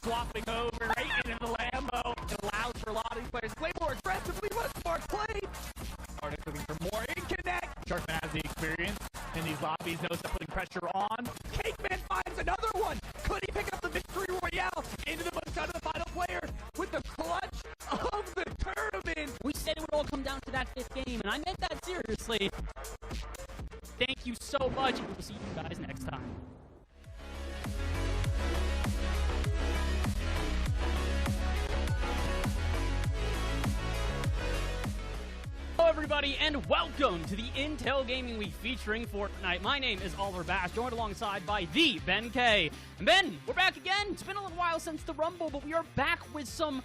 swapping over right into the Lambo. It allows for a lot of these players to play more aggressively, much more play. Artist looking for more in connect. Sharkman has the experience in these lobbies, knows that putting pressure on. Cakeman finds another one. Could he pick up the victory royale into the shot of the final player with the clutch of the tournament? We said it would all come down to that 5th game, and I meant that seriously. Thank you so much, and we'll see you guys next time. Hello everybody, and welcome to the Intel Gaming Week featuring Fortnite. My name is Oliver Bass, joined alongside by the Ben K. And Ben, we're back again. It's been a little while since the Rumble, but we are back with a little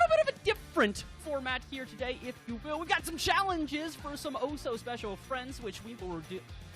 bit of a different format here today, if you will. We've got some challenges for some oh-so-special friends, which we will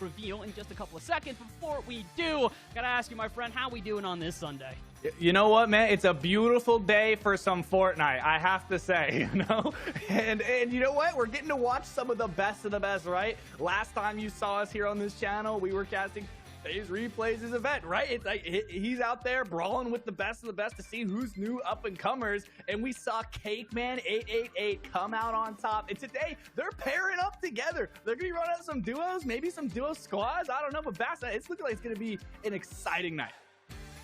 reveal in just a couple of seconds. Before we do, gotta ask you, my friend, how we doing on this Sunday? You know what, man? It's a beautiful day for some Fortnite, I have to say, you know? And you know what? We're getting to watch some of the best, right? Last time you saw us here on this channel, we were casting FaZe Replays' his event, right? It's like he's out there brawling with the best of the best to see who's new up-and-comers, and we saw Cakeman888 come out on top, and today they're pairing up together. They're gonna be running out some duos, maybe some duo squads, I don't know, but Bass, it's looking like it's gonna be an exciting night.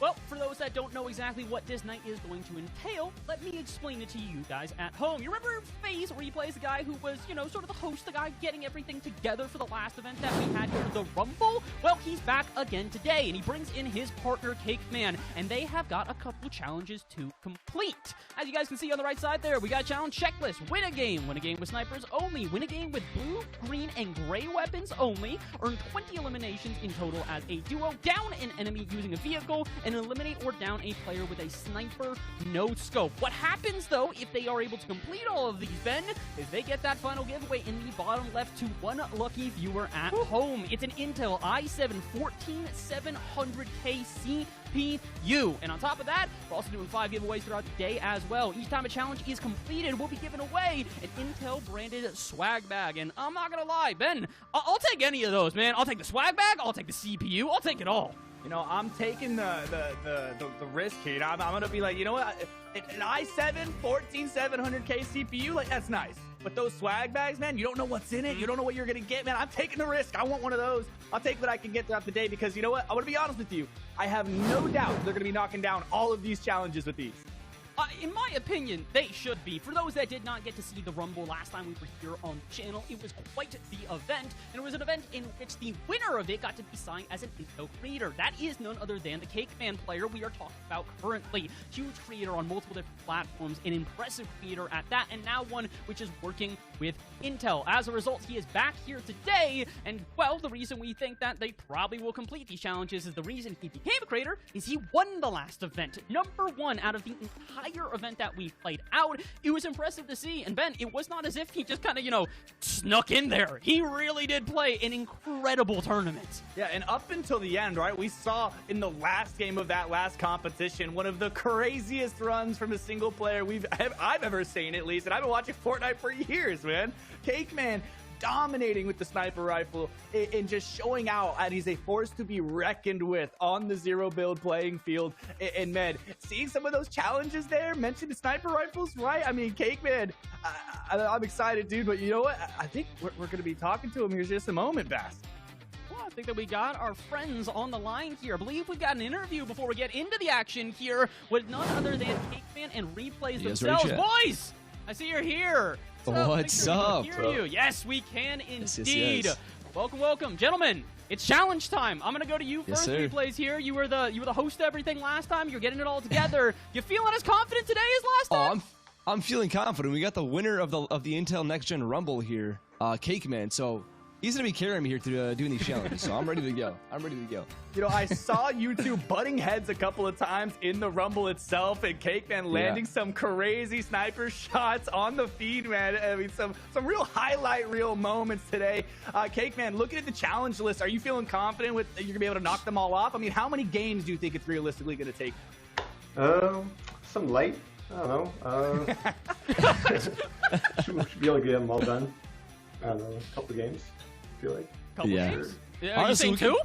Well, for those that don't know exactly what this night is going to entail, let me explain it to you guys at home. You remember FaZe Replays, the guy who was, you know, sort of the host, the guy getting everything together for the last event that we had here, the Rumble? Well, he's back again today, and he brings in his partner, Cakeman, and they have got a couple challenges to complete. As you guys can see on the right side there, we got a challenge checklist. Win a game with snipers only. Win a game with blue, green, and gray weapons only. Earn 20 eliminations in total as a duo. Down an enemy using a vehicle, and eliminate or down a player with a sniper no scope. What happens though if they are able to complete all of these, Ben, is they get that final giveaway in the bottom left to one lucky viewer at home. It's an Intel i7 14700K CPU. And on top of that, we're also doing 5 giveaways throughout the day as well. Each time a challenge is completed, we'll be giving away an Intel branded swag bag. And I'm not gonna lie, Ben, I'll take any of those, man. I'll take the swag bag, I'll take the CPU, I'll take it all. You know, I'm taking the risk here. I'm gonna be like, you know what? An i7 14700K CPU, like, that's nice. But those swag bags, man, you don't know what's in it. You don't know what you're gonna get, man. I'm taking the risk. I want one of those. I'll take what I can get throughout the day because, you know what? I want to be honest with you. I have no doubt they're gonna be knocking down all of these challenges with these. In my opinion, they should be. For those that did not get to see the Rumble last time we were here on the channel, it was quite the event, and it was an event in which the winner of it got to be signed as an Intel creator. That is none other than the Cakeman player we are talking about currently. Huge creator on multiple different platforms, an impressive creator at that, and now one which is working with Intel. As a result, he is back here today, and, well, the reason we think that they probably will complete these challenges is the reason he became a creator is he won the last event. #1 out of the entire event that we played out. It was impressive to see, and Ben, it was not as if he just kind of, you know, snuck in there. He really did play an incredible tournament. Yeah, and up until the end, right, we saw in the last game of that last competition one of the craziest runs from a single player I've ever seen, at least, and I've been watching Fortnite for years, man. Cakeman dominating with the sniper rifle and just showing out, and he's a force to be reckoned with on the zero build playing field. And man, seeing some of those challenges there, mentioned the sniper rifles, right? I mean, Cakeman, I'm excited, dude, but you know what? I think we're going to be talking to him here in just a moment, Bass. Well, I think that we got our friends on the line here. I believe we've got an interview before we get into the action here with none other than Cakeman and Replays themselves. Boys, I see you're here. What's up? Hear you. Yes, we can indeed. Yes. Welcome, welcome, gentlemen. It's challenge time. I'm gonna go to you first. Yes, Replays here. You were the host of everything last time. You're getting it all together. You feeling as confident today as last time? I'm feeling confident. We got the winner of the Intel Next Gen Rumble here, Cakeman. So he's gonna be carrying me here through doing these challenges. So I'm ready to go. You know, I saw you two butting heads a couple of times in the Rumble itself, and Cakeman landing some crazy sniper shots on the feed, man. I mean, some real highlight reel moments today. Cakeman, looking at the challenge list, are you feeling confident with you're gonna be able to knock them all off? I mean, how many games do you think it's realistically gonna take? Some light. I don't know. Should be able to get them all done. I don't know, a couple games. I feel like. Couple Yeah. games? Honestly, you saying 2?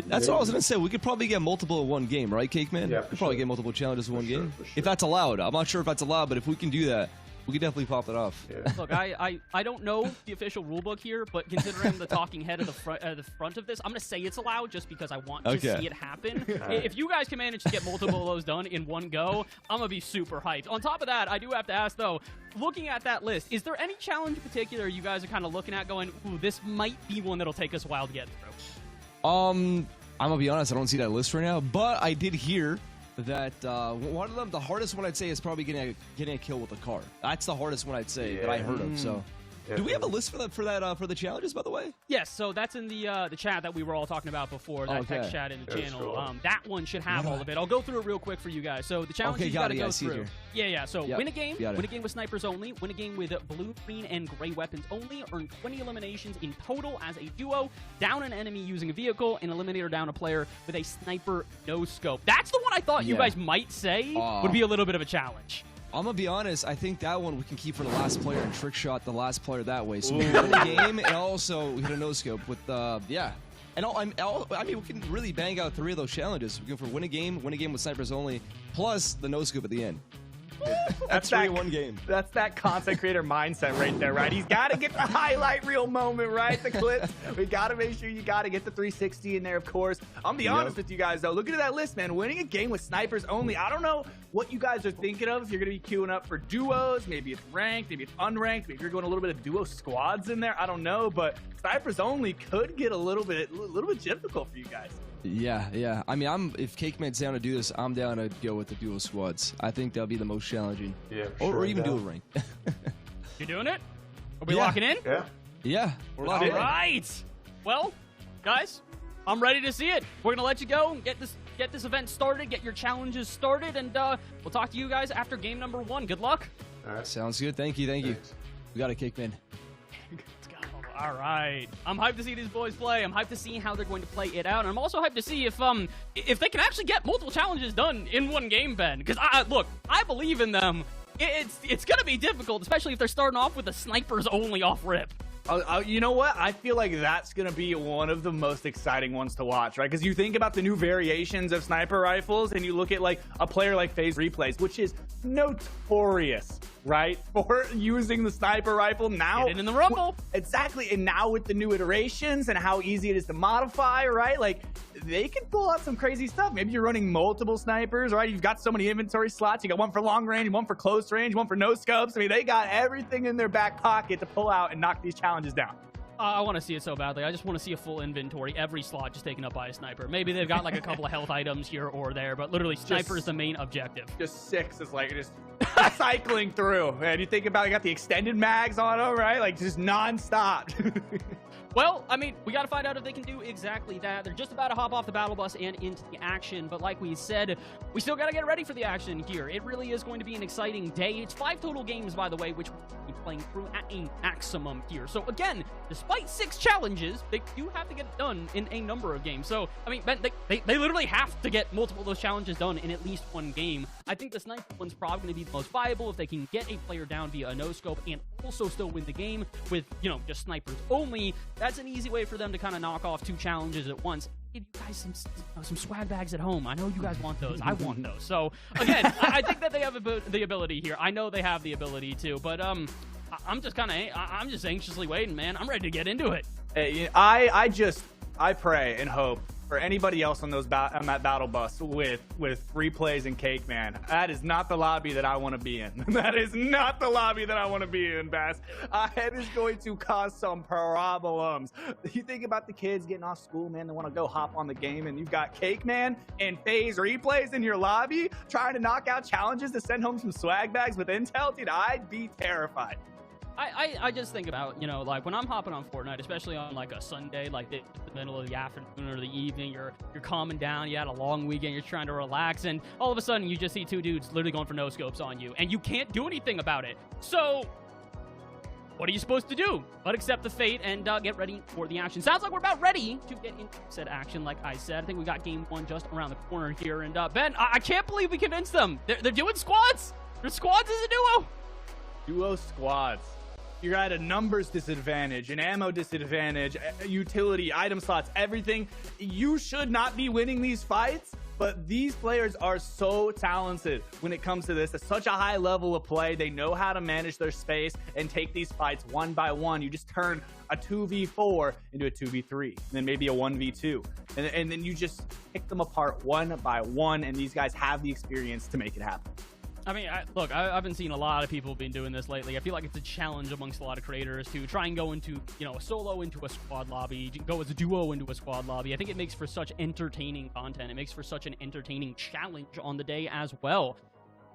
That's what I was gonna say. We could probably get multiple in one game, right, Cake Man? Yeah, We'd probably get multiple challenges in one game. If that's allowed. I'm not sure if that's allowed, but if we can do that, we could definitely pop it off. Yeah. Look, I don't know the official rulebook here, but considering the talking head of the front of this, I'm gonna say it's allowed just because I want to see it happen. If you guys can manage to get multiple of those done in one go, I'm gonna be super hyped. On top of that, I do have to ask though, looking at that list, is there any challenge in particular you guys are kind of looking at going, ooh, this might be one that'll take us a while to get through? I'm gonna be honest, I don't see that list right now, but I did hear that one of them, the hardest one I'd say is probably getting a kill with a car. That's the hardest one I'd say that I heard of. So, do we have a list for the challenges, by the way? Yes, so that's in the chat that we were all talking about before, that text chat in the channel. Cool. That one should have all of it. I'll go through it real quick for you guys. So the challenges you got to go through. Yeah. So win a game with snipers only, win a game with blue, green, and gray weapons only, earn 20 eliminations in total as a duo, down an enemy using a vehicle, and eliminate or down a player with a sniper no scope. That's the one I thought you guys might say would be a little bit of a challenge. I'm gonna be honest, I think that one we can keep for the last player and trick shot the last player that way. So we can win the game and also hit a no scope with And I mean, we can really bang out 3 of those challenges. We can for win a game with snipers only, plus the no scope at the end. That's 3 in one game. That's that content creator mindset right there, right? He's got to get the highlight reel moment, right? The clips. We got to make sure you got to get the 360 in there, of course. I'm be honest with you guys, though. Look at that list, man. Winning a game with snipers only. I don't know what you guys are thinking of. If you're going to be queuing up for duos, maybe it's ranked, maybe it's unranked, maybe you're going a little bit of duo squads in there. I don't know, but snipers only could get a little bit difficult for you guys. Yeah. I mean, if Cake Man's down to do this, I'm down to go with the duo squads. I think that'll be the most challenging. Yeah, or even do a rank. You doing it? Are we locking in? Yeah. We're locked in. All right. Well, guys, I'm ready to see it. We're gonna let you go and get this event started, get your challenges started, and we'll talk to you guys after game number 1. Good luck. All right. Sounds good. Thank you. Thanks. We got it, Cake Man. Let's go. All right. I'm hyped to see these boys play. I'm hyped to see how they're going to play it out. And I'm also hyped to see if they can actually get multiple challenges done in one game, Ben. Because I believe in them. It's going to be difficult, especially if they're starting off with the snipers only off rip. You know what? I feel like that's going to be one of the most exciting ones to watch, right? Because you think about the new variations of sniper rifles, and you look at like a player like FaZe Replays, which is notorious, right, for using the sniper rifle. Now, get it in the rumble. Exactly. And now with the new iterations and how easy it is to modify, right? Like, they can pull out some crazy stuff. Maybe you're running multiple snipers, right? You've got so many inventory slots. You got one for long range, one for close range, one for no scopes. I mean, they got everything in their back pocket to pull out and knock these challenges down. I want to see it so badly. I just want to see a full inventory, every slot just taken up by a sniper. Maybe they've got like a couple of health items here or there, but literally sniper is the main objective. Just 6 is like just cycling through. And you think about, you got the extended mags on them, right? Like just non-stop. Well, I mean, we got to find out if they can do exactly that. They're just about to hop off the battle bus and into the action, but like we said, we still got to get ready for the action here. It really is going to be an exciting day. It's 5 total games, by the way, which we'll be playing through at a maximum here. So again, despite 6 challenges, they do have to get it done in a number of games. So, I mean, Ben, they literally have to get multiple of those challenges done in at least one game. I think the sniper one's probably going to be the most viable if they can get a player down via a no-scope and also still win the game with, just snipers only. That's an easy way for them to kind of knock off 2 challenges at once. Give you guys some swag bags at home. I know you guys want those. I want those. So, again, I think that they have the ability here. I know they have the ability to, but I'm just anxiously waiting, man. I'm ready to get into it. I pray and hope for anybody else on that battle bus with Replays and Cake Man. That is not the lobby that I want to be in. That is not the lobby that I want to be in, Bass. It is going to cause some problems. You think about the kids getting off school, man, they want to go hop on the game, and you've got Cake Man and FaZe Replays in your lobby trying to knock out challenges to send home some swag bags with intel. Dude, I'd be terrified. I just think about, like when I'm hopping on Fortnite, especially on like a Sunday, like the middle of the afternoon or the evening, you're calming down, you had a long weekend, you're trying to relax, and all of a sudden you just see 2 dudes literally going for no scopes on you, and you can't do anything about it. So what are you supposed to do but accept the fate and get ready for the action? Sounds like we're about ready to get into said action. Like I said, I think we got game 1 just around the corner here, and Ben, I can't believe we convinced them. They're doing squads. They're squads as a duo. Duo squads. You're at a numbers disadvantage, an ammo disadvantage, utility, item slots, everything. You should not be winning these fights, but these players are so talented when it comes to this. At such a high level of play, they know how to manage their space and take these fights one by one. You just turn a 2v4 into a 2v3, and then maybe a 1v2. And then you just pick them apart one by one, and these guys have the experience to make it happen. I mean, look, I've been seeing a lot of people been doing this lately. I feel like it's a challenge amongst a lot of creators to try and go into, you know, a solo into a squad lobby, go as a duo into a squad lobby. I think it makes for such entertaining content. It makes for such an entertaining challenge on the day as well.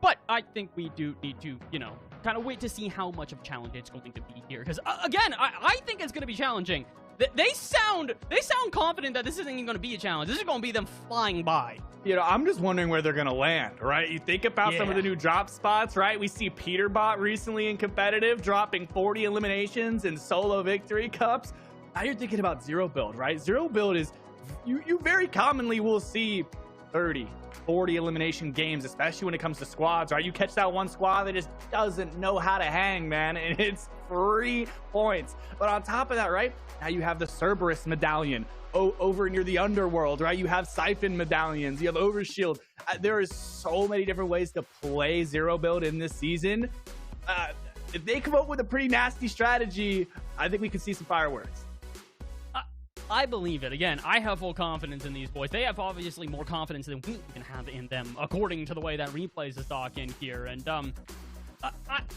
But I think we do need to, you know, kind of wait to see how much of a challenge it's going to be here. Because, again, I think it's going to be challenging. They sound confident that this isn't even going to be a challenge. This is going to be them flying by. You know, I'm just wondering where they're going to land, right? You think about some of the new drop spots, right? We see Peterbot recently in competitive dropping 40 eliminations and solo victory cups. Now you're thinking about zero build, right? Zero build is, you very commonly will see 30, 40 elimination games, especially when it comes to squads, right? You catch that one squad that just doesn't know how to hang, man, and it's 3 points. But on top of that, right, now you have the Cerberus medallion over near the underworld, right? You have Siphon medallions, you have Overshield. There is so many different ways to play zero build in this season. If they come up with a pretty nasty strategy, I think we could see some fireworks. I believe it. Again, I have full confidence in these boys. They have obviously more confidence than we even have in them, according to the way that Replays is talking here. And,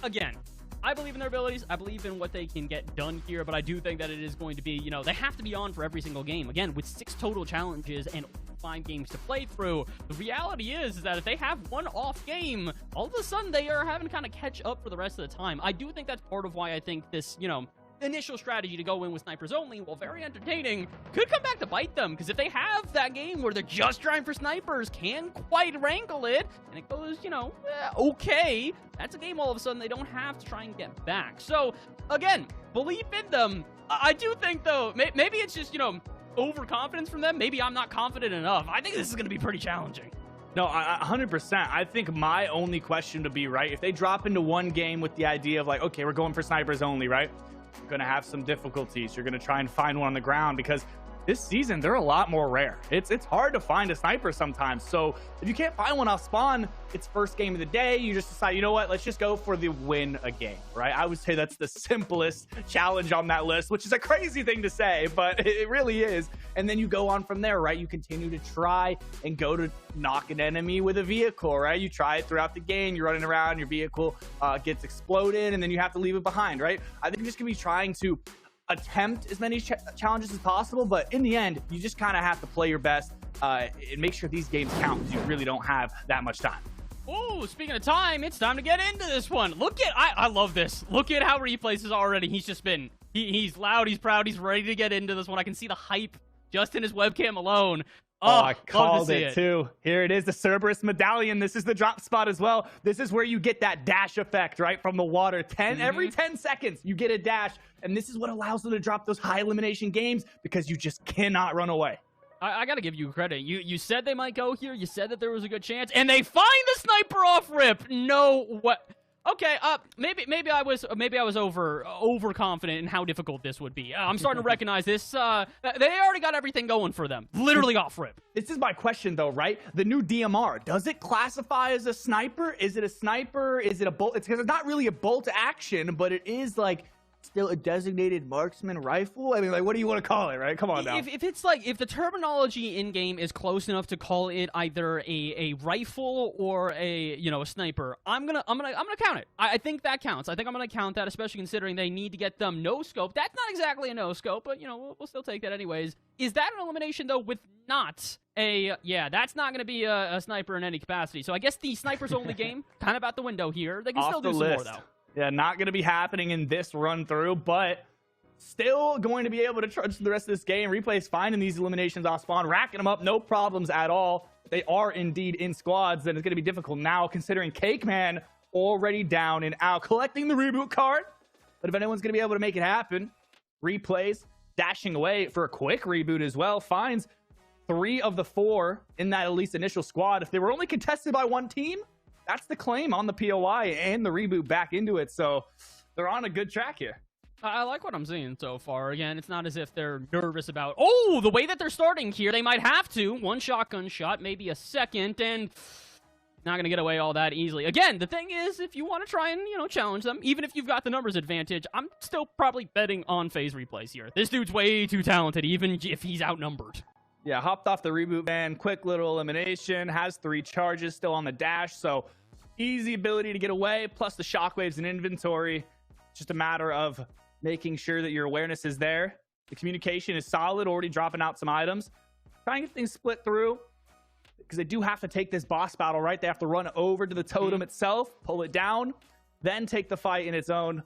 again, I believe in their abilities. I believe in what they can get done here, but I do think that it is going to be, you know, they have to be on for every single game. Again, with 6 total challenges and 5 games to play through, the reality is that if they have one off game, all of a sudden they are having to kind of catch up for the rest of the time. I do think that's part of why I think this, you know, initial strategy to go in with snipers only, while very entertaining, could come back to bite them. Because if they have that game where they're just trying for snipers, can't quite wrangle it, and it goes, you know, okay, that's a game all of a sudden they don't have to try and get back. So, again, believe in them. I do think, though, maybe it's just, you know, overconfidence from them. Maybe I'm not confident enough. I think this is going to be pretty challenging. No, 100%. I think my only question to be, right, if they drop into one game with the idea of like, okay, we're going for snipers only, right? You're going to have some difficulties. You're going to try and find one on the ground because this season, they're a lot more rare. It's hard to find a sniper sometimes. So if you can't find one off spawn, it's first game of the day. You just decide, you know what? Let's just go for the win a game, right? I would say that's the simplest challenge on that list, which is a crazy thing to say, but it really is. And then you go on from there, right? You continue to try and go to knock an enemy with a vehicle, right? You try it throughout the game. You're running around, your vehicle gets exploded, and then you have to leave it behind, right? I think you're just going to be trying to attempt as many challenges as possible, but in the end, you just kind of have to play your best and make sure these games count because you really don't have that much time. Oh, speaking of time, it's time to get into this one. Look at, I love this. Look at how Replays is already. He's just been, he's loud, he's proud, he's ready to get into this one. I can see the hype just in his webcam alone. Oh, I called it too. Here it is, the Cerberus medallion. This is the drop spot as well. This is where you get that dash effect, right, from the water. Every 10 seconds, you get a dash, and this is what allows them to drop those high elimination games because you just cannot run away. I got to give you credit. You said they might go here. You said that there was a good chance, and they find the sniper off rip. No, what? Okay, maybe I was overconfident in how difficult this would be. I'm starting to recognize this. They already got everything going for them, literally off rip. This is my question though, right? The new DMR, does it classify as a sniper? Is it a sniper? Is it a bolt? It's because it's not really a bolt action, but it is like still a designated marksman rifle. I mean, like, what do you want to call it, right? Come on now. If it's like, if the terminology in game is close enough to call it either a rifle or a, you know, a sniper, I'm gonna count it. I think that counts. I think I'm gonna count that, especially considering they need to get them no scope. That's not exactly a no scope, but you know, we'll still take that anyways. Is that an elimination though with not a, yeah, that's not gonna be a sniper in any capacity. So I guess the snipers only game kind of out the window here. They can still do some more though. Yeah, not going to be happening in this run through, but still going to be able to trudge the rest of this game. Replay's finding these eliminations off spawn, racking them up, no problems at all. They are indeed in squads, and it's going to be difficult now considering Cake Man already down and out, collecting the reboot card. But if anyone's going to be able to make it happen, Replays dashing away for a quick reboot as well, finds 3 of the 4 in that at least initial squad. If they were only contested by one team, that's the claim on the POI and the reboot back into it. So they're on a good track here. I like what I'm seeing so far. Again, it's not as if they're nervous about, oh, the way that they're starting here. They might have to. One shotgun shot, maybe a second, and not going to get away all that easily. Again, the thing is, if you want to try and, challenge them, even if you've got the numbers advantage, I'm still probably betting on phase replays here. This dude's way too talented, even if he's outnumbered. Yeah, hopped off the reboot van, quick little elimination, has 3 charges still on the dash, so easy ability to get away, plus the shockwaves in inventory. Just a matter of making sure that your awareness is there. The communication is solid, already dropping out some items. Trying to get things split through, because they do have to take this boss battle, right? They have to run over to the totem itself, pull it down, then take the fight in its own,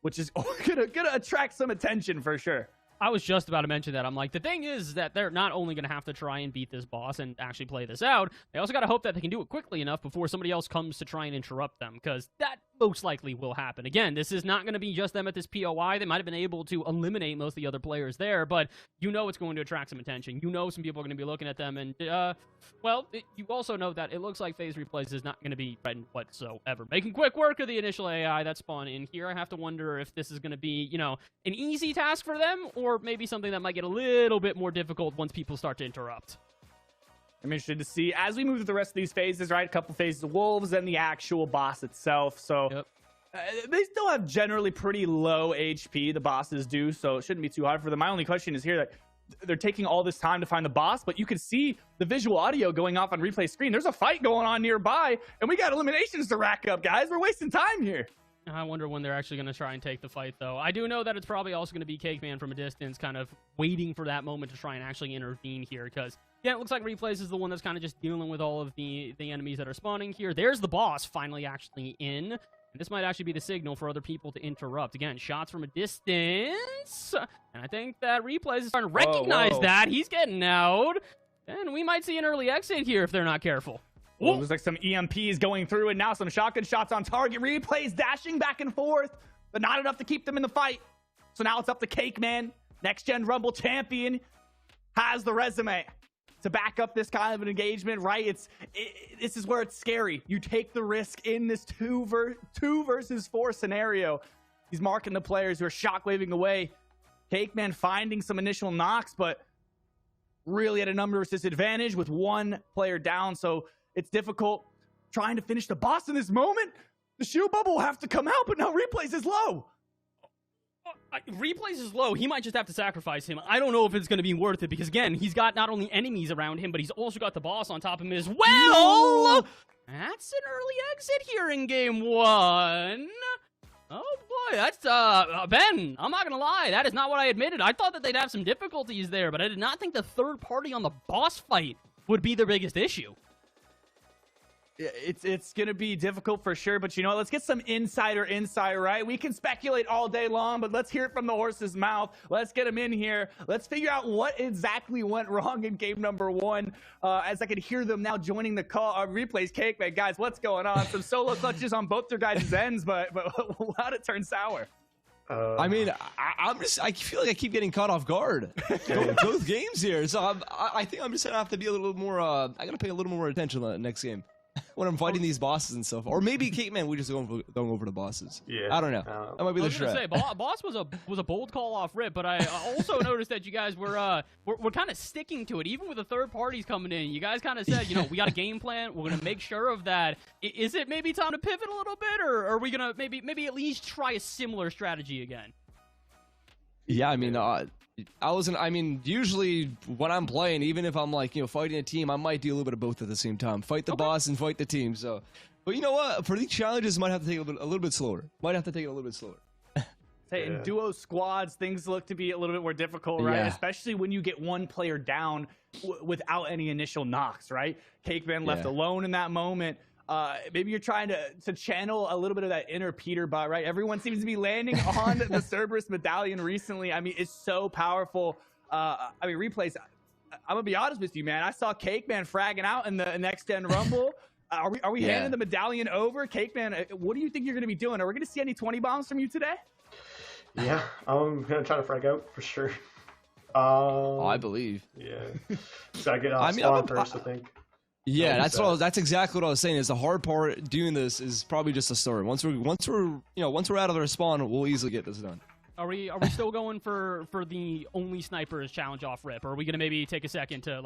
which is gonna attract some attention for sure. I was just about to mention that. I'm like, the thing is that they're not only going to have to try and beat this boss and actually play this out, they also got to hope that they can do it quickly enough before somebody else comes to try and interrupt them, because that most likely will happen. Again, this is not going to be just them at this POI. They might have been able to eliminate most of the other players there, but it's going to attract some attention. Some people are going to be looking at them, and, you also know that it looks like phase replays is not going to be threatened whatsoever. Making quick work of the initial AI that spawned in here. I have to wonder if this is going to be, an easy task for them, or maybe something that might get a little bit more difficult once people start to interrupt. I'm interested to see as we move through the rest of these phases, right? A couple phases of wolves and the actual boss itself. So they still have generally pretty low HP, the bosses do, so it shouldn't be too hard for them. My only question is here that they're taking all this time to find the boss, but you can see the visual audio going off on replay screen. There's a fight going on nearby, and we got eliminations to rack up, guys. We're wasting time here. I wonder when they're actually going to try and take the fight, though. I do know that it's probably also going to be Cake Man from a distance, kind of waiting for that moment to try and actually intervene here, because, it looks like Replays is the one that's kind of just dealing with all of the enemies that are spawning here. There's the boss finally actually in, and this might actually be the signal for other people to interrupt. Again, shots from a distance, and I think that Replays is starting to recognize that. He's getting out, and we might see an early exit here if they're not careful. Well, it looks like some EMPs going through, and now some shotgun shots on target. Replays dashing back and forth, but not enough to keep them in the fight. So now it's up to Cake Man, next-gen Rumble champion, has the resume to back up this kind of an engagement, right? This is where it's scary. You take the risk in this 2 versus 4 scenario. He's marking the players who are shockwaving away. Cake Man finding some initial knocks, but really at a numbers disadvantage with 1 player down, so it's difficult trying to finish the boss in this moment. The shield bubble will have to come out, but now Replays is low. Replays is low. He might just have to sacrifice him. I don't know if it's going to be worth it, because, again, he's got not only enemies around him, but he's also got the boss on top of him as well. That's an early exit here in game 1. Oh, boy. That's, Ben, I'm not going to lie. That is not what I admitted. I thought that they'd have some difficulties there, but I did not think the third party on the boss fight would be the biggest issue. It's going to be difficult for sure, but let's get some insight, right? We can speculate all day long, but let's hear it from the horse's mouth. Let's get him in here. Let's figure out what exactly went wrong in game number 1, as I can hear them now joining the call. Replays, Cake Man, guys, what's going on? Some solo clutches on both their guys' ends, but how'd it turn sour? I mean, I feel like I keep getting caught off guard both games here, so I think I'm just gonna have to be a little more. I gotta pay a little more attention on the next game when I'm fighting these bosses and stuff. Or maybe Cake Man, we just going over the bosses. Yeah, I don't know. That might be the strat. I was gonna say, boss was a bold call off rip, but I also noticed that you guys were kind of sticking to it, even with the third parties coming in. You guys kind of said, we got a game plan. We're gonna make sure of that. Is it maybe time to pivot a little bit, or are we gonna maybe at least try a similar strategy again? Yeah, I mean, usually when I'm playing, even if I'm fighting a team, I might do a little bit of both at the same time. Fight the boss and fight the team. So, but you know what? For these challenges, might have to take it a little bit slower. In duo squads, things look to be a little bit more difficult, right? Yeah. Especially when you get 1 player down without any initial knocks, right? Cake Man left alone in that moment. Maybe you're trying to channel a little bit of that inner Peter bot, right? Everyone seems to be landing on the Cerberus medallion recently. I mean, it's so powerful. Replays, I'm gonna be honest with you, man. I saw Cake Man fragging out in the next gen Rumble. Are we handing the medallion over? Cake Man, what do you think you're gonna be doing? Are we gonna see any 20 bombs from you today? Yeah, I'm gonna try to frag out for sure. I believe. Yeah, so I get off spawn first, I think. Yeah, that's exactly what I was saying. Is the hard part doing this is probably just the start. Once we're out of the respawn, we'll easily get this done. Are we still going for the only snipers challenge off rip, or are we gonna maybe take a second to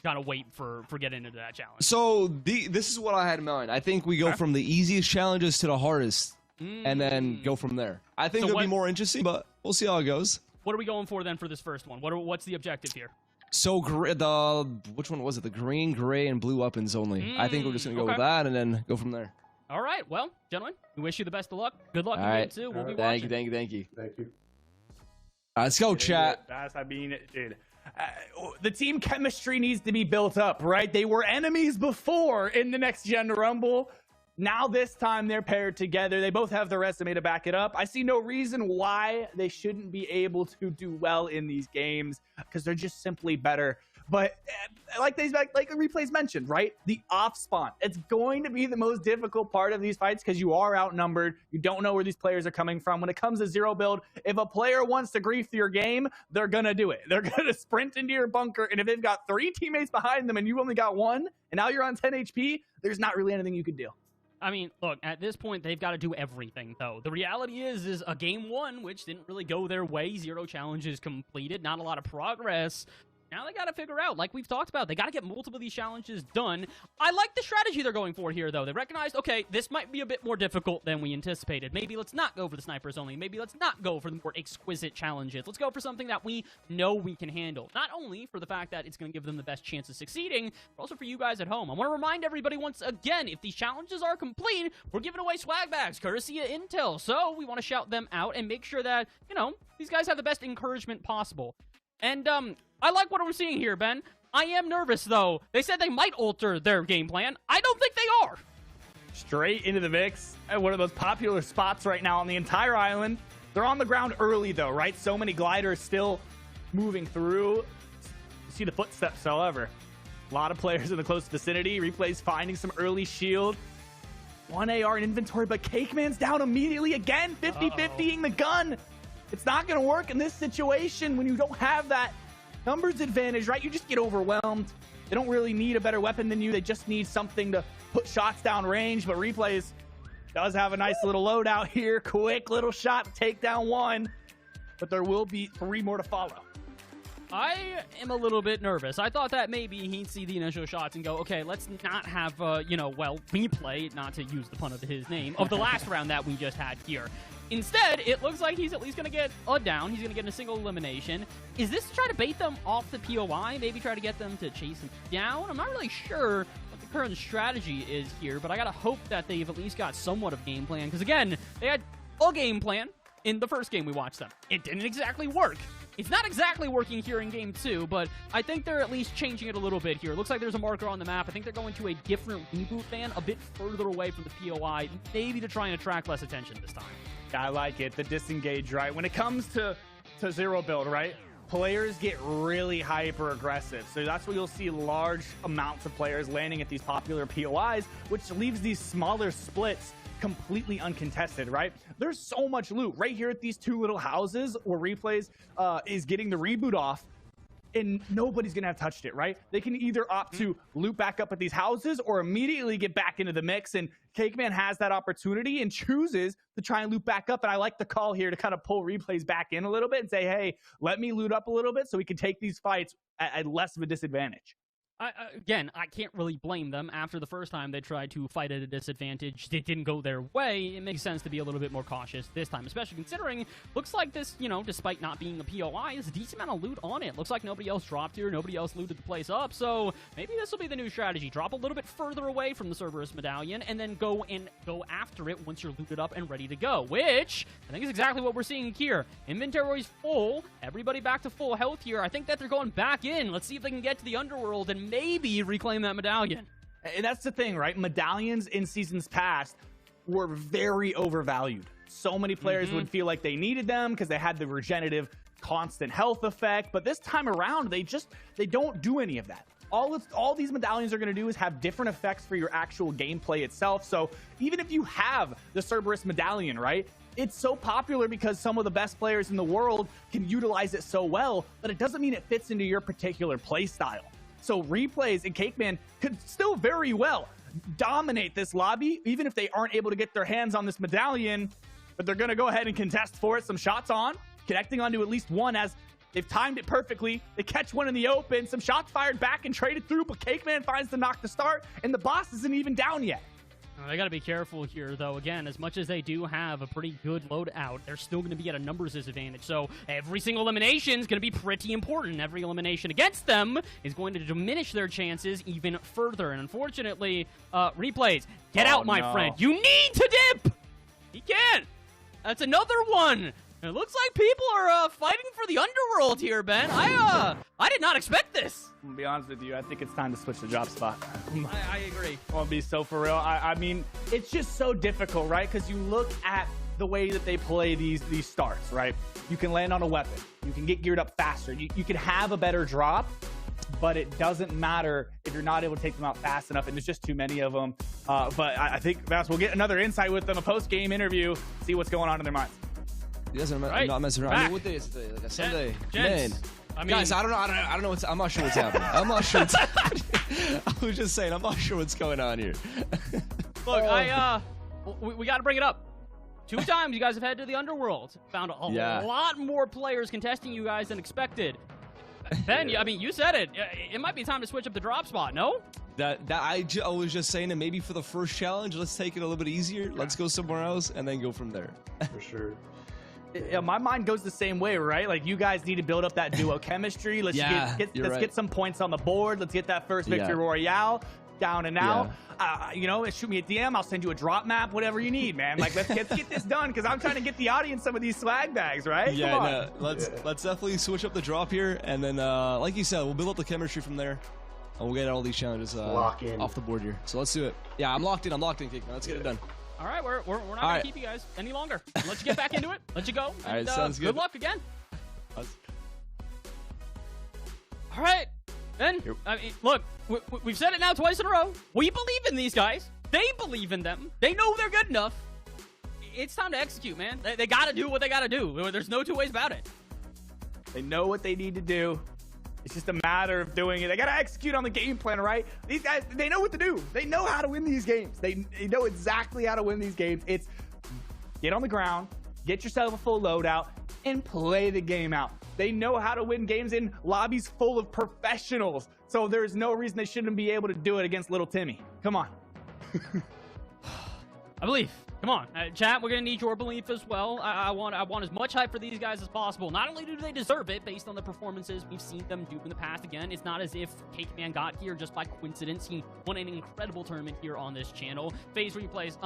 kind of wait for getting into that challenge? So this is what I had in mind. I think we go from the easiest challenges to the hardest, and then go from there. I think it'll be more interesting, but we'll see how it goes. What are we going for then for this first one? What's the objective here? So which one was it? The green, gray, and blue weapons only. I think we're just gonna go with that and then go from there. All right, well, gentlemen, we wish you the best of luck. Good luck in game 2. We'll be watching. Thank you. Thank you. Let's go, chat. Dude. The team chemistry needs to be built up, right? They were enemies before in the next gen Rumble. Now this time they're paired together. They both have their resume to back it up. I see no reason why they shouldn't be able to do well in these games because they're just simply better. But like the replays mentioned, right? The off spawn. It's going to be the most difficult part of these fights because you are outnumbered. You don't know where these players are coming from. When it comes to zero build, if a player wants to grief your game, they're going to do it. They're going to sprint into your bunker. And if they've got 3 teammates behind them and you only got 1, and now you're on 10 HP, there's not really anything you can do. I mean, look, at this point, they've got to do everything, though. The reality is a game 1, which didn't really go their way. 0 challenges completed, not a lot of progress. Now they got to figure out, like we've talked about, they got to get multiple of these challenges done. I like the strategy they're going for here, though. They recognized, okay, this might be a bit more difficult than we anticipated. Maybe let's not go for the snipers only. Maybe let's not go for the more exquisite challenges. Let's go for something that we know we can handle. Not only for the fact that it's going to give them the best chance of succeeding, but also for you guys at home. I want to remind everybody once again, if these challenges are complete, we're giving away swag bags, courtesy of Intel. So we want to shout them out and make sure that, these guys have the best encouragement possible. And, I like what we're seeing here, Ben. I am nervous, though. They said they might alter their game plan. I don't think they are. Straight into the mix at one of those popular spots right now on the entire island. They're on the ground early, though, right? So many gliders still moving through. You see the footsteps, however. A lot of players in the close vicinity. Replays finding some early shield. 1 AR in inventory, but Cakeman's down immediately again. 50-50ing the gun. It's not going to work in this situation when you don't have that numbers advantage, right? You just get overwhelmed. They don't really need a better weapon than you. They just need something to put shots down range. But Replays does have a nice little loadout here. Quick little shot to take down 1. But there will be 3 more to follow. I am a little bit nervous. I thought that maybe he'd see the initial shots and go, okay, let's not have, replay, not to use the pun of his name, of the last round that we just had here. Instead, it looks like he's at least going to get a down. He's going to get a single elimination. Is this to try to bait them off the POI? Maybe try to get them to chase him down? I'm not really sure what the current strategy is here, but I got to hope that they've at least got somewhat of game plan. Because, again, they had a game plan in the first game we watched them. It didn't exactly work. It's not exactly working here in game 2, but I think they're at least changing it a little bit here. It looks like there's a marker on the map. I think they're going to a different reboot van, a bit further away from the POI, maybe to try and attract less attention this time. I like it. The disengage, right? When it comes to zero build, right? Players get really hyper aggressive. So that's where you'll see large amounts of players landing at these popular POIs, which leaves these smaller splits completely uncontested, right? There's so much loot right here at these 2 little houses where Replays is getting the reboot off, and nobody's gonna have touched it, right? They can either opt to loot back up at these houses or immediately get back into the mix, and Cakeman has that opportunity and chooses to try and loot back up. And I like the call here to kind of pull Replays back in a little bit and say, hey, let me loot up a little bit so we can take these fights at less of a disadvantage. Again, I can't really blame them. After the first time they tried to fight at a disadvantage, it didn't go their way. It makes sense to be a little bit more cautious this time, especially considering looks like this, despite not being a POI, is a decent amount of loot on it. Looks like nobody else dropped here, nobody else looted the place up, so maybe this will be the new strategy. Drop a little bit further away from the Cerberus medallion and then go after it once you're looted up and ready to go, which I think is exactly what we're seeing here. Inventory's full, everybody back to full health here. I think that they're going back in. Let's see if they can get to the underworld and maybe reclaim that medallion. And that's the thing, right? Medallions in seasons past were very overvalued. So many players would feel like they needed them because they had the regenerative constant health effect, but this time around they don't do any of that. All these medallions are going to do is have different effects for your actual gameplay itself. So even if you have the Cerberus medallion, right, it's so popular because some of the best players in the world can utilize it so well, but it doesn't mean it fits into your particular play style. So Replays and Cake Man could still very well dominate this lobby, even if they aren't able to get their hands on this medallion. But they're going to go ahead and contest for it. Some shots on, connecting onto at least one as they've timed it perfectly. They catch one in the open. Some shots fired back and traded through, but Cake Man finds the knock to start, and the boss isn't even down yet. They got to be careful here, though. Again, as much as they do have a pretty good loadout, they're still going to be at a numbers disadvantage. So every single elimination is going to be pretty important. Every elimination against them is going to diminish their chances even further. And unfortunately, Replays, get out, my friend. You need to dip. He can't. That's another one. It looks like people are fighting for the underworld here, Ben. I did not expect this. I'm gonna be honest with you. I think it's time to switch the drop spot. I agree. I want to be so for real. I mean, it's just so difficult, right? Because you look at the way that they play these starts, right? You can land on a weapon. You can get geared up faster. You can have a better drop, but it doesn't matter if you're not able to take them out fast enough, and there's just too many of them. But I think we'll get another insight with them, a post-game interview, see what's going on in their minds. He doesn't. Right. I'm not messing around. Back. I mean, what day is today? Like a Sunday. Gents, Man, I mean, guys, I don't know. I'm not sure what's happening. I'm not sure. I was just saying, I'm not sure what's going on here. Look, we got to bring it up. 2 times you guys have headed to the underworld. Found a lot more players contesting you guys than expected. Ben, I mean, you said it. It might be time to switch up the drop spot, no? I was just saying that maybe for the first challenge, let's take it a little bit easier. Let's go somewhere else and then go from there. For sure. Yeah, my mind goes the same way, right? Like, you guys need to build up that duo chemistry. Let's get some points on the board. Let's get that first victory royale down and out. You know, shoot me a DM. I'll send you a drop map, whatever you need, man. Like, let's get this done, because I'm trying to get the audience some of these swag bags, right? Yeah, Come on. no, let's definitely switch up the drop here, and then, like you said, we'll build up the chemistry from there, and we'll get all these challenges off the board here. So let's do it. Yeah, I'm locked in, Cake Man. Let's get it done. All right, we're not going to keep you guys any longer. Let you get back into it. Let you go. All right, sounds good. Good luck again. All right, Ben. I mean, look, we've said it now twice in a row. We believe in these guys. They believe in them. They know they're good enough. It's time to execute, man. They got to do what they got to do. There's no 2 ways about it. They know what they need to do. It's just a matter of doing it. They got to execute on the game plan, right? These guys, they know what to do. They know how to win these games. They know exactly how to win these games. It's get on the ground, get yourself a full loadout, and play the game out. They know how to win games in lobbies full of professionals. So there's no reason they shouldn't be able to do it against little Timmy. Come on. I believe. Come on, chat. We're gonna need your belief as well. I want as much hype for these guys as possible. Not only do they deserve it based on the performances we've seen them do in the past. Again, it's not as if Cake Man got here just by coincidence. He won an incredible tournament here on this channel. Phase Replays.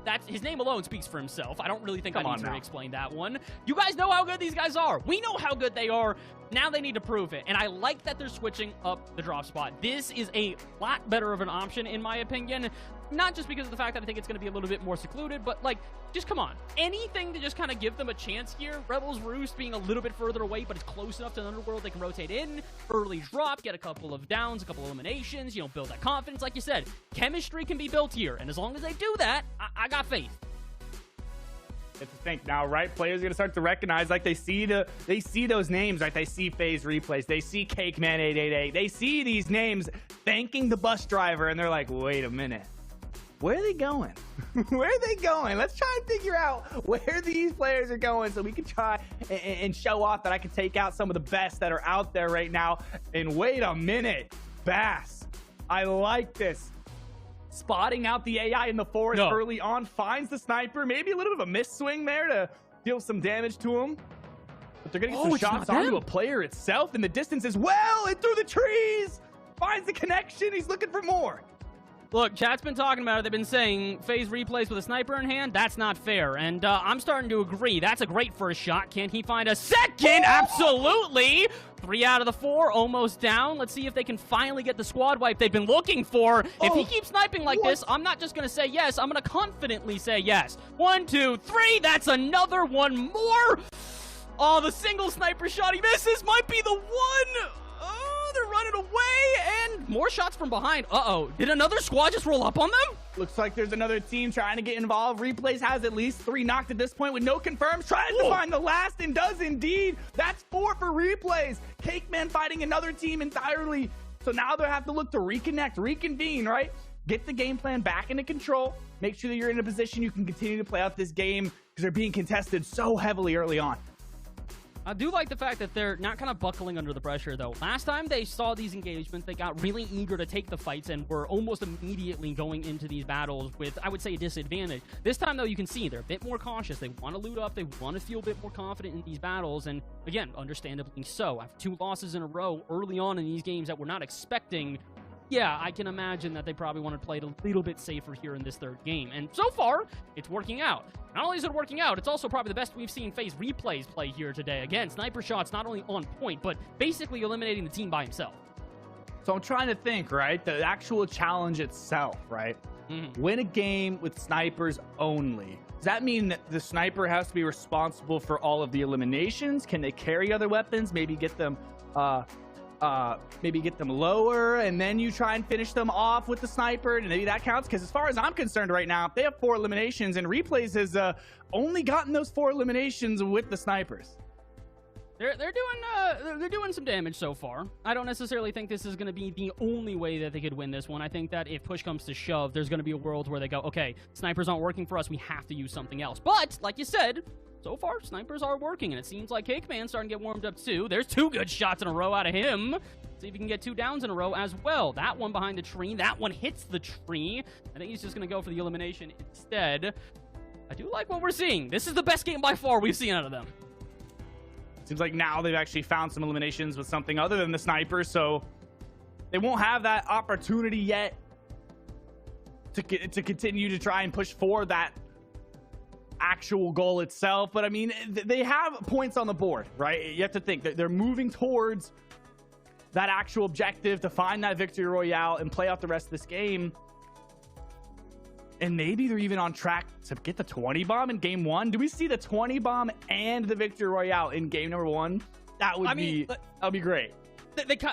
That's his name alone speaks for himself. I don't really think I need to explain that one. You guys know how good these guys are. We know how good they are. Now they need to prove it. And I like that they're switching up the drop spot. This is a lot better of an option, in my opinion. Not just because of the fact that I think it's going to be a little bit more secluded, but, like, just come on. Anything to just kind of give them a chance here. Rebel's Roost being a little bit further away, but it's close enough to the Underworld. They can rotate in, early drop, get a couple of downs, a couple of eliminations, you know, build that confidence. Like you said, chemistry can be built here. And as long as they do that, I got faith. It's a think now, right? Players are gonna start to recognize, like, they see those names, right? They see Phase Replays, they see Cake Man 888, they see these names thanking the bus driver, and they're like, wait a minute, where are they going? Where are they going? Let's try and figure out where these players are going, so we can try and show off that I can take out some of the best that are out there right now. And wait a minute, Bass, I like this. Spotting out the AI in the forest early on, finds the sniper. Maybe a little bit of a miss swing there to deal some damage to him. But they're getting some shots onto a player itself in the distance as well, and through the trees. Finds the connection. He's looking for more. Look, chat's been talking about it. They've been saying Phase Replays with a sniper in hand. That's not fair. And I'm starting to agree. That's a great first shot. Can he find a second? Absolutely. 3 out of the 4, almost down. Let's see if they can finally get the squad wipe they've been looking for. If he keeps sniping like this, I'm not just going to say yes. I'm going to confidently say yes. 1, 2, 3. That's another one more. Oh, the single sniper shot he misses might be the one. Oh, they're running away, and more shots from behind. Uh-oh. Did another squad just roll up on them? Looks like there's another team trying to get involved. Replays has at least 3 knocked at this point with no confirms. Trying to find the last, and does indeed. That's 4 for Replays. Cake Man fighting another team entirely. So now they have to look to reconnect, reconvene, right? Get the game plan back into control. Make sure that you're in a position you can continue to play out this game because they're being contested so heavily early on. I do like the fact that they're not kind of buckling under the pressure, though. Last time they saw these engagements, they got really eager to take the fights and were almost immediately going into these battles with, I would say, a disadvantage. This time, though, you can see they're a bit more cautious. They want to loot up. They want to feel a bit more confident in these battles. And again, understandably so. After 2 losses in a row early on in these games that we're not expecting, yeah, I can imagine that they probably want to play it a little bit safer here in this 3rd game. And so far, it's working out. Not only is it working out, it's also probably the best we've seen FaZe replays play here today. Again, sniper shots not only on point, but basically eliminating the team by himself. So I'm trying to think, right? The actual challenge itself, right? Win a game with snipers only. Does that mean that the sniper has to be responsible for all of the eliminations? Can they carry other weapons? Maybe get them lower, and then you try and finish them off with the sniper, and maybe that counts. Because as far as I'm concerned right now, they have 4 eliminations, and Replays has only gotten those 4 eliminations with the snipers. They're doing some damage so far. I don't necessarily think this is going to be the only way that they could win this one. I think that if push comes to shove, there's going to be a world where they go, okay, snipers aren't working for us, we have to use something else. But like you said, so far snipers are working, and it seems like Cake Man's starting to get warmed up too. There's 2 good shots in a row out of him. See if he can get 2 downs in a row as well. That one behind the tree, that one hits the tree. I think he's just going to go for the elimination instead. I do like what we're seeing. This is the best game by far we've seen out of them. Seems like now they've actually found some eliminations with something other than the sniper, so they won't have that opportunity yet to continue to try and push for that actual goal itself. But I mean, they have points on the board, right? You have to think that they're moving towards that actual objective to find that victory royale and play out the rest of this game. And maybe they're even on track to get the 20 bomb in game 1. Do we see the 20 bomb and the victory royale in game number 1? That would be great.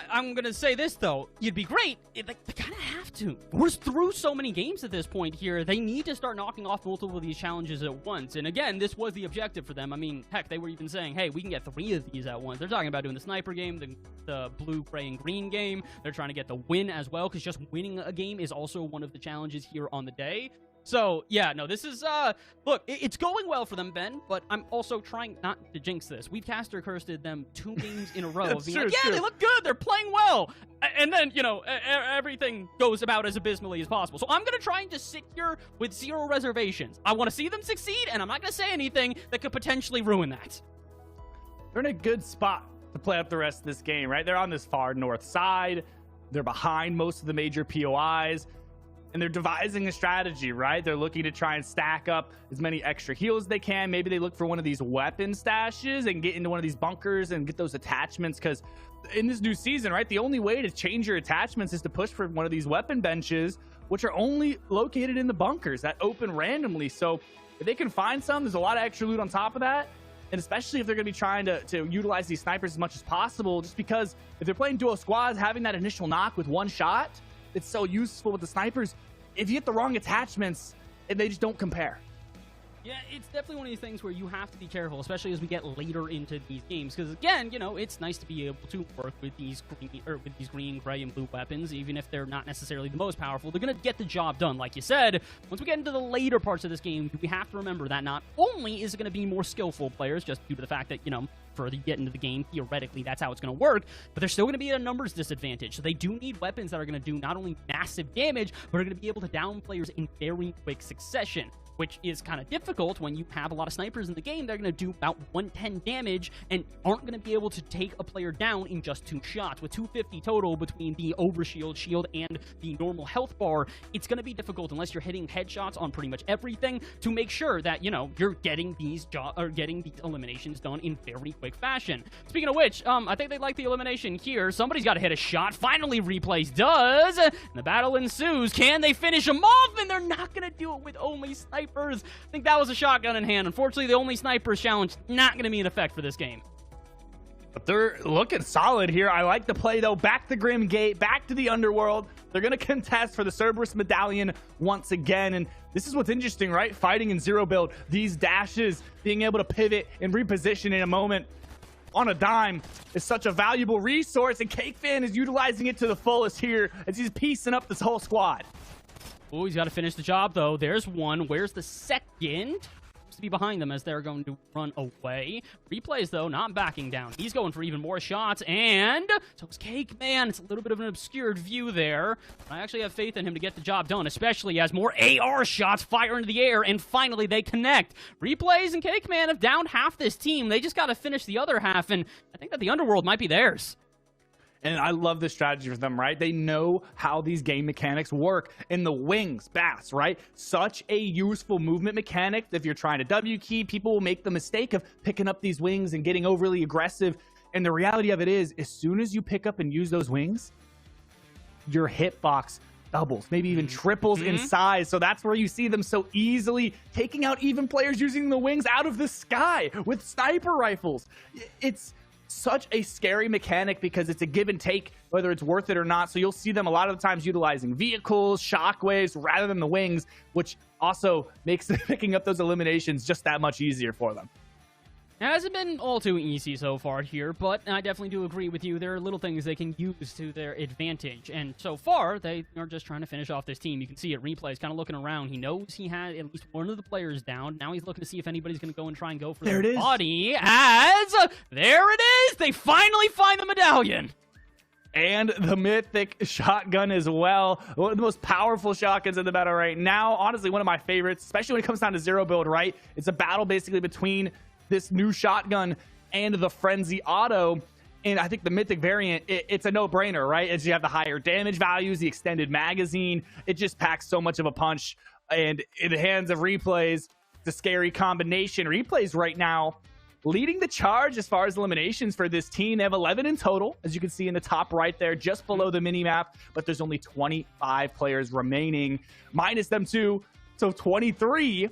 I'm going to say this, though. It'd be great. They kind of have to. We're through so many games at this point here. They need to start knocking off multiple of these challenges at once. And again, this was the objective for them. I mean, heck, they were even saying, hey, we can get 3 of these at once. They're talking about doing the sniper game, the blue, gray, and green game. They're trying to get the win as well, because just winning a game is also one of the challenges here on the day. So, yeah, no, this is, look, it's going well for them, Ben, but I'm also trying not to jinx this. We've caster cursed them 2 games in a row of being like, yeah, they look good, they're playing well. And then, you know, everything goes about as abysmally as possible. So I'm going to try and just sit here with 0 reservations. I want to see them succeed, and I'm not going to say anything that could potentially ruin that. They're in a good spot to play up the rest of this game, right? They're on this far north side. They're behind most of the major POIs. And they're devising a strategy, right? They're looking to try and stack up as many extra heals as they can. Maybe they look for one of these weapon stashes and get into one of these bunkers and get those attachments. Because in this new season, right, the only way to change your attachments is to push for one of these weapon benches, which are only located in the bunkers that open randomly. So if they can find some, there's a lot of extra loot on top of that. And especially if they're going to be trying to utilize these snipers as much as possible, just because if they're playing duo squads, having that initial knock with 1 shot, it's so useful with the snipers. If you get the wrong attachments, they just don't compare. Yeah, it's definitely one of these things where you have to be careful, especially as we get later into these games. Because again, you know, it's nice to be able to work with these green, gray, and blue weapons, even if they're not necessarily the most powerful. They're going to get the job done, like you said. Once we get into the later parts of this game, we have to remember that not only is it going to be more skillful players, just due to the fact that, you know, further you get into the game, theoretically, that's how it's going to work, but they're still going to be at a numbers disadvantage. So they do need weapons that are going to do not only massive damage, but are going to be able to down players in very quick succession, which is kind of difficult when you have a lot of snipers in the game. They're going to do about 110 damage and aren't going to be able to take a player down in just 2 shots. With 250 total between the overshield, shield, and the normal health bar, it's going to be difficult unless you're hitting headshots on pretty much everything to make sure that, you know, you're getting these eliminations done in very quick fashion. Speaking of which, I think they like the elimination here. Somebody's got to hit a shot. Finally, Replays does. And the battle ensues. Can they finish him off? And they're not going to do it with only snipers. I think that was a shotgun in hand. Unfortunately, the only snipers challenge not going to be in effect for this game. But they're looking solid here. I like the play, though. Back to Grim Gate, back to the Underworld. They're going to contest for the Cerberus Medallion once again. And this is what's interesting, right? Fighting in 0 build. These dashes, being able to pivot and reposition in a moment. on a dime is such a valuable resource, and CakeFan is utilizing it to the fullest here as he's piecing up this whole squad. Oh, he's got to finish the job, though. There's one. Where's the second? To be behind them as they're going to run away. Replays, though, not backing down. He's going for even more shots, and so is Cake Man. It's a little bit of an obscured view there. I actually have faith in him to get the job done, especially as more AR shots fire into the air, and finally they connect. Replays and Cake Man have downed half this team. They just got to finish the other half, and I think that the Underworld might be theirs. And I love this strategy for them, right? They know how these game mechanics work. And the wings, bats, right? Such a useful movement mechanic. If you're trying to W key, people will make the mistake of picking up these wings and getting overly aggressive. And the reality of it is, as soon as you pick up and use those wings, your hitbox doubles, maybe even triples in size. So that's where you see them so easily taking out even players using the wings out of the sky with sniper rifles. It's such a scary mechanic because it's a give and take, whether it's worth it or not. So you'll see them a lot of the times utilizing vehicles, shockwaves, rather than the wings, which also makes picking up those eliminations just that much easier for them. It hasn't been all too easy so far here, but I definitely do agree with you. There are little things they can use to their advantage, and so far, they are just trying to finish off this team. You can see it, Replays kind of looking around. He knows he had at least one of the players down. Now he's looking to see if anybody's going to go and try and go for their body, as there it is! They finally find the medallion! And the mythic shotgun as well. One of the most powerful shotguns in the meta right now. Honestly, one of my favorites, especially when it comes down to zero build, right? It's a battle basically between this new shotgun and the Frenzy Auto. And I think the mythic variant, it's a no-brainer, right? As you have the higher damage values, the extended magazine, it just packs so much of a punch. And in the hands of Replays, the scary combination. Replays right now leading the charge as far as eliminations for this team. They have 11 in total, as you can see in the top right there, just below the mini-map. But there's only 25 players remaining, minus them two, so 23.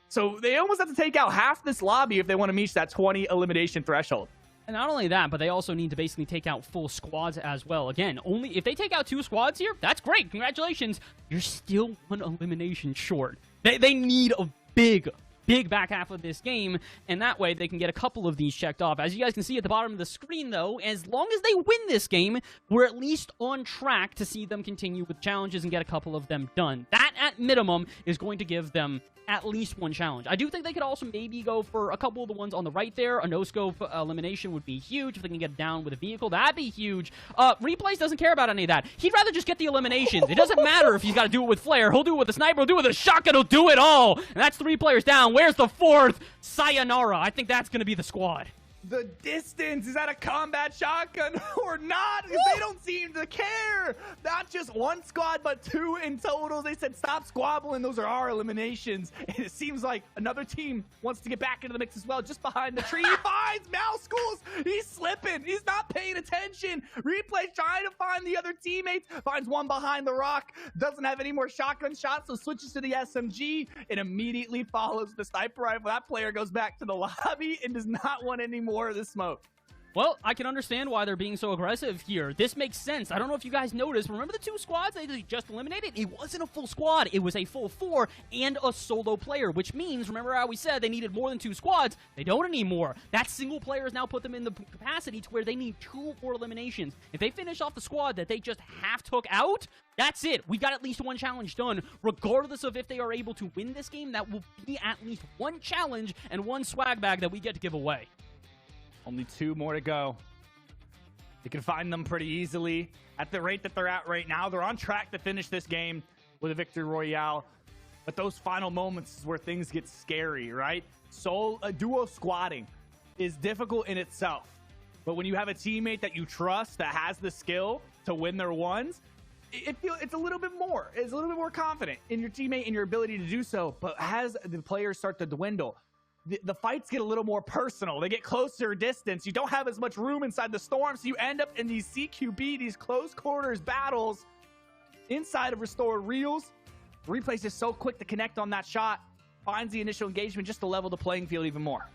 So they almost have to take out half this lobby if they want to reach that 20 elimination threshold. And not only that, but they also need to basically take out full squads as well. Again, only if they take out 2 squads here, that's great. Congratulations. You're still 1 elimination short. They need a big back half of this game, and that way they can get a couple of these checked off. As you guys can see at the bottom of the screen, though, as long as they win this game, we're at least on track to see them continue with challenges and get a couple of them done. That, at minimum, is going to give them at least 1 challenge. I do think they could also maybe go for a couple of the ones on the right there. A no-scope elimination would be huge. If they can get down with a vehicle, that'd be huge. Replays doesn't care about any of that. He'd rather just get the eliminations. It doesn't matter if he's got to do it with flare. He'll do it with a sniper. He'll do it with a shotgun. He'll do it all. And that's 3 players down. Where's the 4th? Sayonara. I think that's going to be the squad. The distance, is that a combat shotgun or not? Because they don't seem to care. Not just 1 squad, but 2 in total. They said stop squabbling. Those are our eliminations. And it seems like another team wants to get back into the mix as well. Just behind the tree, he finds Mouse Schools. He's slipping. He's not paying attention. Replay trying to find the other teammates. Finds one behind the rock. Doesn't have any more shotgun shots, so switches to the SMG and immediately follows the sniper rifle. That player goes back to the lobby and does not want any more of the smoke. Well, I can understand why they're being so aggressive here. This makes sense. I don't know if you guys noticed. Remember the 2 squads they just eliminated? It wasn't a full squad. It was a full 4 and a solo player, which means, remember how we said they needed more than 2 squads? They don't anymore. That single player has now put them in the capacity to where they need 2 more eliminations. If they finish off the squad that they just half took out, that's it. We got at least 1 challenge done. Regardless of if they are able to win this game, that will be at least 1 challenge and 1 swag bag that we get to give away. Only 2 more to go. You can find them pretty easily. At the rate that they're at right now, they're on track to finish this game with a victory royale. But those final moments is where things get scary, right? Duo squatting is difficult in itself. But when you have a teammate that you trust that has the skill to win their ones, it's a little bit more. It's a little bit more confident in your teammate and your ability to do so. But as the players start to dwindle, the fights get a little more personal. They get closer distance. You don't have as much room inside the storm, so you end up in these CQB, these close quarters battles inside of Restored Reels. Replays is so quick to connect on that shot, finds the initial engagement just to level the playing field even more.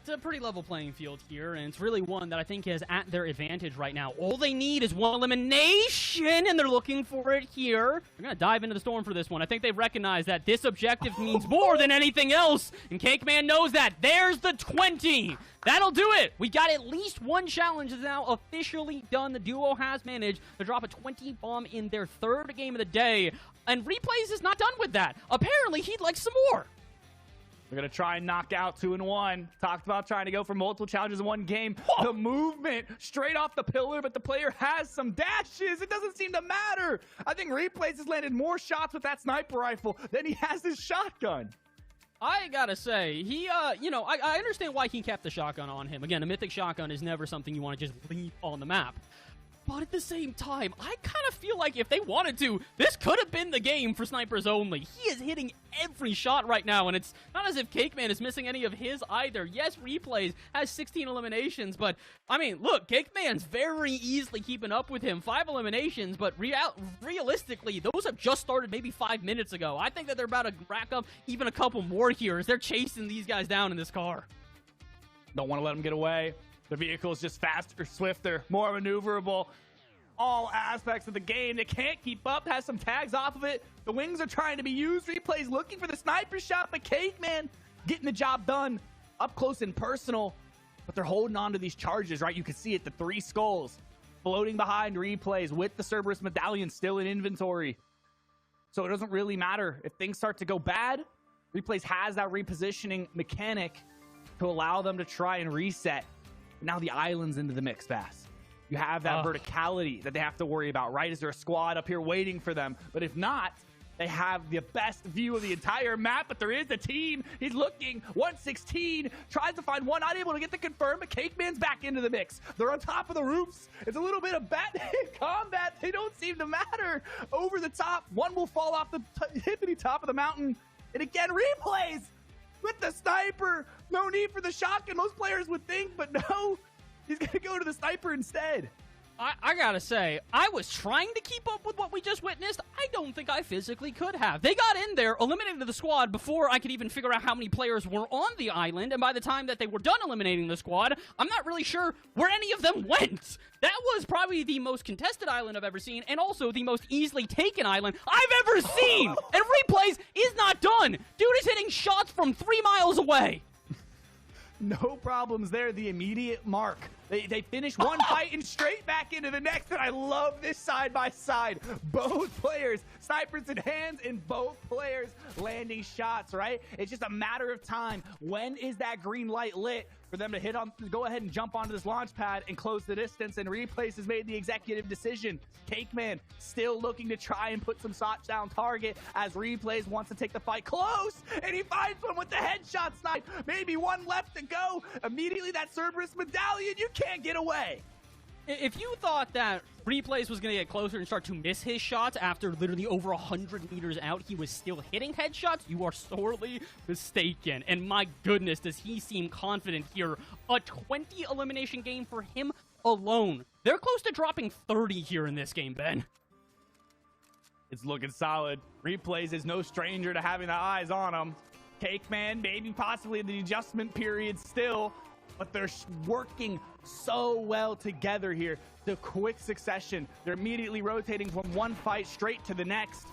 It's a pretty level playing field here, and it's really one that I think is at their advantage right now. All they need is one elimination, and they're looking for it here. They're going to dive into the storm for this one. I think they've recognized that this objective means more than anything else, and Cake Man knows that. There's the 20. That'll do it. We got at least one challenge that's now officially done. The duo has managed to drop a 20 bomb in their third game of the day, and Replays is not done with that. Apparently, he'd like some more. We're going to try and knock out 2-1. Talked about trying to go for multiple challenges in one game. Whoa. The movement straight off the pillar, but the player has some dashes. It doesn't seem to matter. I think Replays has landed more shots with that sniper rifle than he has his shotgun. I gotta say, he, I understand why he kept the shotgun on him. Again, a mythic shotgun is never something you want to just leave on the map. But at the same time, I kind of feel like if they wanted to, this could have been the game for snipers only. He is hitting every shot right now, and it's not as if Cake Man is missing any of his either. Yes, Replays has 16 eliminations, but, I mean, look, Cake Man's very easily keeping up with him. 5 eliminations, but realistically, those have just started maybe 5 minutes ago. I think that they're about to rack up even a couple more here as they're chasing these guys down in this car. Don't want to let them get away. The vehicle is just faster, swifter, more maneuverable. All aspects of the game. They can't keep up. Has some tags off of it. The wings are trying to be used. Replays looking for the sniper shot, but Cake Man getting the job done up close and personal. But they're holding on to these charges, right? You can see it. The 3 skulls floating behind Replays with the Cerberus medallion still in inventory. So it doesn't really matter if things start to go bad. Replays has that repositioning mechanic to allow them to try and reset. Now the island's into the mix fast. You have that verticality that they have to worry about, right? Is there a squad up here waiting for them? But if not, they have the best view of the entire map, but there is a team. He's looking. 116 tries to find one, not able to get the confirm, but Cake Man's back into the mix. They're on top of the roofs. It's a little bit of combat. They don't seem to matter. Over the top, one will fall off the hippity top of the mountain. And again, Replays with the sniper. No need for the shotgun, most players would think, but no. He's going to go to the sniper instead. I gotta say, I was trying to keep up with what we just witnessed. I don't think I physically could have. They got in there, eliminated the squad before I could even figure out how many players were on the island, and by the time that they were done eliminating the squad, I'm not really sure where any of them went. That was probably the most contested island I've ever seen, and also the most easily taken island I've ever seen! And Replays is not done! Dude is hitting shots from 3 miles away! No problems there. The immediate mark. They finish one fight and straight back into the next, and I love this side by side. Both players, snipers in hands, and both players landing shots, right? It's just a matter of time. When is that green light lit for them to go ahead and jump onto this launch pad and close the distance? And Replays has made the executive decision. Cake Man still looking to try and put some shots down target as Replays wants to take the fight close, and he finds one with the headshot snipe. Maybe one left to go. Immediately that Cerberus medallion, you can't get away. If you thought that Replays was going to get closer and start to miss his shots after literally over 100 meters out, he was still hitting headshots, you are sorely mistaken. And my goodness, does he seem confident here. A 20 elimination game for him alone. They're close to dropping 30 here in this game, Ben. It's looking solid. Replays is no stranger to having the eyes on him. Cake Man, maybe possibly in the adjustment period still, but they're working so well together here. The quick succession. They're immediately rotating from one fight straight to the next,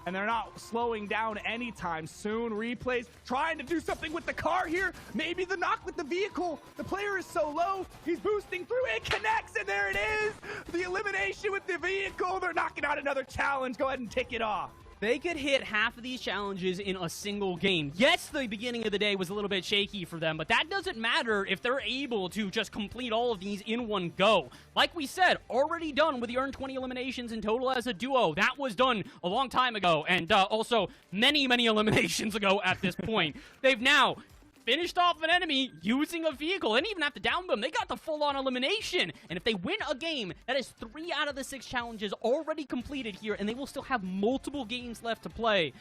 and they're not slowing down anytime soon. Replays trying to do something with the car here. Maybe the knock with the vehicle. The player is so low. He's boosting through. It connects, and there it is. The elimination with the vehicle. They're knocking out another challenge. Go ahead and tick it off. They could hit half of these challenges in a single game. Yes, the beginning of the day was a little bit shaky for them, but that doesn't matter if they're able to just complete all of these in one go. Like we said, already done with the earned 20 eliminations in total as a duo. That was done a long time ago, and also many, many eliminations ago at this point. They've now finished off an enemy using a vehicle. They didn't even have to down them. They got the full-on elimination. And if they win a game, that is 3 out of the 6 challenges already completed here, and they will still have multiple games left to play.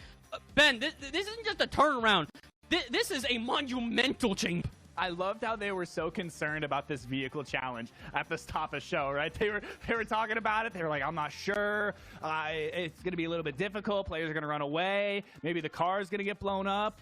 Ben, this isn't just a turnaround. This is a monumental change. I loved how they were so concerned about this vehicle challenge at the top of the show, right? They were talking about it. They were like, I'm not sure. It's going to be a little bit difficult. Players are going to run away. Maybe the car is going to get blown up.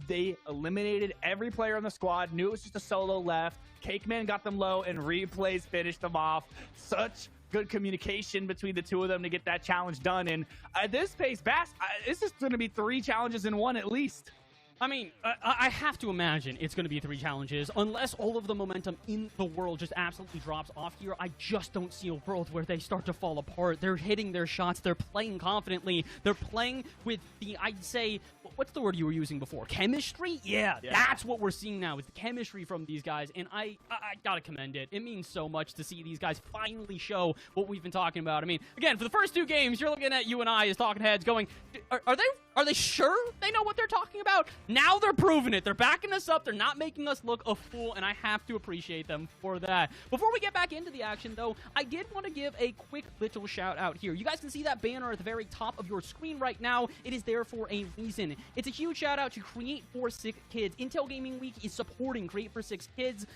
They eliminated every player on the squad, knew it was just a solo left. Cakeman got them low, and Replays finished them off. Such good communication between the two of them to get that challenge done. And at this pace, Bass, this is going to be 3 challenges in one at least. I mean, I have to imagine it's going to be 3 challenges, unless all of the momentum in the world just absolutely drops off here. I just don't see a world where they start to fall apart. They're hitting their shots. They're playing confidently. They're playing with the, I'd say, what's the word you were using before? Chemistry? Yeah, that's what we're seeing now, is the chemistry from these guys, and I gotta commend it. It means so much to see these guys finally show what we've been talking about. I mean, again, for the first 2 games, you're looking at you and I as talking heads going, are they sure they know what they're talking about? Now they're proving it. They're backing us up. They're not making us look a fool, and I have to appreciate them for that. Before we get back into the action, though, I did want to give a quick little shout out here. You guys can see that banner at the very top of your screen right now. It is there for a reason. It's a huge shout out to Create for Sick Kids. Intel Gaming Week is supporting Create for Sick Kids,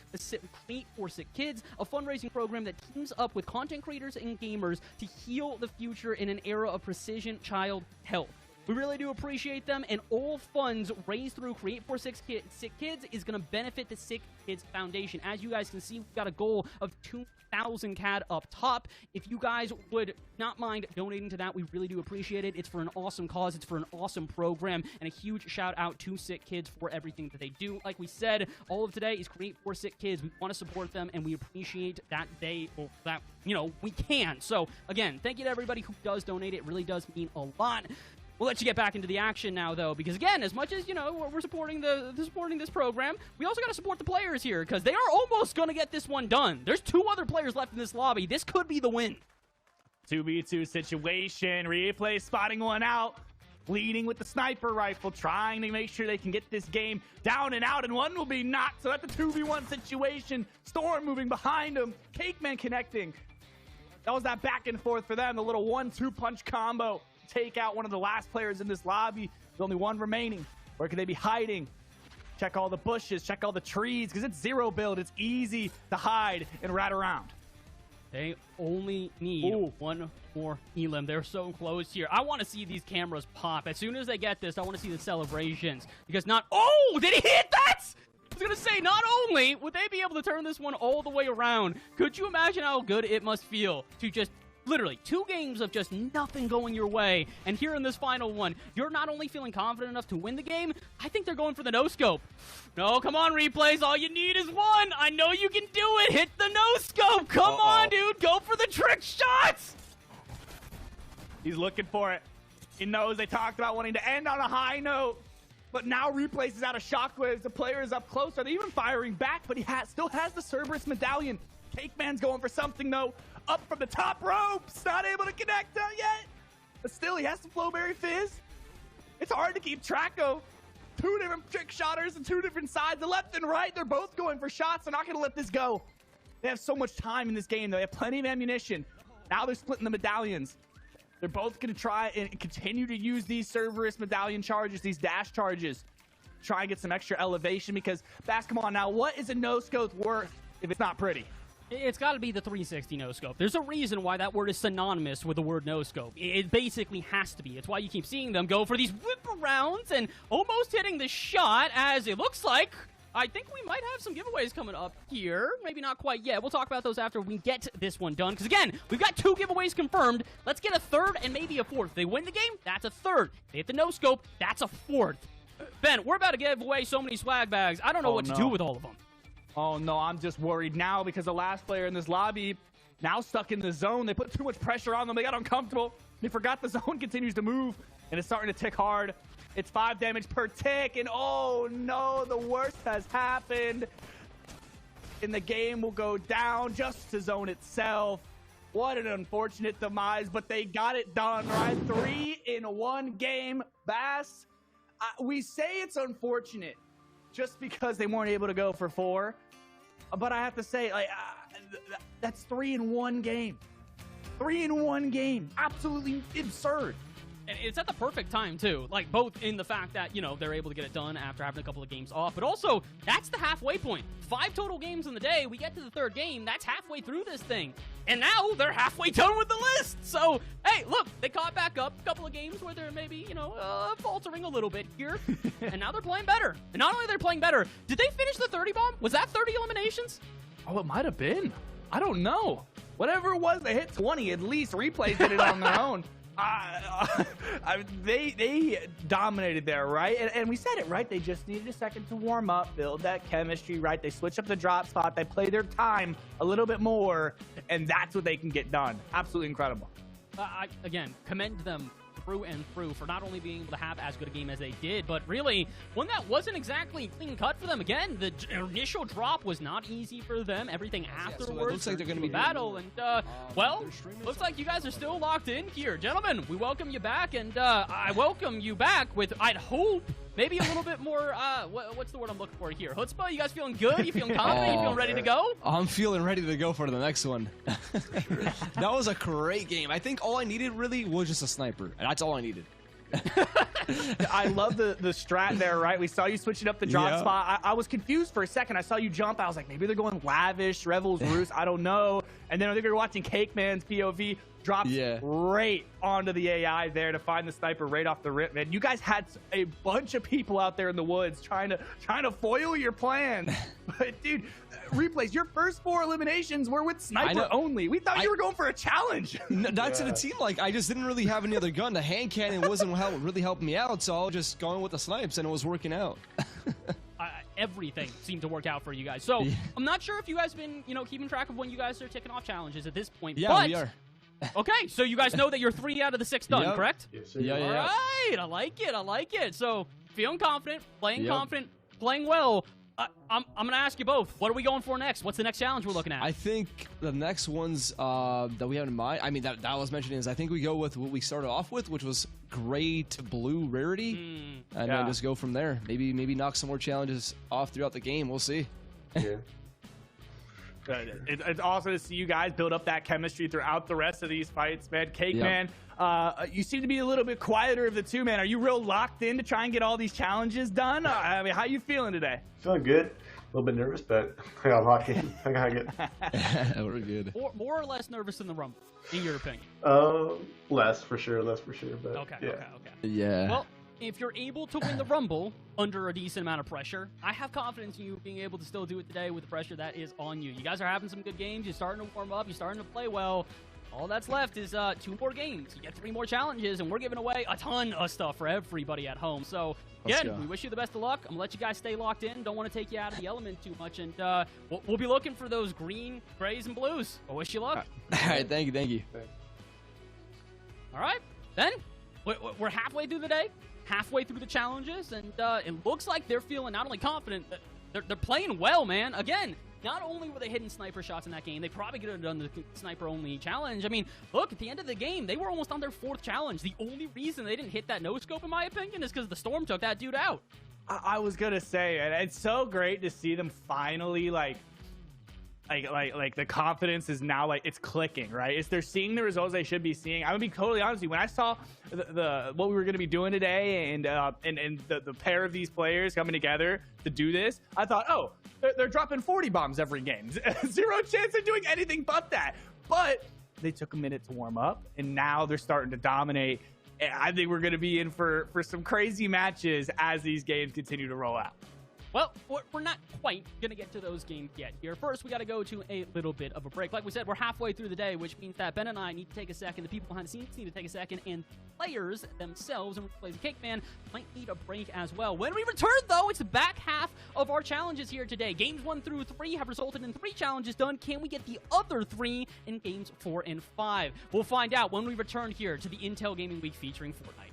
Create for Sick Kids, a fundraising program that teams up with content creators and gamers to heal the future in an era of precision child health. We really do appreciate them, and all funds raised through Create for Sick Kids is going to benefit the Sick Kids Foundation. As you guys can see, we've got a goal of 2,000 CAD up top. If you guys would not mind donating to that, we really do appreciate it. It's for an awesome cause. It's for an awesome program, and a huge shout out to Sick Kids for everything that they do. Like we said, all of today is Create for Sick Kids. We want to support them, and we appreciate that we can. So, again, thank you to everybody who does donate. It really does mean a lot. We'll let you get back into the action now, though, because, again, as much as, we're supporting supporting this program, we also got to support the players here, because they are almost going to get this one done. There's 2 other players left in this lobby. This could be the win. 2v2 situation. Replay spotting one out, leading with the sniper rifle, trying to make sure they can get this game down and out, and one will be knocked. So that's a 2v1 situation. Storm moving behind him. Cakeman connecting. That was that back and forth for them, the little 1-2 punch combo. Take out one of the last players in this lobby. There's only one remaining. Where could they be hiding? Check all the bushes, check all the trees, because it's 0 build. It's easy to hide and rat around. They only need 1 more elim. They're so close here. I want to see these cameras pop. As soon as they get this, I want to see the celebrations. Because oh, did he hit that? I was going to say, not only would they be able to turn this one all the way around, could you imagine how good it must feel to just literally 2 games of just nothing going your way, and here in this final one, you're not only feeling confident enough to win the game, I think they're going for the no-scope. No, come on, Replays. All you need is 1. I know you can do it. Hit the no-scope. Come on, dude. Go for the trick shots. He's looking for it. He knows they talked about wanting to end on a high note, but now Replays is out of shockwaves. The player is up close. Are they even firing back? But he still has the Cerberus medallion. Cakeman's going for something, though. Up from the top ropes. Not able to connect yet. But still, he has the Flowberry Fizz. It's hard to keep track of. 2 different trick shotters and 2 different sides. The left and right, they're both going for shots. They're not going to let this go. They have so much time in this game, though. They have plenty of ammunition. Now they're splitting the medallions. They're both going to try and continue to use these Cerberus medallion charges, these dash charges. Try and get some extra elevation, because, basketball, now what is a no-scope worth if it's not pretty? It's got to be the 360 no-scope. There's a reason why that word is synonymous with the word no-scope. It basically has to be. It's why you keep seeing them go for these whip-arounds and almost hitting the shot, as it looks like. I think we might have some giveaways coming up here. Maybe not quite yet. We'll talk about those after we get this one done. Because, again, we've got 2 giveaways confirmed. Let's get a 3rd and maybe a 4th. If they win the game, that's a 3rd. If they hit the no-scope, that's a 4th. Ben, we're about to give away so many swag bags. I don't know what to do with all of them. Oh, no, I'm just worried now because the last player in this lobby now stuck in the zone. They put too much pressure on them. They got uncomfortable. They forgot the zone continues to move, and it's starting to tick hard. It's 5 damage per tick, and oh, no, the worst has happened. And the game will go down just to zone itself. What an unfortunate demise, but they got it done, right? 3 in 1 game. Bass, we say it's unfortunate just because they weren't able to go for 4. But I have to say, that's 3 in 1 game. 3 in 1 game. Absolutely absurd. And it's at the perfect time, too. Like, both in the fact that, you know, they're able to get it done after having a couple of games off, but also, that's the halfway point. 5 total games in the day, we get to the 3rd game, that's halfway through this thing. And now, they're halfway done with the list! So, hey, look, they caught back up. A couple of games where they're maybe, you know, faltering a little bit here. And now they're playing better. And not only are they playing better, did they finish the 30 bomb? Was that 30 eliminations? Oh, it might have been. I don't know. Whatever it was, they hit 20. At least Replays did it on their own. They dominated there, right? And we said it, right? They just needed a second to warm up, build that chemistry, right? They switch up the drop spot. They play their time a little bit more, and that's what they can get done. Absolutely incredible. Again, commend them through and through for not only being able to have as good a game as they did, but really one that wasn't exactly clean cut for them. Again, the initial drop was not easy for them. Everything afterwards, so it looks like they're going to be battle, and well, looks like you guys are still locked in here, gentlemen. We welcome you back, and I welcome you back with, I'd hope, maybe a little bit more. What's the word I'm looking for here? Chutzpah. You guys feeling good? You feeling confident? You feeling ready to go? I'm feeling ready to go for the next one. That was a great game. I think all I needed really was just a sniper, and that's all I needed. I love the strat there, right? We saw you switching up the drop spot. I was confused for a second. I saw you jump. I was like, maybe they're going lavish, Revel's Roost. I don't know. And then I think we were watching Cake Man's POV. Drops right onto the AI there to find the sniper right off the rip, man. You guys had a bunch of people out there in the woods trying to foil your plans. But dude, Replays, your first 4 eliminations were with sniper only. We thought you were going for a challenge. No, that's what it seemed like. I just didn't really have any other gun. The hand cannon wasn't really helping me out, so I was just going with the snipes, and it was working out. Everything seemed to work out for you guys. So I'm not sure if you guys been, you know, keeping track of when you guys are ticking off challenges at this point. Yeah, but we are. Okay, so you guys know that you're 3 out of the 6 done, correct? Yes, Yeah. All right, I like it. I like it. So feeling confident, playing confident, playing well. I'm gonna ask you both. What are we going for next? What's the next challenge we're looking at? I think the next ones that we have in mind, I mean, that was mentioned is I think we go with what we started off with, which was gray to blue rarity, and then just go from there. Maybe knock some more challenges off throughout the game. We'll see. Yeah. It's awesome to see you guys build up that chemistry throughout the rest of these fights, man. Cake Man, you seem to be a little bit quieter of the two, man. Are you real locked in to try and get all these challenges done? I mean, how you feeling today? Feeling good. A little bit nervous, but I got locked in. I got good. We're good. More or less nervous in the Rumble, in your opinion? Less for sure. But Okay. Yeah. Well, if you're able to win the Rumble under a decent amount of pressure, I have confidence in you being able to still do it today with the pressure that is on you. You guys are having some good games. You're starting to warm up. You're starting to play well. All that's left is 2 more games. You get 3 more challenges, and we're giving away a ton of stuff for everybody at home. So, again, we wish you the best of luck. I'm going to let you guys stay locked in. Don't want to take you out of the element too much. And we'll be looking for those green, grays, and blues. I wish you luck. All right, thank you. All right, then. We're halfway through the day. Halfway through the challenges, and it looks like they're feeling not only confident, they're playing well, man. Again, not only were they hitting sniper shots in that game, they probably could have done the sniper-only challenge. I mean, look, at the end of the game, they were almost on their 4th challenge. The only reason they didn't hit that no-scope, in my opinion, is because the Storm took that dude out. I was going to say, and it's so great to see them finally, like the confidence is now, like, it's clicking, right? They're seeing the results they should be seeing. I'm gonna be totally honest with you. When I saw what we were gonna be doing today, and the pair of these players coming together to do this, I thought, oh, they're dropping 40 bombs every game. 0 chance of doing anything but that. But they took a minute to warm up, and now they're starting to dominate. And I think we're gonna be in for some crazy matches as these games continue to roll out. Well, we're not quite going to get to those games yet here. First, we got to go to a little bit of a break. Like we said, we're halfway through the day, which means that Ben and I need to take a second. The people behind the scenes need to take a second. And players themselves, and Replays the Cake Man, might need a break as well. When we return, though, it's the back half of our challenges here today. Games 1 through 3 have resulted in 3 challenges done. Can we get the other 3 in games 4 and 5? We'll find out when we return here to the Intel Gaming Week featuring Fortnite.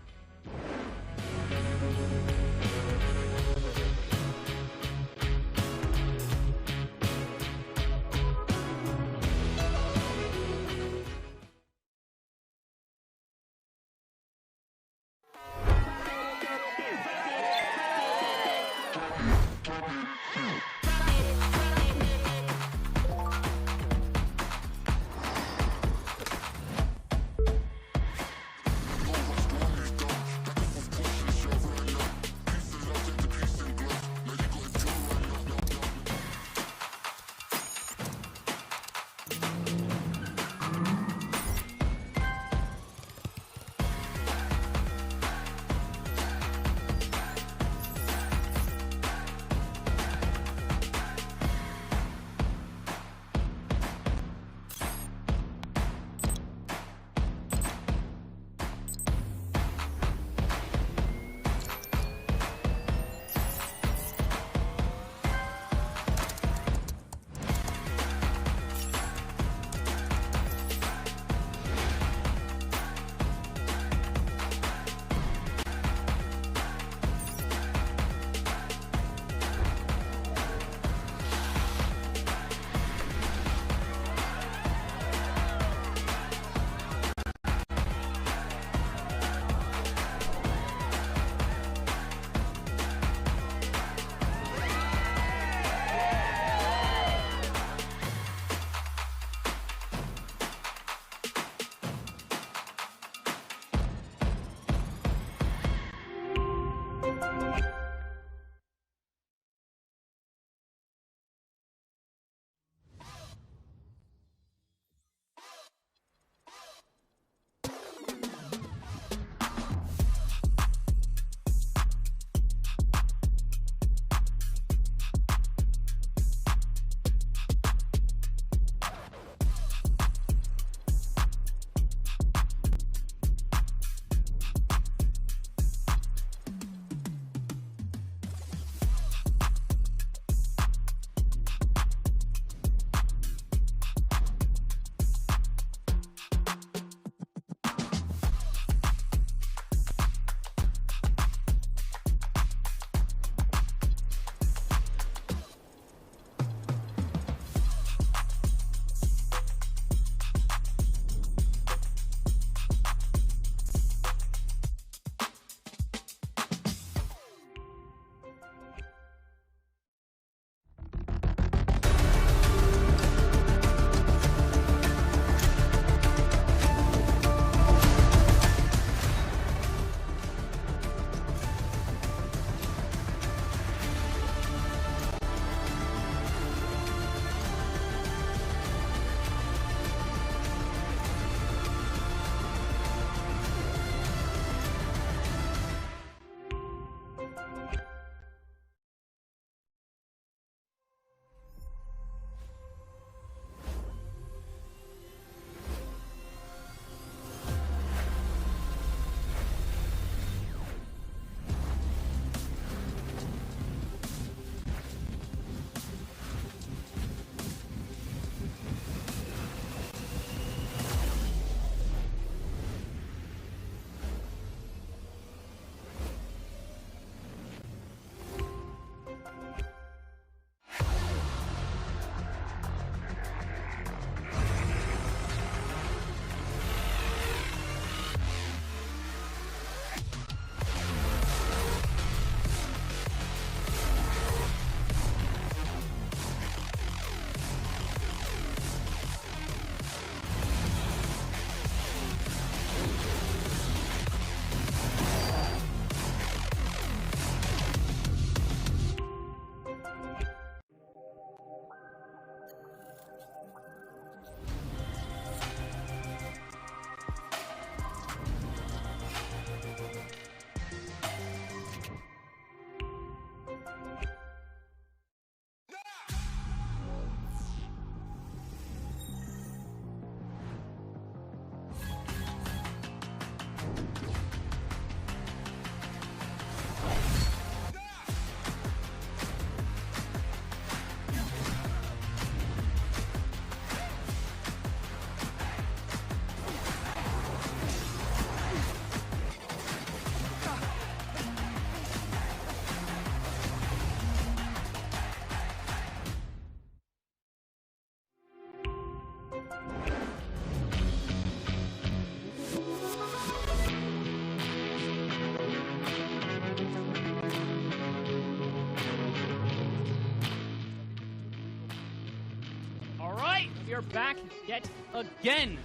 We are back yet again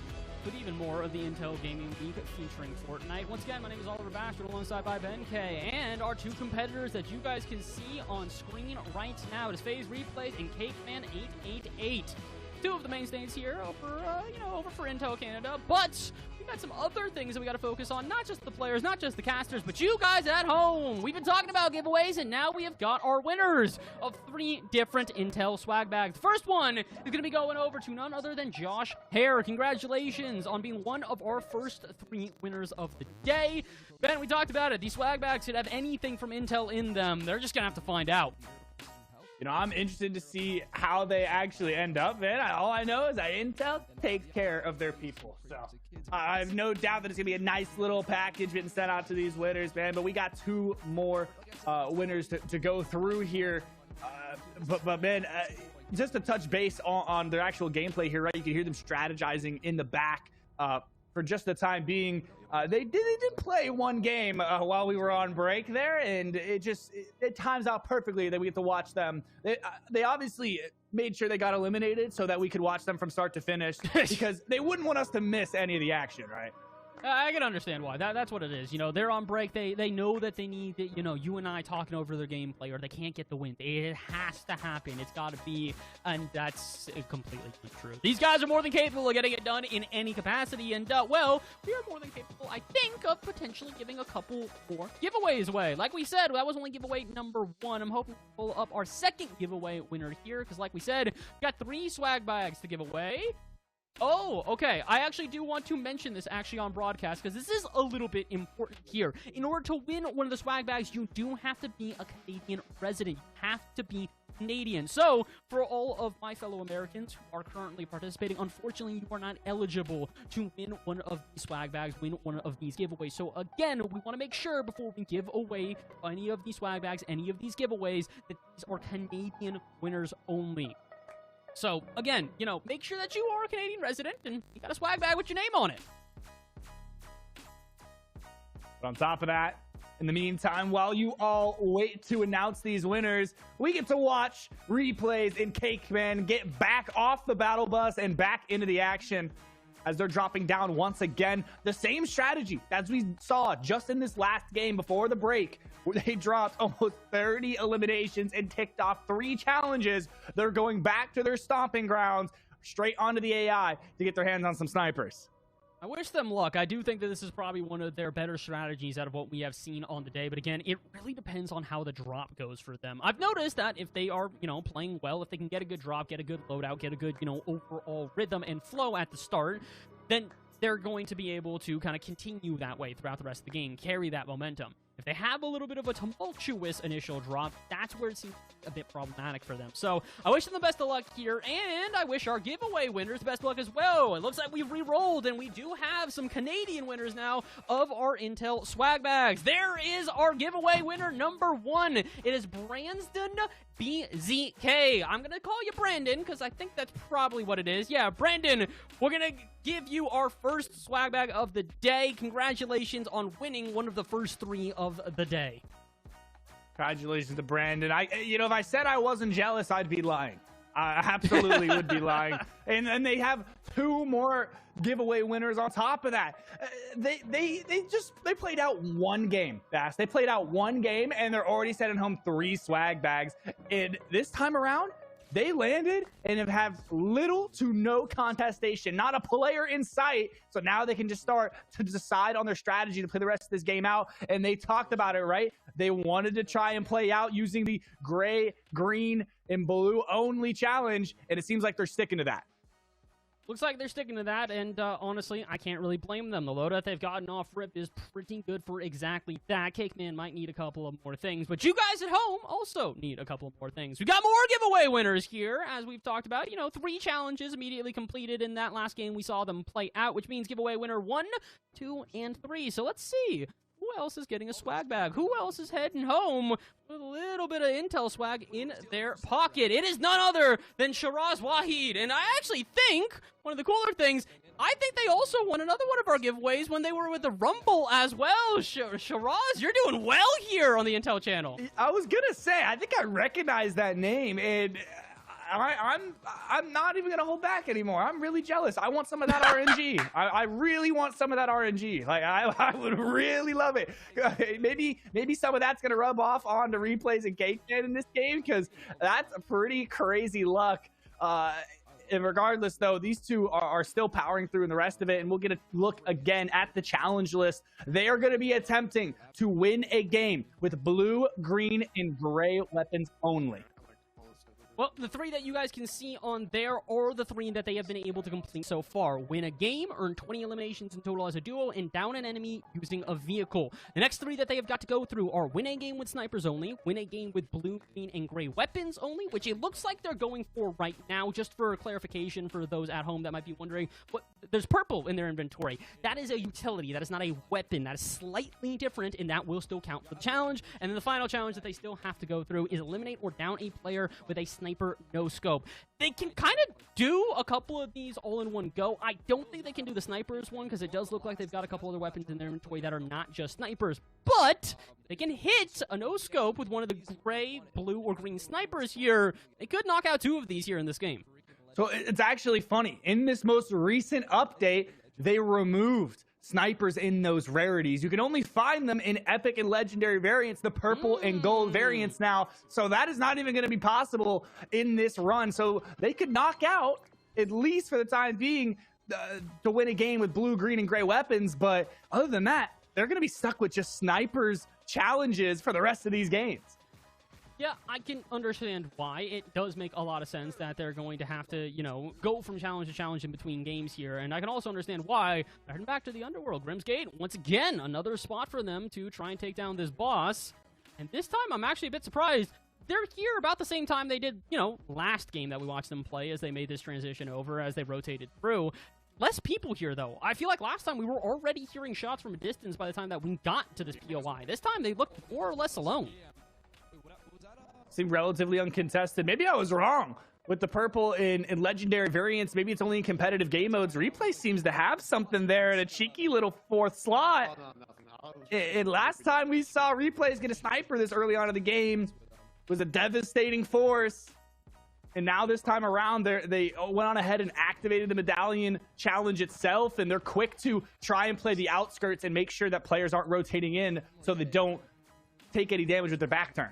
with even more of the Intel Gaming Week featuring Fortnite. Once again, my name is Oliver Bastard alongside by Ben K, and our two competitors that you guys can see on screen right now. It is FaZe Replays and CakeMan888. Two of the mainstays here over for Intel Canada, but we've got some other things that we got to focus on, not just the players, not just the casters, but you guys at home. We've been talking about giveaways, and now we have got our winners of 3 different Intel swag bags. The first one is going to be going over to none other than Josh Hare. Congratulations on being one of our first 3 winners of the day. Ben, we talked about it. These swag bags could have anything from Intel in them. They're just going to have to find out. You know, I'm interested to see how they actually end up, man. All I know is that Intel takes care of their people. So I have no doubt that it's going to be a nice little package getting sent out to these winners, man. But we got 2 more winners to go through here. But man, just to touch base on their actual gameplay here, right? You can hear them strategizing in the back for just the time being. They did play one game while we were on break there, and it times out perfectly that we get to watch them. They obviously made sure they got eliminated so that we could watch them from start to finish because they wouldn't want us to miss any of the action, right? I can understand why. That's what it is. You know, they're on break. They know that they need, you and I talking over their gameplay, or they can't get the win. It has to happen. It's got to be, and that's completely true. These guys are more than capable of getting it done in any capacity, and, well, we are more than capable, I think, of potentially giving a couple more giveaways away. Like we said, that was only giveaway number 1. I'm hoping to pull up our second giveaway winner here, because like we said, we've got 3 swag bags to give away. Oh, okay. I actually do want to mention this actually on broadcast because this is a little bit important here. In order to win one of the swag bags, you do have to be a Canadian resident. You have to be Canadian. So, for all of my fellow Americans who are currently participating, unfortunately, you are not eligible to win one of these swag bags, win one of these giveaways. So, again, we want to make sure before we give away any of these swag bags, any of these giveaways, that these are Canadian winners only. So, again, make sure that you are a Canadian resident and you got a swag bag with your name on it. But on top of that, in the meantime, while you all wait to announce these winners, we get to watch Replays and CakeMan get back off the battle bus and back into the action as they're dropping down once again. The same strategy as we saw just in this last game before the break, where they dropped almost 30 eliminations and ticked off 3 challenges. They're going back to their stomping grounds, straight onto the AI to get their hands on some snipers. I wish them luck. I do think that this is probably one of their better strategies out of what we have seen on the day. But again, it really depends on how the drop goes for them. I've noticed that if they are, playing well, if they can get a good drop, get a good loadout, get a good, overall rhythm and flow at the start, then they're going to be able to kind of continue that way throughout the rest of the game, carry that momentum. If they have a little bit of a tumultuous initial drop, that's where it seems a bit problematic for them. So I wish them the best of luck here, and I wish our giveaway winners the best of luck as well. It looks like we've re-rolled, and we do have some Canadian winners now of our Intel swag bags. There is our giveaway winner number 1. It is Branston BZK. I'm going to call you Brandon because I think that's probably what it is. Yeah, Brandon, we're going to give you our first swag bag of the day. Congratulations on winning one of the first 3 of the day. Congratulations to Brandon. If I said I wasn't jealous, I'd be lying. I absolutely would be lying. And then they have 2 more giveaway winners on top of that. They played out 1 game, Bass. They played out 1 game, and they're already sending home 3 swag bags. And this time around, they landed and have little to no contestation. Not a player in sight. So now they can just start to decide on their strategy to play the rest of this game out. And they talked about it, right? They wanted to try and play out using the gray, green, and blue only challenge. And it seems like they're sticking to that. Looks like they're sticking to that, and honestly, I can't really blame them. The loadout they've gotten off rip is pretty good for exactly that. CakeMan might need a couple of more things, but you guys at home also need a couple more things. We got more giveaway winners here, as we've talked about. 3 challenges immediately completed in that last game we saw them play out, which means giveaway winner 1, 2, and 3. So let's see. Who else is getting a swag bag? Who else is heading home with a little bit of Intel swag in their pocket? It is none other than Shiraz Wahid. And I actually think, one of the cooler things, I think they also won another one of our giveaways when they were with the Rumble as well. Shiraz, you're doing well here on the Intel channel. I was going to say, I think I recognize that name. And I'm not even gonna hold back anymore. I'm really jealous. I want some of that RNG. I really want some of that RNG. Like I would really love it. Maybe some of that's gonna rub off onto replays and Cakeman in this game, because that's a pretty crazy luck. And regardless, though, these two are still powering through in the rest of it, and we'll get a look again at the challenge list. They are going to be attempting to win a game with blue, green, and gray weapons only. Well, the three that you guys can see on there are the three that they have been able to complete so far. Win a game, earn 20 eliminations in total as a duo, and down an enemy using a vehicle. The next three that they have got to go through are win a game with snipers only, win a game with blue, green, and gray weapons only, which it looks like they're going for right now. Just for clarification for those at home that might be wondering, there's purple in their inventory. That is a utility. That is not a weapon. That is slightly different, and that will still count for the challenge. And then the final challenge that they still have to go through is eliminate or down a player with a sniper no scope. They can kind of do a couple of these all in one go. I don't think they can do the snipers one, because it does look like they've got a couple other weapons in their inventory that are not just snipers, but they can hit a no scope with one of the gray, blue, or green snipers here. They could knock out two of these here in this game. So it's actually funny. In this most recent update, they removed snipers in those rarities. You can only find them in epic and legendary variants, the purple and gold variants now. So that is not even going to be possible in this run. So they could knock out, at least for the time being, to win a game with blue, green, and gray weapons. But other than that, they're going to be stuck with just snipers challenges for the rest of these games. Yeah, I can understand why. It does make a lot of sense that they're going to have to, you know, go from challenge to challenge in between games here. And I can also understand why they're heading back to the Underworld. Grim's Gate, once again, another spot for them to try and take down this boss. And this time, I'm actually a bit surprised. They're here about the same time they did, you know, last game that we watched them play as they made this transition over, as they rotated through. Less people here, though. I feel like last time we were already hearing shots from a distance by the time that we got to this POI. This time, they looked more or less alone. Seemed relatively uncontested. Maybe I was wrong with the purple in legendary variants. Maybe it's only in competitive game modes. Replay seems to have something there in a cheeky little fourth slot. And last time we saw Replays get a sniper this early on in the game was a devastating force. And now this time around, they went on ahead and activated the medallion challenge itself, and they're quick to try and play the outskirts and make sure that players aren't rotating in so they don't take any damage with their back turn.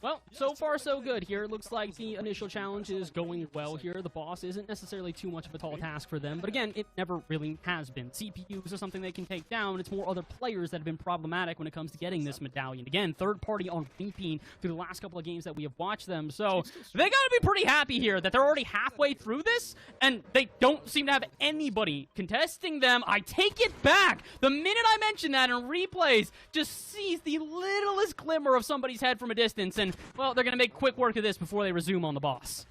Well, so far so good here. It looks like the initial challenge is going well here. The boss isn't necessarily too much of a tall task for them, but again, it never really has been. CPUs are something they can take down. It's more other players that have been problematic when it comes to getting this medallion. Again, third party on repeating through the last couple of games that we have watched them, so they gotta be pretty happy here that they're already halfway through this, and they don't seem to have anybody contesting them. I take it back. The minute I mention that in Replays, just sees the littlest glimmer of somebody's head from a distance, and well, they're going to make quick work of this before they resume on the boss.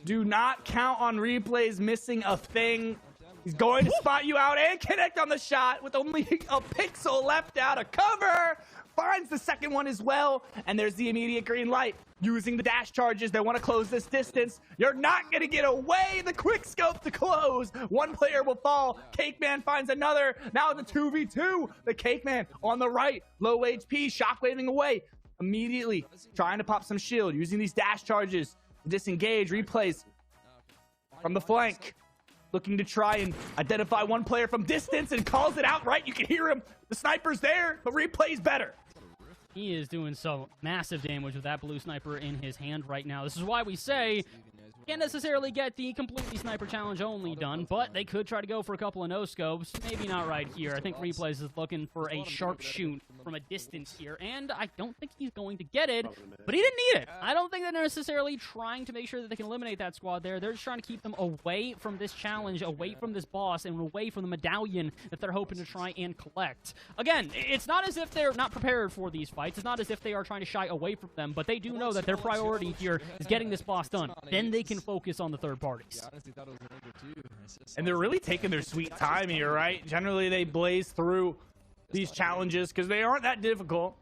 Do not count on Replays missing a thing. He's going to spot you out and connect on the shot with only a pixel left out of cover. Finds the second one as well, and there's the immediate green light. Using the dash charges, they want to close this distance. You're not going to get away. The quick scope to close. One player will fall. Cakeman finds another. Now the 2v2. The Cakeman on the right. Low HP, shockwaving away. Immediately trying to pop some shield, using these dash charges to disengage. Replays from the flank, looking to try and identify one player from distance, and calls it outright. You can hear him. The sniper's there, but Replay's better. He is doing some massive damage with that blue sniper in his hand right now. This is why we say can't necessarily get the completely sniper challenge only done, but they could try to go for a couple of no-scopes. Maybe not right here. I think Replays is looking for a sharp shoot from a distance here, and I don't think he's going to get it, but he didn't need it. I don't think they're necessarily trying to make sure that they can eliminate that squad there. They're just trying to keep them away from this challenge, away from this boss, and away from the medallion that they're hoping to try and collect. Again, it's not as if they're not prepared for these fights. It's not as if they are trying to shy away from them, but they do know that their priority here is getting this boss done. Then they can focus on the third parties. And they're really taking their sweet time here, right? Generally, they blaze through these challenges because they aren't that difficult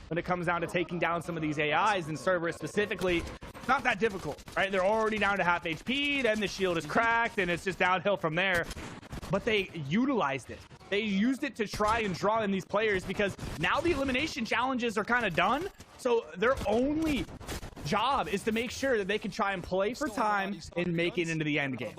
when it comes down to taking down some of these AIs, and Cerberus specifically. It's not that difficult, right? They're already down to half HP, then the shield is cracked, and it's just downhill from there. But they utilized it. They used it to try and draw in these players because now the elimination challenges are kind of done. So their only job is to make sure that they can try and play for time and make it into the end game.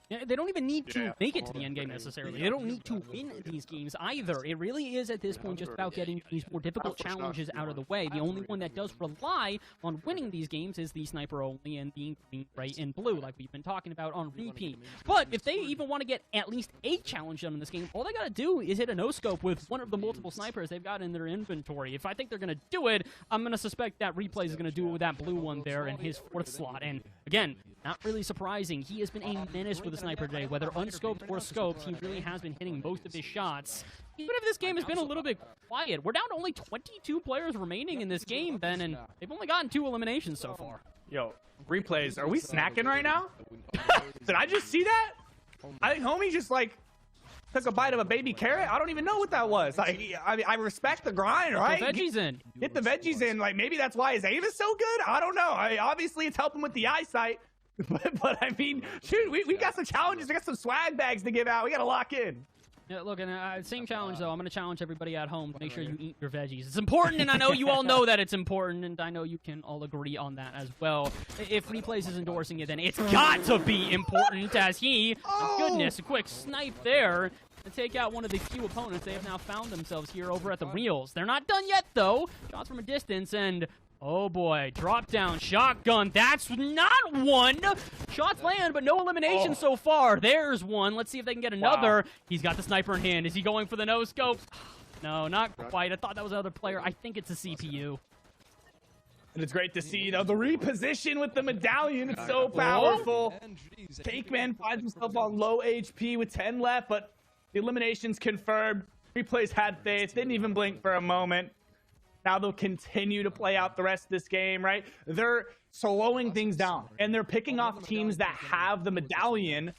Yeah, they don't even need to make it to the end game necessarily. They don't need to win these games either. It really is at this point just about getting these more difficult challenges out of the way. The only one that does rely on winning these games is the sniper only and being green, right, and blue, like we've been talking about on repeat. But if they even want to get at least a challenge done in this game, all they got to do is hit a no-scope with one of the multiple snipers they've got in their inventory. If I think they're going to do it, I'm going to suspect that Replays is going to do it with that blue one there in his 4th slot. And again, not really surprising. He has been a menace with the sniper today. Whether unscoped or scoped, he really has been hitting most of his shots. Even if this game has been a little bit quiet, we're down to only 22 players remaining in this game, Ben, and they've only gotten 2 eliminations so far. Yo, Replays, are we snacking right now? Did I just see that? I think homie just, like, took a bite of a baby carrot. I don't even know what that was. Like, I respect the grind, right? Get the veggies in. Get the veggies in. Like, maybe that's why his aim is so good. I don't know. Obviously, it's helping with the eyesight. But I mean, shoot, we got some challenges. We got some swag bags to give out. We got to lock in. Yeah, look, and same challenge, though. I'm going to challenge everybody at home to make sure you eat your veggies. It's important, and I know you all know that it's important, and I know you can all agree on that as well. If Replays is endorsing it, then it's got to be important, as he, goodness, a quick snipe there to take out one of the few opponents they have now found themselves here over at the Reels. They're not done yet, though. Shots from a distance, and oh boy, drop down shotgun. That's not one. Shots land, but no elimination so far. There's one. Let's see if they can get another. Wow. He's got the sniper in hand. Is he going for the no-scope? No, not quite. I thought that was another player. I think it's a CPU. And it's great to see, though, the reposition with the medallion. It's so powerful. Cakeman finds himself on low HP with 10 left, but the elimination's confirmed. Replays had faith. Didn't even blink for a moment. Now they'll continue to play out the rest of this game, right? They're slowing things down, and they're picking off teams that have the medallion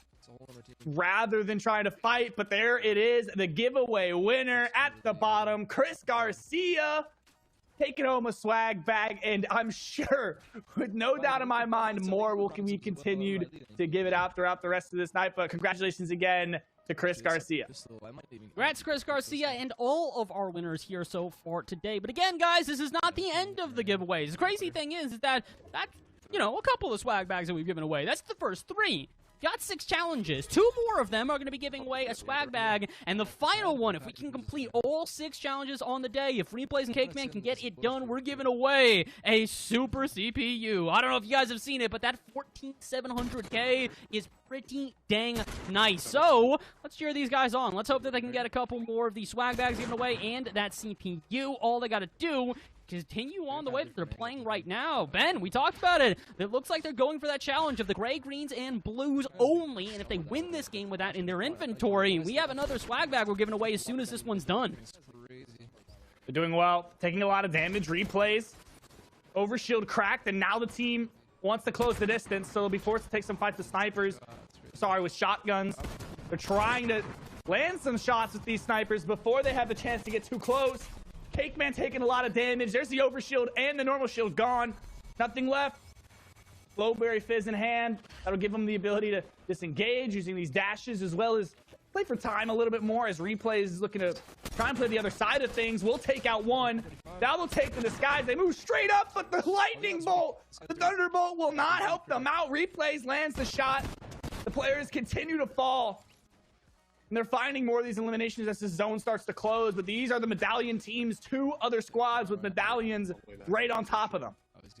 rather than trying to fight. But there it is, the giveaway winner at the bottom, Chris Garcia, taking home a swag bag, and I'm sure, with no doubt in my mind, more will be continued to give it out throughout the rest of this night. But congratulations again to Chris Garcia. Congrats, Chris Garcia, and all of our winners here so far today. But again, guys, this is not the end of the giveaways. The crazy thing is that you know, a couple of swag bags that we've given away. That's the first 3. Got 6 challenges. 2 more of them are going to be giving away a swag bag. And the final one, if we can complete all 6 challenges on the day, if Replays and Cakeman can get it done, we're giving away a super CPU. I don't know if you guys have seen it, but that 14700K is pretty dang nice. So let's cheer these guys on. Let's hope that they can get a couple more of these swag bags given away and that CPU. All they got to do, continue on the way that they're playing right now. Ben, we talked about it. It looks like they're going for that challenge of the gray, greens, and blues only. And if they win this game with that in their inventory, we have another swag bag we're giving away as soon as this one's done. They're doing well, taking a lot of damage. Replays, overshield cracked, and now the team wants to close the distance, so they'll be forced to take some fights with snipers. Sorry, with shotguns. They're trying to land some shots with these snipers before they have the chance to get too close. Cakeman taking a lot of damage. There's the overshield and the normal shield gone. Nothing left. Flowberry Fizz in hand. That'll give him the ability to disengage using these dashes, as well as play for time a little bit more as Replays is looking to try and play the other side of things. We'll take out one. Now they'll take the disguise. They move straight up, but the lightning bolt, the thunderbolt will not help them out. Replays lands the shot. The players continue to fall. And they're finding more of these eliminations as the zone starts to close. But these are the medallion teams, 2 other squads with medallions right on top of them.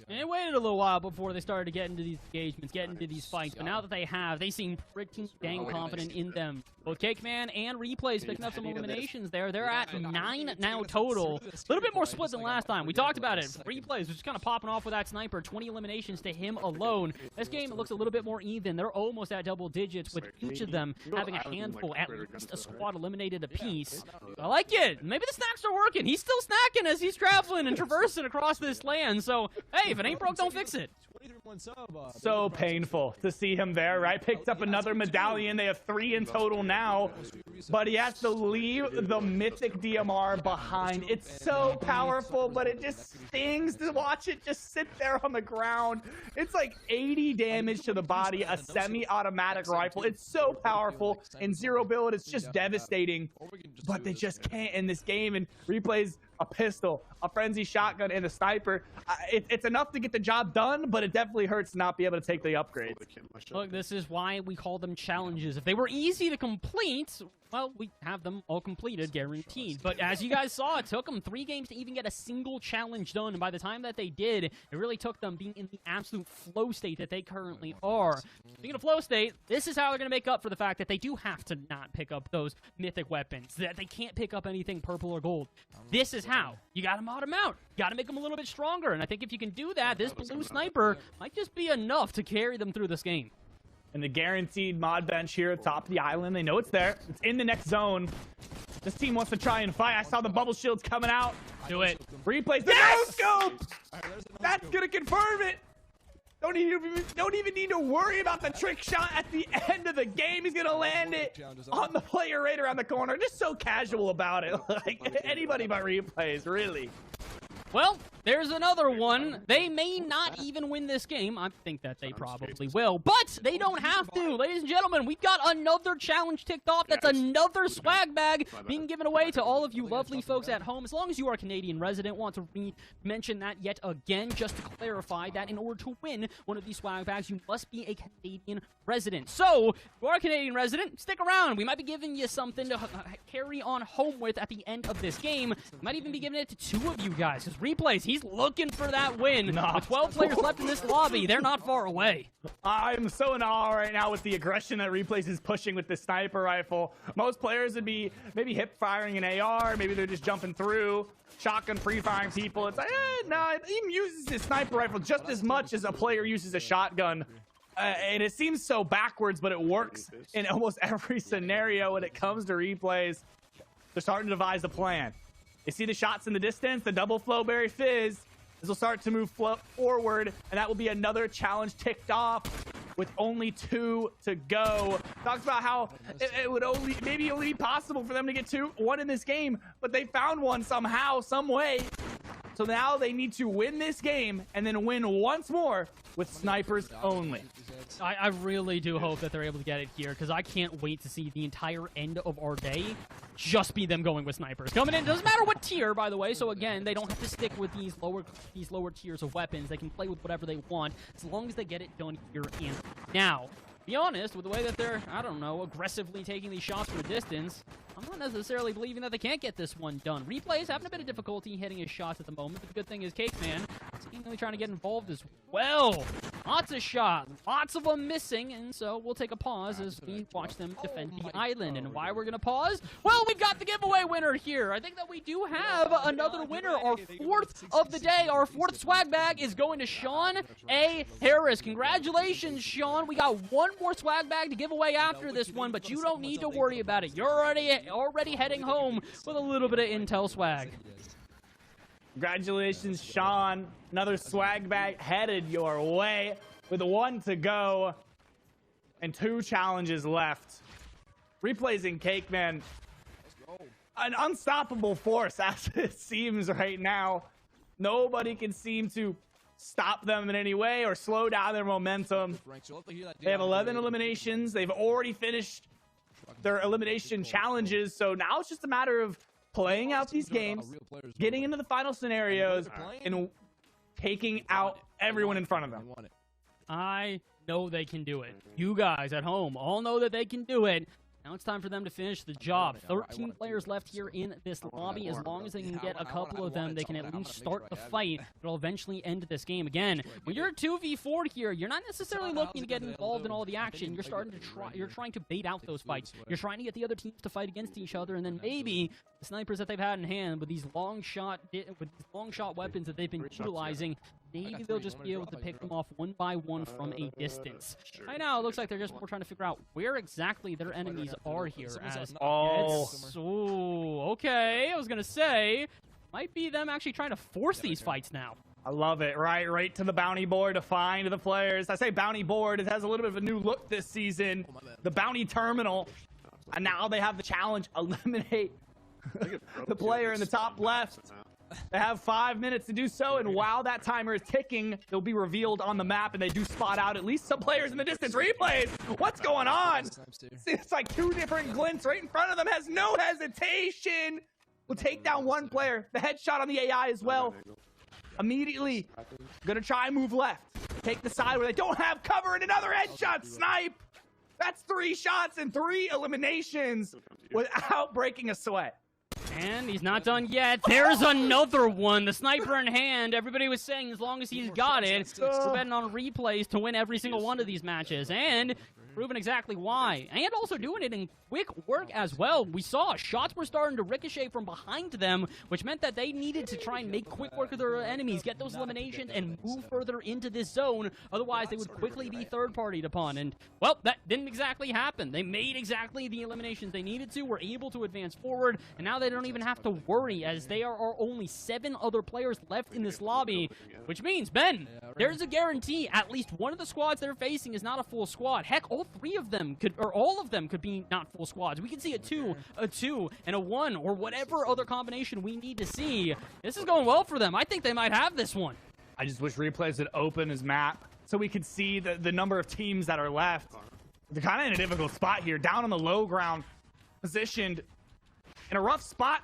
And it waited a little while before they started to get into these engagements, get into these fights. But now that they have, they seem pretty dang confident in them. Both Cakeman and Replays picking up some eliminations there. They're at 9 now total. A little bit more split than last time. We talked about it. Replays was just kind of popping off with that sniper. 20 eliminations to him alone. This game looks a little bit more even. They're almost at double digits with each of them having a handful, at least a squad eliminated apiece. I like it. Maybe the snacks are working. He's still snacking as he's traveling and traversing across this land. So, hey, if it ain't broke, don't fix it. So painful to see him there, right? Picked up another medallion. They have 3 in total now, but he has to leave the mythic DMR behind. It's so powerful, but it just stings to watch it just sit there on the ground. It's like 80 damage to the body, a semi-automatic rifle. It's so powerful. In zero build, it's just devastating, but they just can't in this game. And replays a pistol, a frenzy shotgun, and a sniper. It's enough to get the job done, but it definitely hurts to not be able to take the upgrades. Look, this is why we call them challenges. If they were easy to complete, well, we have them all completed, guaranteed. But as you guys saw, it took them 3 games to even get a single challenge done. And by the time that they did, it really took them being in the absolute flow state that they currently are. Speaking of flow state, this is how they're going to make up for the fact that they do have to not pick up those mythic weapons, that they can't pick up anything purple or gold. This is how. You got to mod them out. You got to make them a little bit stronger. And I think if you can do that, this blue sniper might just be enough to carry them through this game. And the guaranteed mod bench here at top of the island. They know it's there. It's in the next zone. This team wants to try and fight. I saw the bubble shields coming out. Do it. Replays the no-scope! That's going to confirm it. Don't even need to worry about the trick shot at the end of the game. He's going to land it on the player right around the corner. Just so casual about it. Like anybody but replays, really. Well, there's another one. They may not even win this game. I think that they probably will, but they don't have to. Ladies and gentlemen, we've got another challenge ticked off. That's another swag bag being given away to all of you lovely folks at home. As long as you are a Canadian resident, want to mention that yet again, just to clarify that in order to win one of these swag bags, you must be a Canadian resident. So, if you are a Canadian resident, stick around. We might be giving you something to carry on home with at the end of this game. We might even be giving it to 2 of you guys. Replays, he's looking for that win. With 12 players left in this lobby, they're not far away. I'm so in awe right now with the aggression that Replays is pushing with the sniper rifle. Most players would be maybe hip firing an AR, maybe they're just jumping through, shotgun pre-firing people. It's like, no, he uses his sniper rifle just as much as a player uses a shotgun. And it seems so backwards, but it works in almost every scenario when it comes to Replays. They're starting to devise a plan. You see the shots in the distance, the double flowberry fizz. This will start to move forward, and that will be another challenge ticked off with only 2 to go. Talks about how it would maybe only be possible for them to get 1 in this game, but they found one somehow, some way. So now they need to win this game and then win once more with snipers only. I really do hope that they're able to get it here, because I can't wait to see the entire end of our day just be them going with snipers. Coming in, doesn't matter what tier, by the way, so again, they don't have to stick with these lower tiers of weapons. They can play with whatever they want, as long as they get it done here and now. To be honest, with the way that they're, I don't know, aggressively taking these shots from a distance, I'm not necessarily believing that they can't get this one done. Replays having a bit of difficulty hitting his shots at the moment, but the good thing is Cake Man seemingly trying to get involved as well. Lots of shots, lots of them missing, and so we'll take a pause as we watch them defend the island. And why we're going to pause? Well, we've got the giveaway winner here. I think that we do have another winner, our 4th of the day. Our 4th swag bag is going to Sean A. Harris. Congratulations, Sean. We got 1 more swag bag to give away after this one, but you don't need to worry about it. You're already heading home with a little bit of intel swag. Congratulations, Sean. Another swag bag headed your way with 1 to go and 2 challenges left. Replays in Cake Man, an unstoppable force as it seems right now. Nobody can seem to stop them in any way or slow down their momentum. They have 11 eliminations. They've already finished their elimination challenges, so now it's just a matter of playing out these games, getting into the final scenarios, and taking out everyone in front of them. I know they can do it. You guys at home all know that they can do it. Now it's time for them to finish the job. 13 players left here in this lobby. As long as they can get a couple of them, they can at least start the fight. It'll eventually end this game. Again, when you're 2v4 here, you're not necessarily looking to get involved in all the action. You're trying to bait out those fights. You're trying to get the other teams to fight against each other, and then maybe the snipers that they've had in hand with these long shot weapons that they've been utilizing, maybe they'll just be able to pick them off 1 by 1 from a distance. Right now, it looks like they're just more trying to figure out where exactly their enemies are here. Okay. I was gonna say, might be them actually trying to force these fights now. I love it. Right to the bounty board to find the players. I say bounty board. It has a little bit of a new look this season. The bounty terminal. And now they have the challenge. Eliminate the player in the top left. They have 5 minutes to do so. And while that timer is ticking, they'll be revealed on the map. And they do spot out at least some players in the distance. Replays. What's going on? It's like 2 different glints right in front of them. Has no hesitation. Will take down one player. The headshot on the AI as well. Immediately gonna try and move left. Take the side where they don't have cover, and another headshot snipe. That's 3 shots and 3 eliminations without breaking a sweat. And he's not done yet. There's another one. The sniper in hand. Everybody was saying as long as he's got it, we're betting on replays to win every single one of these matches. And proven exactly why. And also doing it in quick work as well. We saw shots were starting to ricochet from behind them, which meant that they needed to try and make quick work of their enemies, get those eliminations, and move further into this zone. Otherwise, they would quickly be third-partied upon. And, well, that didn't exactly happen. They made exactly the eliminations they needed to, were able to advance forward, and now they don't even have to worry, as there are only 7 other players left in this lobby, which means, Ben, there's a guarantee at least one of the squads they're facing is not a full squad. Heck, all 3 of them could, or all of them could be not full squads. We can see a 2, and a 1, or whatever other combination we need to see. This is going well for them. I think they might have this one. I just wish replays would open his map so we could see the number of teams that are left. They're kind of in a difficult spot here, down on the low ground, positioned in a rough spot.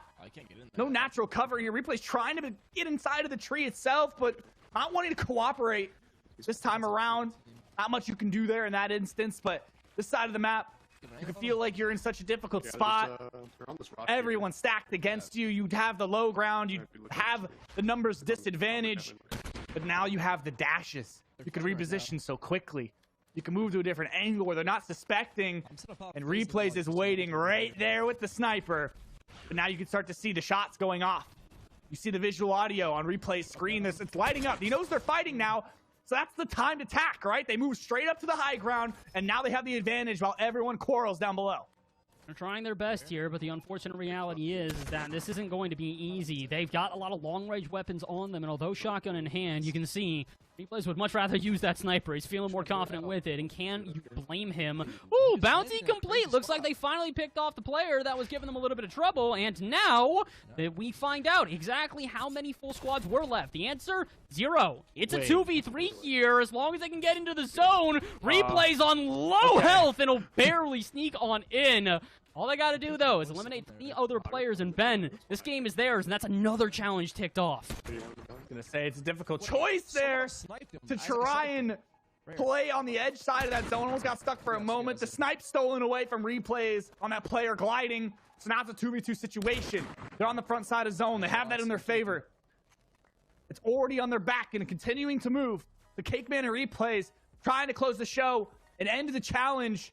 No natural cover here. Replay's trying to get inside of the tree itself, but not wanting to cooperate this time around. Not much you can do there in that instance, but this side of the map, you can feel like you're in such a difficult spot. Everyone's stacked against you. You'd have the low ground. You'd have the numbers disadvantage. But now you have the dashes. You can reposition so quickly. You can move to a different angle where they're not suspecting. And Replays is waiting right there with the sniper. But now you can start to see the shots going off. You see the visual audio on Replay's screen. It's lighting up. He knows they're fighting now. So that's the time to attack, right? They move straight up to the high ground, and now they have the advantage while everyone quarrels down below. They're trying their best here, but the unfortunate reality is that this isn't going to be easy. They've got a lot of long-range weapons on them, and although shotgun in hand, you can see Replays would much rather use that sniper. He's feeling more confident with it, and can you blame him? Ooh, bounty complete. Looks like they finally picked off the player that was giving them a little bit of trouble, and now that we find out exactly how many full squads were left. The answer, 0. It's a 2v3 here. As long as they can get into the zone, Replays on low health, and will barely sneak on in. All they got to do, though, is eliminate 3 other players, and Ben, this game is theirs, and that's another challenge ticked off. I was going to say, it's a difficult choice there to try and play on the edge side of that zone. Almost got stuck for a moment. The snipe stolen away from Replays on that player gliding. So now it's a 2v2 situation. They're on the front side of zone. They have that in their favor. It's already on their back and continuing to move. The Cakeman and Replays trying to close the show and end the challenge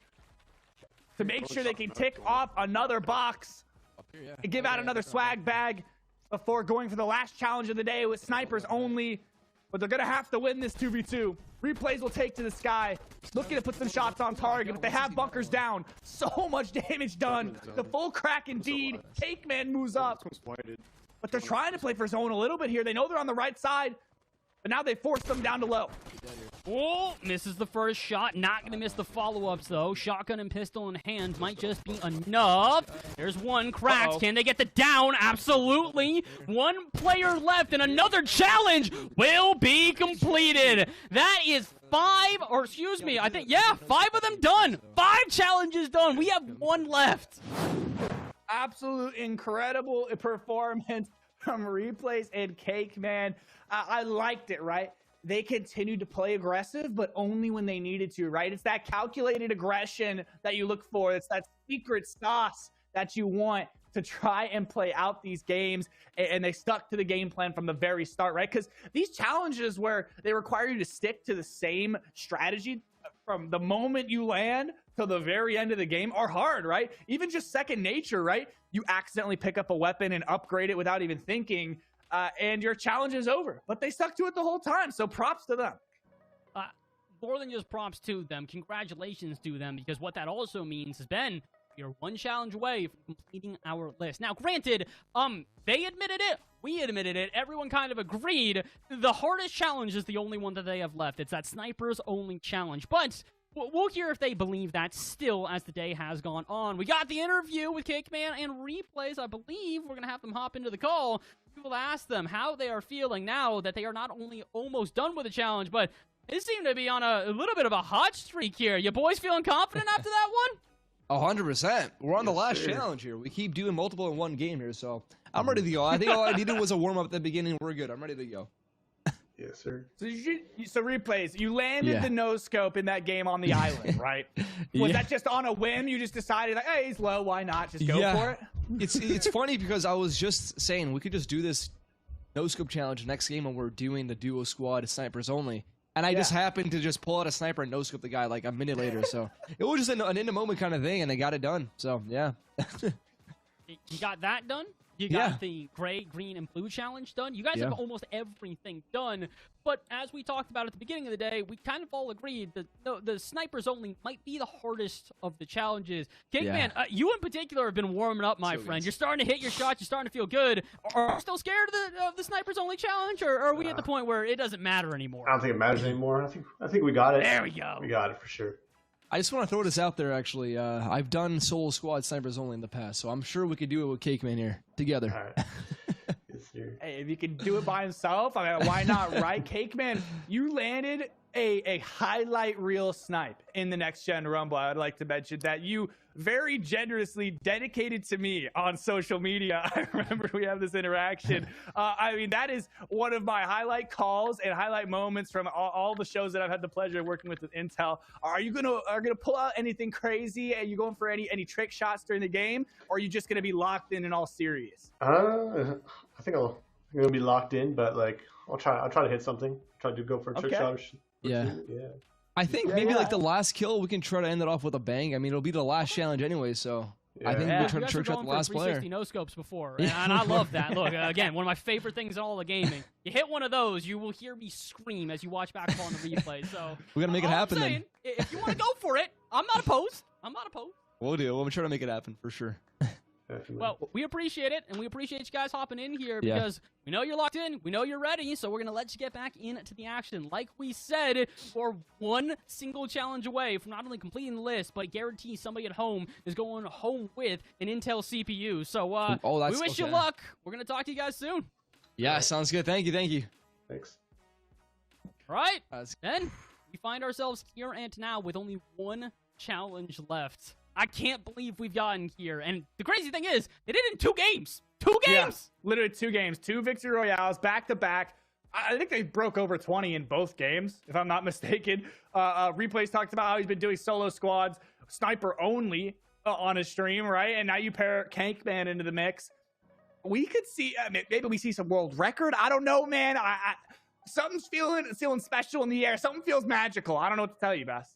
to make sure they can tick off another box and give out another swag bag before going for the last challenge of the day with snipers only. But they're going to have to win this 2v2. Replays will take to the sky, looking to put some shots on target, but they have bunkers down. So much damage done. The full crack indeed. Cakeman moves up. But they're trying to play for zone a little bit here. They know they're on the right side, but now they force them down to low. Oh, misses the first shot. Not going to miss the follow-ups, though. Shotgun and pistol in hand might just be enough. There's one cracked. Can they get the down? Absolutely. 1 player left, and another challenge will be completed. That is 5, or excuse me, I think, yeah, 5 of them done. 5 challenges done. We have 1 left. Absolute incredible performance from Replays and Cakeman. I liked it, right? They continued to play aggressive, but only when they needed to, right? It's that calculated aggression that you look for. It's that secret sauce that you want to try and play out these games, and they stuck to the game plan from the very start, right? Because these challenges where they require you to stick to the same strategy from the moment you land to the very end of the game are hard, right? Even just second nature, right? You accidentally pick up a weapon and upgrade it without even thinking, and your challenge is over. But they stuck to it the whole time, so props to them. More than just props to them, congratulations to them, because what that also means is, Ben, We are one challenge away from completing our list. Now, granted, they admitted it. We admitted it. Everyone kind of agreed. The hardest challenge is the only one that they have left. It's that snipers only challenge. But we'll hear if they believe that still as the day has gone on. We got the interview with Cakeman and Replays. I believe we're going to have them hop into the call. We will ask them how they are feeling now that they are not only almost done with the challenge, but they seem to be on a little bit of a hot streak here. You boys feeling confident after that one? 100%. We're on the last challenge here. We keep doing multiple in one game here, so I'm ready to go. I think all I needed was a warm-up at the beginning. We're good. I'm ready to go. Yes, sir. So Replays, you landed the no-scope in that game on the island, right? Was that just on a whim? You just decided, like, hey, he's low, why not? Just go for it? It's funny because I was just saying we could just do this no-scope challenge next game when we're doing the duo squad snipers only. And I just happened to just pull out a sniper and no-scope the guy like a minute later. So it was just an in-the-moment kind of thing, and they got it done. So, yeah. You got that done? You got the gray, green, and blue challenge done. You guys have almost everything done. But as we talked about at the beginning of the day, we kind of all agreed that the snipers only might be the hardest of the challenges. Cakeman, you in particular have been warming up, my friend. You're starting to hit your shots. You're starting to feel good. Are you still scared of the snipers only challenge, or are we at the point where it doesn't matter anymore? I don't think it matters anymore. I think we got it. There we go. We got it for sure. I just want to throw this out there, actually. I've done solo squad snipers only in the past, so I'm sure we could do it with Cakeman here together. All right. Yes, sir. Hey, if you can do it by himself, I mean, why not, right? Cakeman, you landed a highlight reel snipe in the Next Gen Rumble. I would like to mention that you very generously dedicated to me on social media. I remember we have this interaction. I mean, that is one of my highlight calls and highlight moments from all the shows that I've had the pleasure of working with Intel. Are you gonna pull out anything crazy? Are you going for any trick shots during the game, or are you just gonna be locked in and all serious? I think I'm gonna be locked in, but like I'll try to hit something. Try to go for a trick shot. Or yeah. I think maybe like the last kill, we can try to end it off with a bang. I mean, it'll be the last challenge anyway, so I think we'll try to trick shot the last player. No scopes before, and I love that. Look, again, one of my favorite things in all the gaming. You hit one of those, you will hear me scream as you watch back on the replay. So we gotta make it happen. Then, if you want to go for it, I'm not opposed. We'll do. We'll try to make it happen for sure. Definitely. Well, we appreciate it, and we appreciate you guys hopping in here because we know you're locked in, we know you're ready, so we're going to let you get back into the action. Like we said, we're one single challenge away from not only completing the list, but guarantee somebody at home is going home with an Intel CPU. So we wish you luck. We're going to talk to you guys soon. Yeah, sounds good. Thank you. Thanks. All right, then we find ourselves here and now with only one challenge left. I can't believe we've gotten here. And the crazy thing is, they did it in 2 games. 2 games! Yeah, literally 2 games. 2 victory royales, back-to-back. I think they broke over 20 in both games, if I'm not mistaken. Replays talked about how he's been doing solo squads, sniper only on his stream, right? And now you pair Cakeman into the mix. We could see, maybe we see some world record. I don't know, man. Something's feeling special in the air. Something feels magical. I don't know what to tell you, Bess.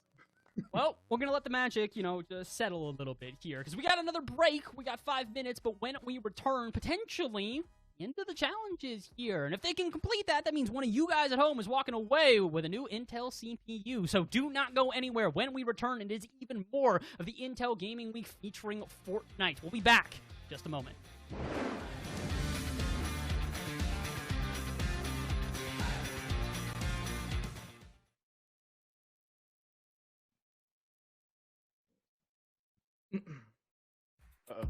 Well, we're going to let the magic, just settle a little bit here. Because we got another break. We got 5 minutes. But when we return, potentially, into the challenges here. And if they can complete that, that means one of you guys at home is walking away with a new Intel CPU. So do not go anywhere. When we return, it is even more of the Intel Gaming Week featuring Fortnite. We'll be back in just a moment. Uh-oh.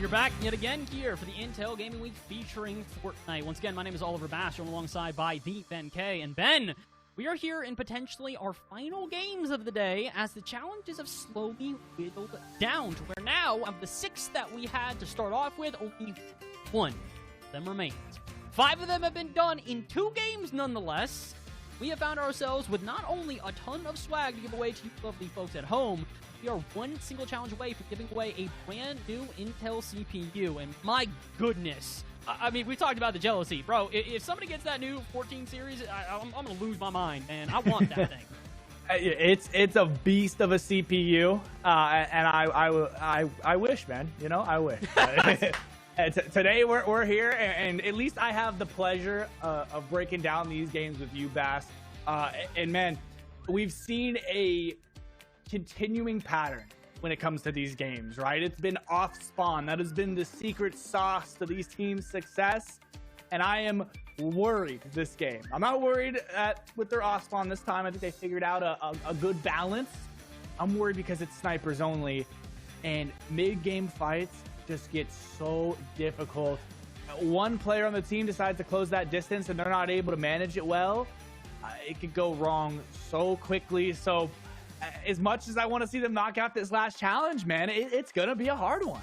You're back yet again here for the Intel Gaming Week featuring Fortnite. Once again, my name is Oliver Bass, joined alongside by the Ben K. And Ben, we are here in potentially our final games of the day as the challenges have slowly whittled down to where now, of the 6 that we had to start off with, only 1 of them remains. 5 of them have been done in 2 games nonetheless. We have found ourselves with not only a ton of swag to give away to you lovely folks at home, we are 1 single challenge away from giving away a brand new Intel CPU. And my goodness, I mean, we talked about the jealousy. Bro, if somebody gets that new 14 series, I'm going to lose my mind, man. I want that thing. It's a beast of a CPU, and I wish, man. You know, I wish. Today we're here, and at least I have the pleasure of breaking down these games with you, Bass. And man, we've seen a continuing pattern when it comes to these games, right? It's been off spawn. That has been the secret sauce to these teams' success, and I am worried this game. I'm not worried with their off spawn this time. I think they figured out a good balance. I'm worried because it's snipers only, and mid-game fights just get so difficult. One player on the team decides to close that distance and they're not able to manage it well. It could go wrong so quickly. So as much as I want to see them knock out this last challenge, man, it's gonna be a hard one.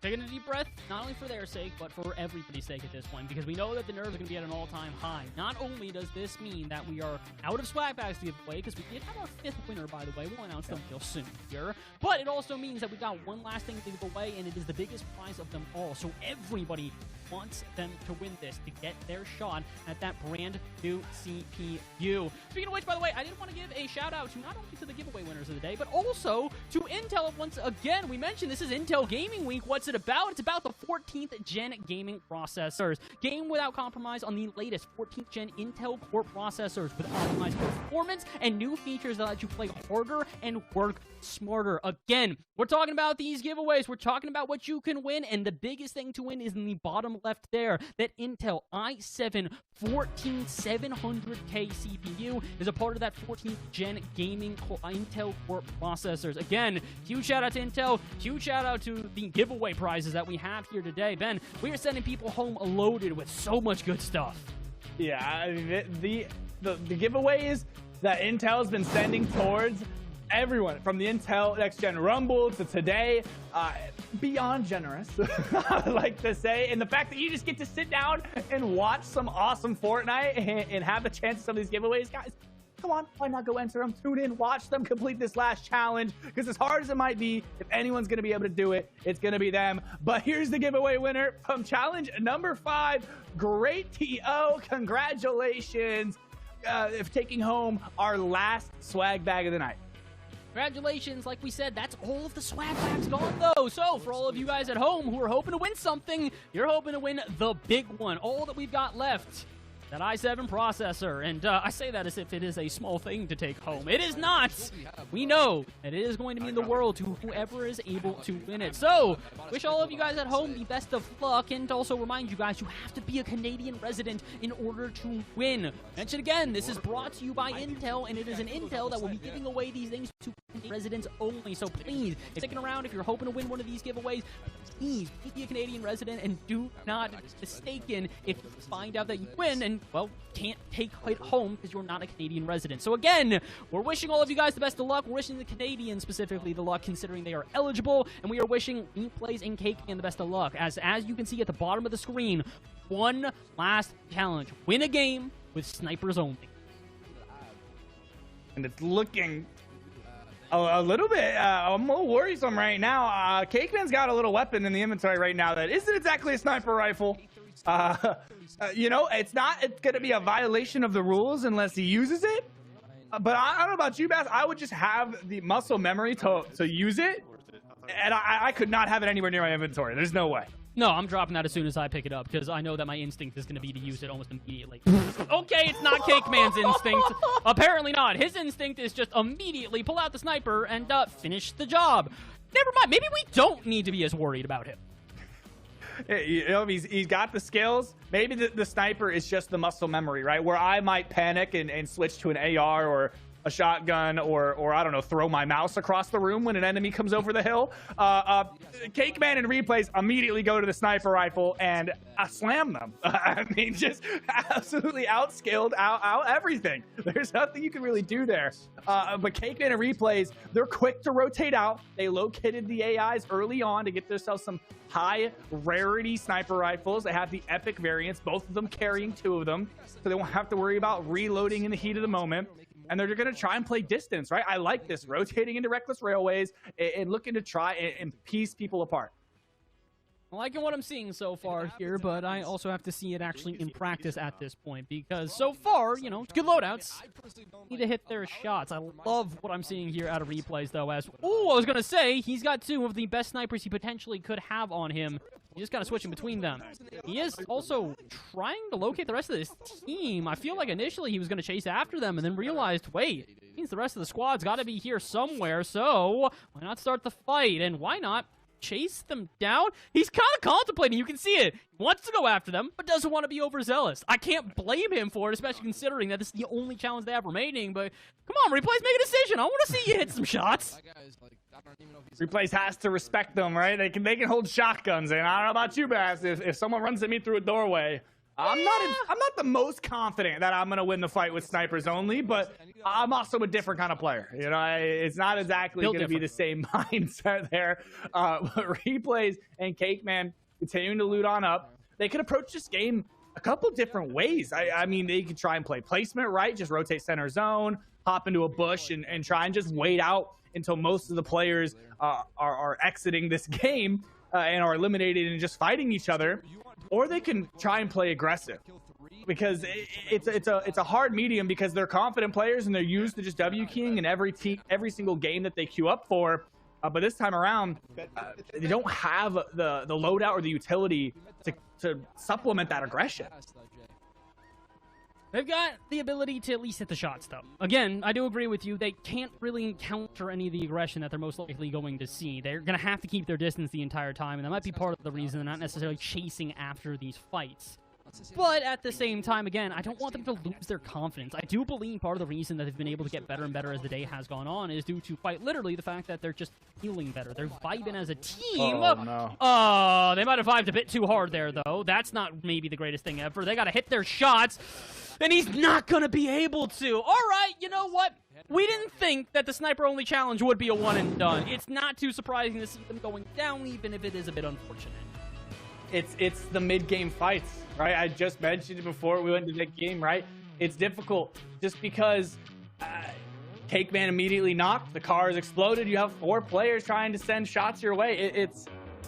Taking a deep breath, not only for their sake, but for everybody's sake at this point, because we know that the nerves are going to be at an all-time high. Not only does this mean that we are out of swag bags to give away, because we did have our 5th winner, by the way. We'll announce them real soon here. But it also means that we got one last thing to give away, and it is the biggest prize of them all. So everybody wants them to win this, to get their shot at that brand new CPU. Speaking of which, by the way, I did want to give a shout out to not only to the giveaway winners of the day, but also to Intel once again. We mentioned this is Intel Gaming Week. What's it about? It's about the 14th gen gaming processors. Game without compromise on the latest 14th gen Intel Core processors with optimized performance and new features that let you play harder and work smarter. Again, we're talking about these giveaways. We're talking about what you can win, and the biggest thing to win is in the bottom left there. That Intel i7 14700K CPU is a part of that 14th gen gaming Intel Core processors. Again, huge shout out to Intel. Huge shout out to the giveaway prizes that we have here today. Ben, we are sending people home loaded with so much good stuff. Yeah, I mean, the giveaways that Intel's been sending towards everyone, from the Intel Next Gen Rumble to today, beyond generous, I like to say. And the fact that you just get to sit down and watch some awesome Fortnite and have the chance of some of these giveaways, guys, come on, why not go enter them, tune in, watch them complete this last challenge, because as hard as it might be, if anyone's going to be able to do it, it's going to be them. But here's the giveaway winner from challenge number 5, Great TO, congratulations for taking home our last swag bag of the night. Congratulations, like we said, that's all of the swag bags gone, though. So, for all of you guys at home who are hoping to win something, you're hoping to win the big one. All that we've got left, that i7 processor. And I say that as if it is a small thing to take home. It is not. We know that it is going to mean the world to whoever is able to win it. So, wish all of you guys at home the best of luck, and also remind you guys you have to be a Canadian resident in order to win. Mention again, this is brought to you by Intel, and it is an Intel that will be giving away these things to residents only. So please, sticking around if you're hoping to win one of these giveaways. Please be a Canadian resident and do not mistaken if you find out that you win and, well, can't take it home because you're not a Canadian resident. So again, we're wishing all of you guys the best of luck. We're wishing the Canadians specifically the luck, considering they are eligible, and we are wishing Replays and Cake and the best of luck. As you can see at the bottom of the screen, one last challenge: win a game with snipers only. And it's looking a little bit a little worrisome right now. Cakeman's got a little weapon in the inventory right now that isn't exactly a sniper rifle. You know, it's going to be a violation of the rules unless he uses it. But I don't know about you, Bass. I would just have the muscle memory to use it. And I could not have it anywhere near my inventory. There's no way. No, I'm dropping that as soon as I pick it up, because I know that my instinct is going to be to use it almost immediately. Okay, it's not Cake Man's instinct. Apparently not. His instinct is just immediately pull out the sniper and finish the job. Never mind. Maybe we don't need to be as worried about him. You know, he's got the skills. Maybe the sniper is just the muscle memory, right? Where I might panic and switch to an AR or a shotgun or I don't know, throw my mouse across the room when an enemy comes over the hill. Cake Man and Replays immediately go to the sniper rifle and slam them. I mean, just absolutely outskilled, out everything. There's nothing you can really do there. But Cake Man and Replays, they're quick to rotate out. They located the AIs early on to get themselves some high rarity sniper rifles. They have the epic variants, both of them carrying 2 of them, so they won't have to worry about reloading in the heat of the moment. And they're going to try and play distance, right? I like this, rotating into Reckless Railways and looking to try and piece people apart. I'm liking what I'm seeing so far here, but I also have to see it actually in practice at this point, because so far, you know, it's good loadouts. Need to hit their shots. I love what I'm seeing here out of Replays, though, as, I was going to say, he's got 2 of the best snipers he potentially could have on him. He's just kind of switching between them. He is also trying to locate the rest of this team. I feel like initially he was going to chase after them and then realized, wait, means the rest of the squad's got to be here somewhere, so why not start the fight? And why not chase them down? He's kind of contemplating. You can see it. He wants to go after them, but doesn't want to be overzealous. I can't blame him for it, especially considering that this is the only challenge they have remaining. But come on, Replays, make a decision. I want to see you hit some shots. Replays has to respect them, right? They can hold shotguns, and I don't know about you, Bass. If someone runs at me through a doorway, I'm not the most confident that I'm gonna win the fight with snipers only, but I'm also a different kind of player. You know, it's not exactly gonna be the same mindset there. Replays and Cake Man continuing to loot on up. They could approach this game a couple different ways. I mean, they could try and play placement, right? Just rotate center zone, hop into a bush, and try and just wait out until most of the players are exiting this game and are eliminated and just fighting each other. Or they can try and play aggressive, because it's a hard medium, because they're confident players and they're used to just W keying in every single game that they queue up for. But this time around, they don't have the loadout or the utility to supplement that aggression. They've got the ability to at least hit the shots, though. Again, I do agree with you. They can't really encounter any of the aggression that they're most likely going to see. They're going to have to keep their distance the entire time, and that might be part of the reason they're not necessarily chasing after these fights. But at the same time, again, I don't want them to lose their confidence. I do believe part of the reason that they've been able to get better and better as the day has gone on is due to quite literally the fact that they're just feeling better. They're vibing as a team. Oh, no. They might have vibed a bit too hard there, though. That's not maybe the greatest thing ever. They got to hit their shots, and he's not going to be able to. All right, you know what? We didn't think that the sniper-only challenge would be a one-and-done. It's not too surprising to see them going down, even if it is a bit unfortunate. It's the mid-game fights, right? I just mentioned it before we went to the game, right? It's difficult just because Cake Man immediately knocked, the cars exploded, you have 4 players trying to send shots your way.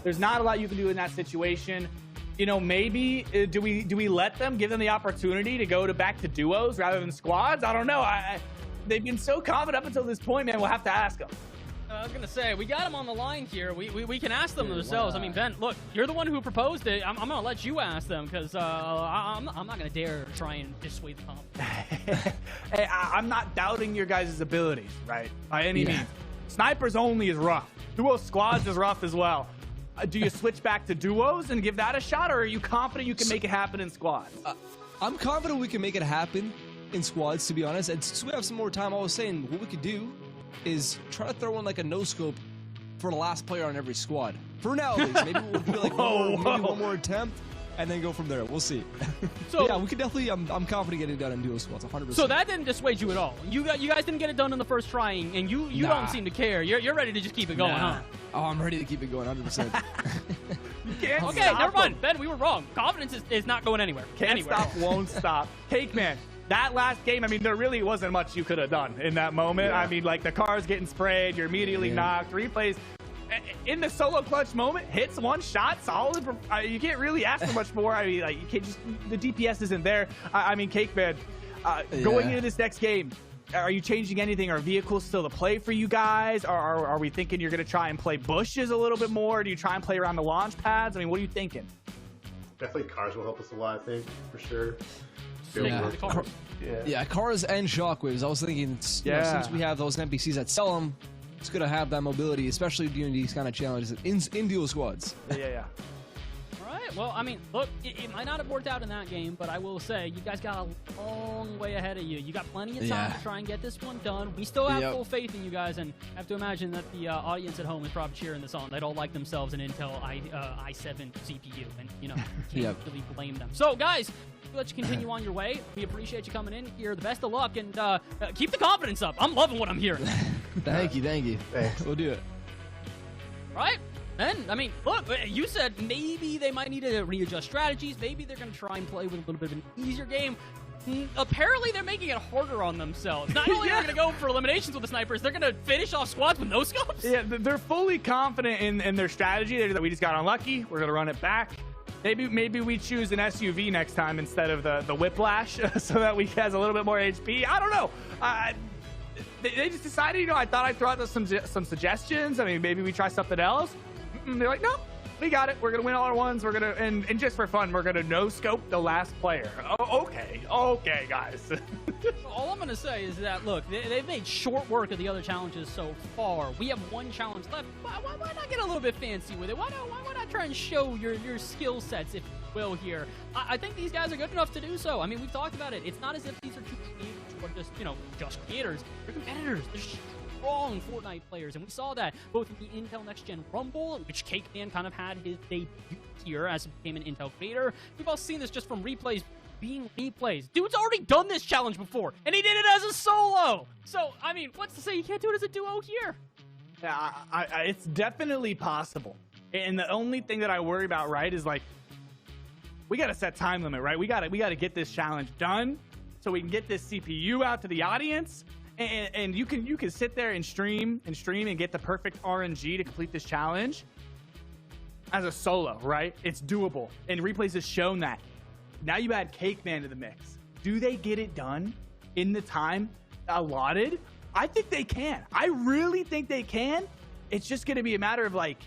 There's not a lot you can do in that situation. You know, maybe do we let them, give them the opportunity to go back to duos rather than squads? I don't know. They've been so confident up until this point, man. We'll have to ask them. I was going to say, we got them on the line here. We can ask them themselves. I mean, Ben, look, you're the one who proposed it. I'm going to let you ask them, because I'm not going to dare try and dissuade the comp. Hey, I'm not doubting your guys' abilities, right? By any means. Snipers only is rough. Duo squads is rough as well. Do you switch back to duos and give that a shot, or are you confident you can make it happen in squads? I'm confident we can make it happen in squads, to be honest. And since we have some more time, I was saying what we could do is try to throw in like a no-scope for the last player on every squad. For now, at least. Maybe we'll do like one more attempt, and then go from there. We'll see. So yeah, we could definitely. I'm confident getting it done in duo squads, 100%. So that didn't dissuade you at all. You guys didn't get it done in the first trying, and you don't seem to care. You're ready to just keep it going, huh? Oh, I'm ready to keep it going, 100%. Okay, never mind. Ben, we were wrong. Confidence is not going anywhere. Can't stop, won't stop. Cake Man. That last game, I mean, there really wasn't much you could have done in that moment. Yeah. I mean, like, the car's getting sprayed, you're immediately knocked. Replays in the solo clutch moment, hits one shot, solid. You can't really ask for much more. I mean, like, you can't just, the DPS isn't there. I mean, Cake Man, going into this next game, are you changing anything? Are vehicles still the play for you guys? Are we thinking you're going to try and play bushes a little bit more? Do you try and play around the launch pads? I mean, what are you thinking? Definitely cars will help us a lot, I think, for sure. Yeah, cars and shockwaves. I was thinking, you know, since we have those NPCs that sell them, it's good to have that mobility, especially during these kind of challenges in duo squads. Yeah. All right, Well, I mean, look, it might not have worked out in that game, but I will say you guys got a long way ahead of you. You got plenty of time to try and get this one done. We still have full faith in you guys, and I have to imagine that the audience at home is probably cheering this on. They'd all like themselves an Intel i7 CPU, and, you know, can't really blame them. So, guys, we'll let you continue on your way. We appreciate you coming in here. The best of luck, and keep the confidence up. I'm loving what I'm hearing. Thank you. Thanks. We'll do it. Right? And, I mean, look, you said maybe they might need to readjust strategies. Maybe they're going to try and play with a little bit of an easier game. Apparently, they're making it harder on themselves. Not only are they going to go for eliminations with the snipers, they're going to finish off squads with no scopes. Yeah, they're fully confident in their strategy. We just got unlucky. We're going to run it back. Maybe we choose an SUV next time instead of the Whiplash so that we has a little bit more HP. I don't know. They just decided, you know, I thought I'd throw out some suggestions. I mean, maybe we try something else. They're like, no, we got it. We're going to win all our ones. We're going to, and just for fun, we're going to no-scope the last player. Oh, okay, guys. All I'm going to say is that, look, they've made short work of the other challenges so far. We have one challenge left. Why not get a little bit fancy with it? Why not try and show your skill sets, if you will, here? I think these guys are good enough to do so. I mean, we've talked about it. It's not as if these are two creators or just, you know, just creators. They're competitors. They're strong Fortnite players, and we saw that both in the Intel Next Gen Rumble, which Cake Man kind of had his debut here as he became an Intel creator. We've all seen this just from replays being replays. Dude's already done this challenge before, and he did it as a solo. So, I mean, what's to say you can't do it as a duo here? Yeah, it's definitely possible. And the only thing that I worry about, right, is like, we got to set time limit, right? We got to get this challenge done so we can get this CPU out to the audience. And you can sit there and stream and get the perfect RNG to complete this challenge as a solo, right? It's doable, and Replays has shown that. Now you add Cake Man to the mix. Do they get it done in the time allotted? I think they can. I really think they can. It's just going to be a matter of, like,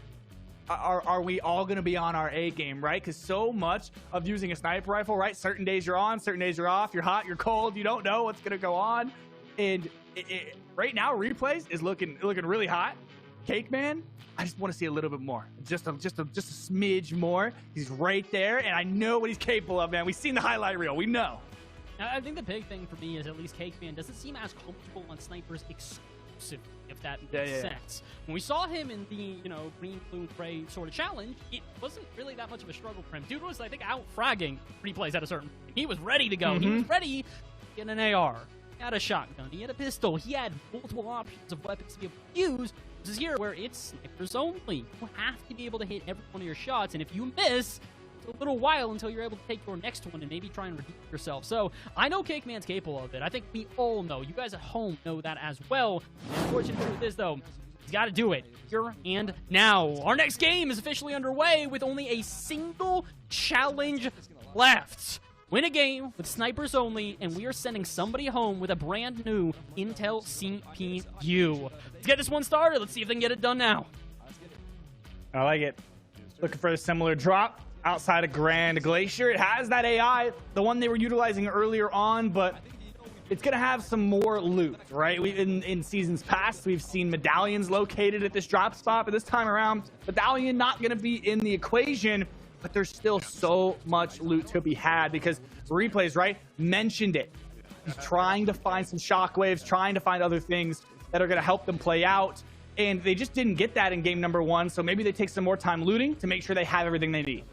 are we all going to be on our A game, right? Because so much of using a sniper rifle, right? Certain days you're on, certain days you're off. You're hot, you're cold. You don't know what's going to go on. And right now, Replays is looking really hot. Cake Man, I just want to see a little bit more, just a smidge more. He's right there, and I know what he's capable of, man. We've seen the highlight reel. We know. Now, I think the big thing for me is at least Cake Man doesn't seem as comfortable on snipers exclusively, if that makes sense. When we saw him in the, you know, green, blue, gray sort of challenge, it wasn't really that much of a struggle for him. Dude was, I think, out fragging Replays at a certain point. He was ready to go. He was ready to get an AR. He had a shotgun. He had a pistol. He had multiple options of weapons to be able to use. This is here where it's snipers only. You have to be able to hit every one of your shots, and if you miss, it's a little while until you're able to take your next one and maybe try and redeem yourself. So I know Cake Man's capable of it. I think we all know. You guys at home know that as well. The unfortunate truth is, though, he's got to do it here and now. Our next game is officially underway with only a single challenge left. Win a game with snipers only, and we are sending somebody home with a brand new Intel CPU. Let's get this one started. Let's see if they can get it done now. I like it. Looking for a similar drop outside of Grand Glacier. It has that AI, the one they were utilizing earlier on, but it's going to have some more loot, right? In seasons past, we've seen medallions located at this drop spot, but this time around, medallion not going to be in the equation. But there's still so much loot to be had because Replays, right, mentioned it. He's trying to find some shockwaves, trying to find other things that are going to help them play out. And they just didn't get that in game number 1. So maybe they take some more time looting to make sure they have everything they need.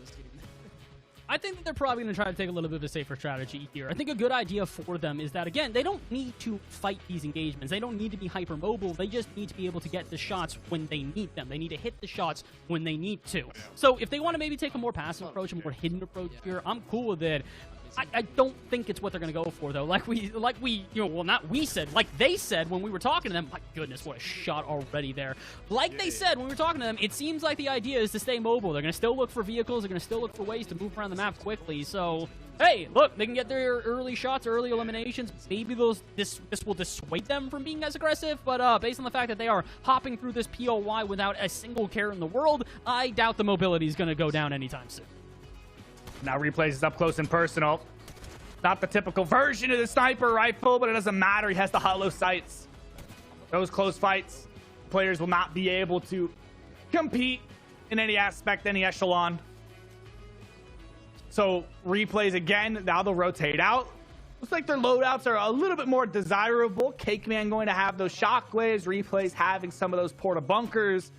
I think that they're probably going to try to take a little bit of a safer strategy here. I think a good idea for them is that, again, they don't need to fight these engagements. They don't need to be hypermobile. They just need to be able to get the shots when they need them. They need to hit the shots when they need to. So if they want to maybe take a more passive approach, a more hidden approach here, I'm cool with it. I don't think it's what they're going to go for, though. Like we, you know, well, not we said, like they said when we were talking to them. My goodness, what a shot already there. Like they said when we were talking to them, it seems like the idea is to stay mobile. They're going to still look for vehicles. They're going to still look for ways to move around the map quickly. So, hey, look, they can get their early shots, early eliminations. Maybe this will dissuade them from being as aggressive. But based on the fact that they are hopping through this POY without a single care in the world, I doubt the mobility is going to go down anytime soon. Now Replays is up close and personal. Not the typical version of the sniper rifle, but it doesn't matter. He has the hollow sights. Those close fights, players will not be able to compete in any aspect, any echelon. So replays again. Now they'll rotate out. Looks like their loadouts are a little bit more desirable. Cakeman going to have those shockwaves. Replays having some of those porta bunkers,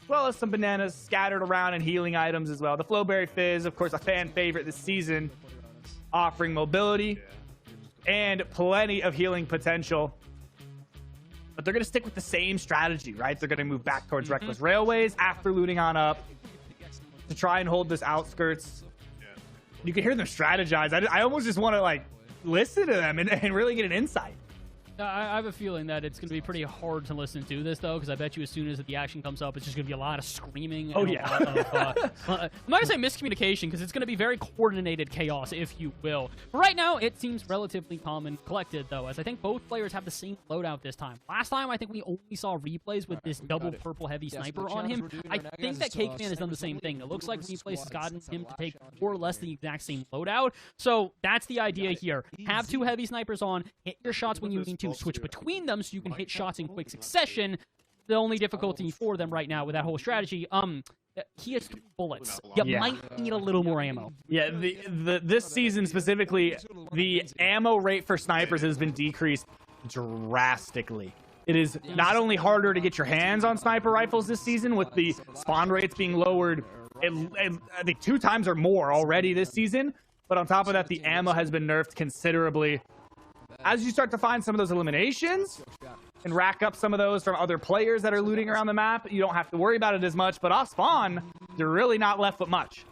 as well as some bananas scattered around and healing items as well. The Flowberry Fizz, of course, a fan favorite this season, offering mobility and plenty of healing potential. But they're going to stick with the same strategy, right? They're going to move back towards Reckless Railways after looting on up to try and hold this outskirts. You can hear them strategize. I almost just want to, like, listen to them and really get an insight. I have a feeling that it's going to be pretty hard to listen to this, though, because I bet you as soon as the action comes up, it's just going to be a lot of screaming. And a lot of, I'm not going to say miscommunication, because it's going to be very coordinated chaos, if you will. But right now, it seems relatively calm and collected, though, as I think both players have the same loadout this time. Last time, I think we only saw replays with this double purple heavy sniper on him. I think that Cakeman has done the same thing. It looks like replays has gotten him to take more or less the exact same loadout. So that's the idea here. Have 2 heavy snipers on, hit your shots when you need to, switch between them so you can hit shots in quick succession. The only difficulty for them right now with that whole strategy, he has 3 bullets. You might need a little more ammo. Yeah, this season specifically, the ammo rate for snipers has been decreased drastically. It is not only harder to get your hands on sniper rifles this season, with the spawn rates being lowered, I think 2 times or more already this season, but on top of that, the ammo has been nerfed considerably. As you start to find some of those eliminations and rack up some of those from other players that are looting around the map, you don't have to worry about it as much, but off spawn, you're really not left with much.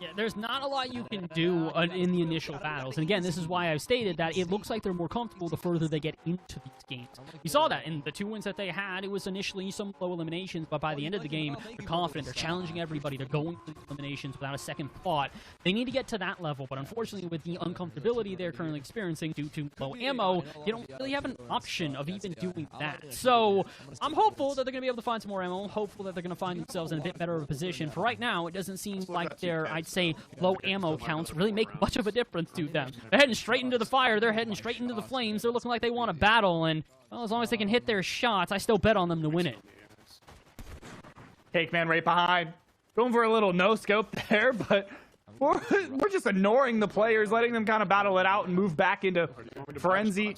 Yeah, there's not a lot you can do in the initial battles. And again, this is why I've stated that it looks like they're more comfortable the further they get into these games. You saw that in the 2 wins that they had. It was initially some low eliminations, but by the end of the game, they're confident. They're challenging everybody. They're going through eliminations without a second thought. They need to get to that level, but unfortunately, with the uncomfortability they're currently experiencing due to low ammo, they don't really have an option of even doing that. So I'm hopeful that they're going to be able to find some more ammo. I'm hopeful that they're going to find themselves in a bit better of a position. For right now, it doesn't seem like they're, I'd say, low ammo counts really make much of a difference to them. They're heading straight into the fire. They're heading straight into the flames. They're looking like they want to battle, and well, as long as they can hit their shots, I still bet on them to win it. Cakeman right behind. Going for a little no-scope there, but we're just ignoring the players, letting them kind of battle it out and move back into frenzy.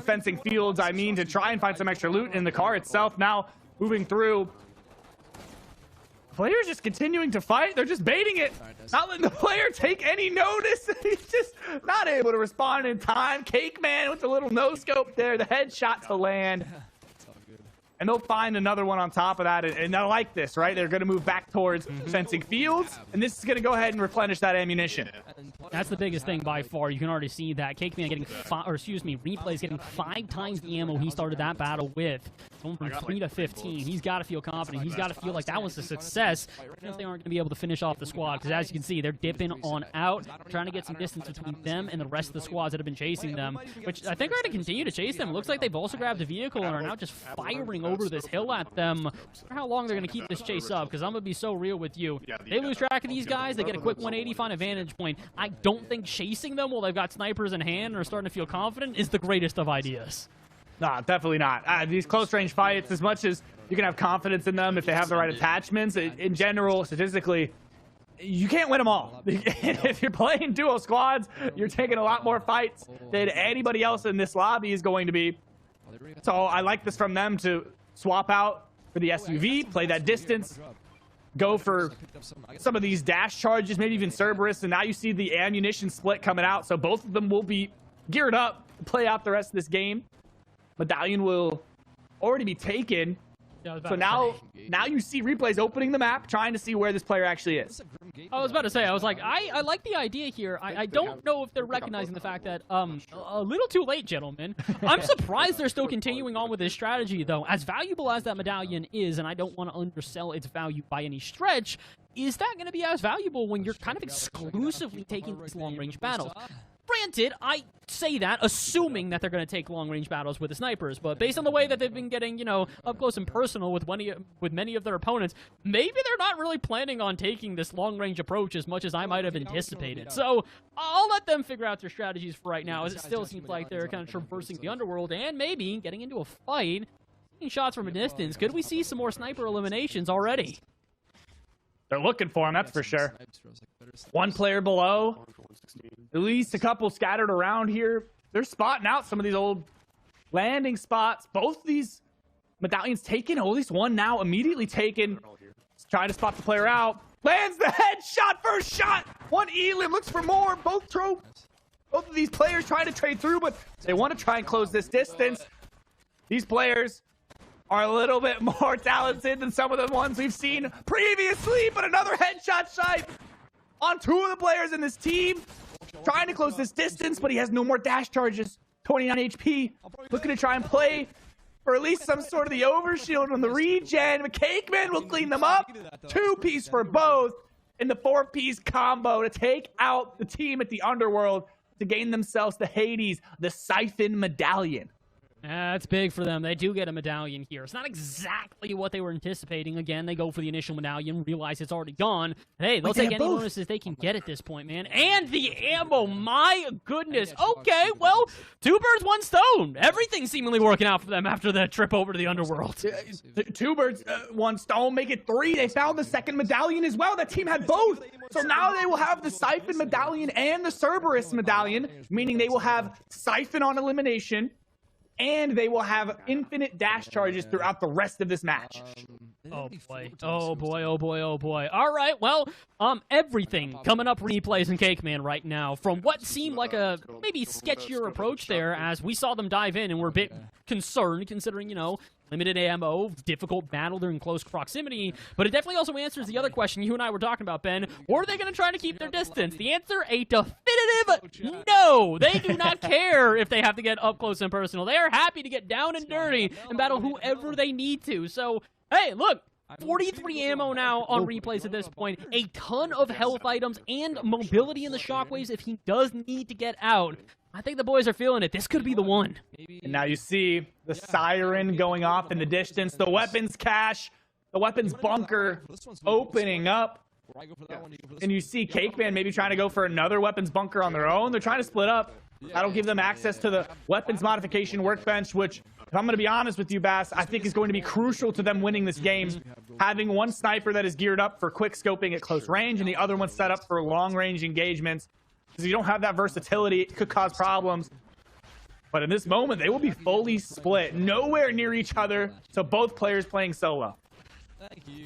Fencing fields, I mean, to try and find some extra loot in the car itself. Now moving through. Players just continuing to fight. They're just baiting it. Not letting the player take any notice. He's just not able to respond in time. Cakeman with a little no-scope there. The headshot to land. And they'll find another one on top of that. And they'll like this, right? They're going to move back towards fencing fields. And this is going to go ahead and replenish that ammunition. That's the biggest thing by far. You can already see that Cakeman getting Replays getting 5 times the ammo he started that battle with. Going from 3 to 15. He's got to feel confident. He's got to feel like that was a success. Even if they aren't going to be able to finish off the squad, because as you can see, they're dipping on out, trying to get some distance between them and the rest of the squads that have been chasing them, which I think are going to continue to chase them. It looks like they've also grabbed a vehicle and are now just firing over this hill at them. I wonder how long they're going to keep this chase up, because I'm going to be so real with you. They lose track of these guys, they get a quick 180, find a vantage point. I don't think chasing them while they've got snipers in hand and are starting to feel confident is the greatest of ideas. Nah, definitely not. These close-range fights, as much as you can have confidence in them if they have the right attachments, in general, statistically, you can't win them all. If you're playing duo squads, you're taking a lot more fights than anybody else in this lobby is going to be. So I like this from them to swap out for the SUV, play that distance, go for some of these dash charges, maybe even Cerberus, and now you see the ammunition split coming out, so both of them will be geared up to play out the rest of this game. Medallion will already be taken. So now you see replays opening the map, trying to see where this player actually is. I was about to say, I was like, I like the idea here. I don't know if they're recognizing the fact that, a little too late, gentlemen. I'm surprised they're still continuing on with this strategy, though. As valuable as that medallion is, and I don't want to undersell its value by any stretch, is that going to be as valuable when you're kind of exclusively taking these long-range battles? Granted, I say that assuming that they're going to take long-range battles with the snipers, but based on the way that they've been getting, you know, up close and personal with many of their opponents, maybe they're not really planning on taking this long-range approach as much as I might have anticipated. So I'll let them figure out their strategies for right now, as it still seems like they're kind of traversing the underworld and maybe getting into a fight, taking shots from a distance. Could we see some more sniper eliminations already? They're looking for him, that's for sure. One player below. At least a couple scattered around here. They're spotting out some of these old landing spots. Both these medallions taken. At least one now immediately taken. Trying to spot the player out. Lands the headshot. First shot. One Elim looks for more. Both of these players trying to trade through, but they want to try and close this distance. These players are a little bit more talented than some of the ones we've seen previously, but another headshot shot on two of the players in this team. Trying to close this distance, but he has no more dash charges. 29 HP. Looking to try and play for at least some sort of the overshield on the regen. But Cakeman will clean them up. 2-piece for both in the 4-piece combo to take out the team at the Underworld to gain themselves the Hades, the Siphon Medallion. That's big for them. They do get a medallion here. It's not exactly what they were anticipating. Again, they go for the initial medallion, realize it's already gone. Hey, they'll take any bonuses they can get at this point, man. And the ammo, my goodness. Okay, well, 2 birds, 1 stone. Everything's seemingly working out for them after that trip over to the Underworld. 2 birds, 1 stone, make it 3. They found the second medallion as well. That team had both. So now they will have the Siphon Medallion and the Cerberus Medallion, meaning they will have Siphon on elimination, and they will have infinite dash charges throughout the rest of this match. Oh boy. Oh boy, oh boy, oh boy. All right, well, everything coming up replays in Cakeman right now from what seemed like a maybe sketchier approach there as we saw them dive in and we're a bit concerned considering, you know, limited ammo, difficult battle, they're in close proximity, but it definitely also answers the other question you and I were talking about, Ben. Were they going to try to keep their distance? The answer, a definitive no. They do not care if they have to get up close and personal. They are happy to get down and dirty and battle whoever they need to. So, hey, look, 43 ammo now on replays at this point, a ton of health items and mobility in the shockwaves if he does need to get out. I think the boys are feeling it. This could be the one. And now you see the siren going off in the distance, the weapons cache, the weapons bunker opening up. And you see Cakeman maybe trying to go for another weapons bunker on their own. They're trying to split up. That'll give them access to the weapons modification workbench, which, if I'm going to be honest with you, Bass, I think is going to be crucial to them winning this game. Having one sniper that is geared up for quick scoping at close range and the other one set up for long-range engagements. Because you don't have that versatility, it could cause problems. But in this moment, they will be fully split, nowhere near each other, so both players playing solo.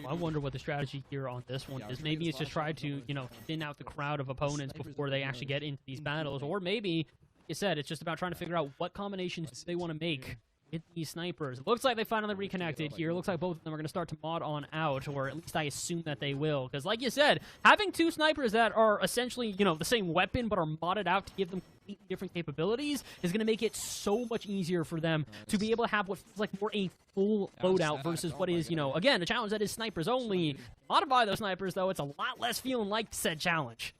I wonder what the strategy here on this one is. Maybe it's just try to, you know, thin out the crowd of opponents before they actually get into these battles. Or maybe, like you said, it's just about trying to figure out what combinations they want to make with these snipers. It looks like they finally reconnected here. It looks like both of them are going to start to mod on out, or at least I assume that they will. Because like you said, having 2 snipers that are essentially, you know, the same weapon but are modded out to give them completely different capabilities is going to make it so much easier for them to be able to have what feels like more a full loadout versus what is, you know, again, a challenge that is snipers only. Modify those snipers, though, it's a lot less feeling like said challenge.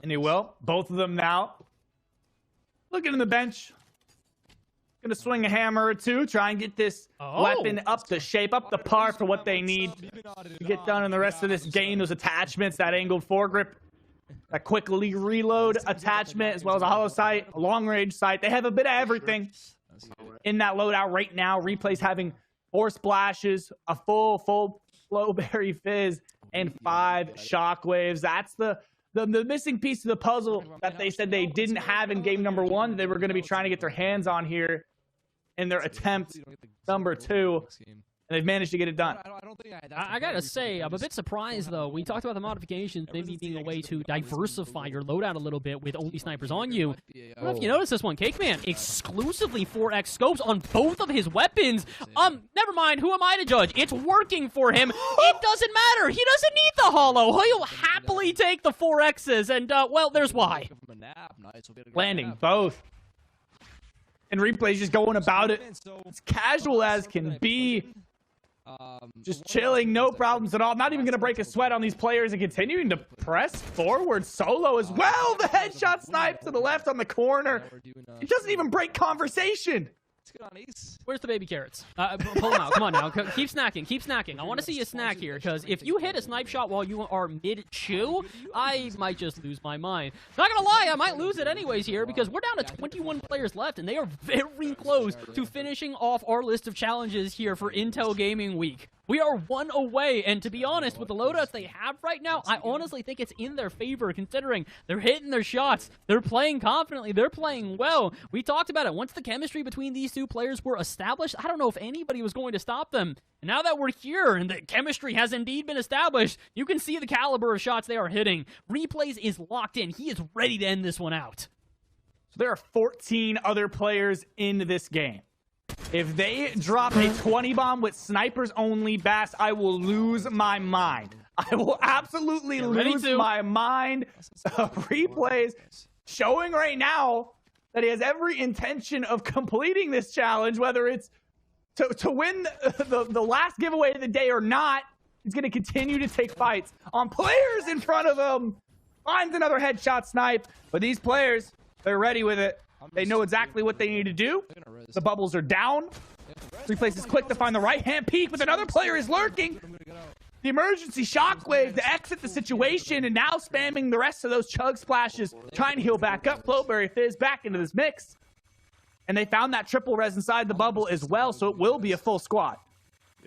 And he will. Both of them now. Looking in the bench. Gonna swing a hammer or 2, try and get this weapon up to shape, up the par for what they need to get done in the rest of this game. Those attachments, that angled foregrip, that quickly reload attachment, as well as a hollow sight, a long-range sight. They have a bit of everything in that loadout right now. Replays having 4 splashes, a full Flowberry Fizz, and 5 shockwaves. That's the missing piece of the puzzle that they said they didn't have in game number 1. They were going to be trying to get their hands on here in their attempt number 2, and they've managed to get it done. I gotta say, I'm a bit surprised, though. We talked about the modifications maybe being a way to diversify your loadout a little bit with only snipers on you. I don't know if you noticed this one. Cakeman, exclusively 4x scopes on both of his weapons. Never mind. Who am I to judge? It's working for him. It doesn't matter. He doesn't need the hollow. He'll happily take the 4x's, and, well, there's why. Landing both. And Replay's just going about it as casual as can be. Just chilling, no problems at all. Not even going to break a sweat on these players and continuing to press forward solo as well. The headshot snipe to the left on the corner. It doesn't even break conversation. Where's the baby carrots? Pull them out. Come on now. Keep snacking. Keep snacking. I want to see you snack here, because if you hit a snipe shot while you are mid-chew, I might just lose my mind. Not gonna lie, I might lose it anyways here, because we're down to 21 players left, and they are very close to finishing off our list of challenges here for Intel Gaming Week. We are one away, and to be honest, with the loadouts they have right now, I honestly think it's in their favor, considering they're hitting their shots, they're playing confidently, they're playing well. We talked about it. Once the chemistry between these two players were established, I don't know if anybody was going to stop them. And now that we're here, and the chemistry has indeed been established, you can see the caliber of shots they are hitting. Replays is locked in. He is ready to end this one out. So there are 14 other players in this game. If they drop a 20 bomb with snipers only, Bass, I will lose my mind. I will absolutely lose my mind. Replays showing right now that he has every intention of completing this challenge, whether it's to win the last giveaway of the day or not. He's going to continue to take fights on players in front of him. Finds another headshot snipe, but these players, they're ready with it. They know exactly what they need to do. The bubbles are down. Replays is quick to find the right-hand peek, but another player is lurking. The emergency shockwave to exit the situation, and now spamming the rest of those chug splashes, trying to heal back up. Flowberry Fizz back into this mix. And they found that triple res inside the bubble as well, so it will be a full squad.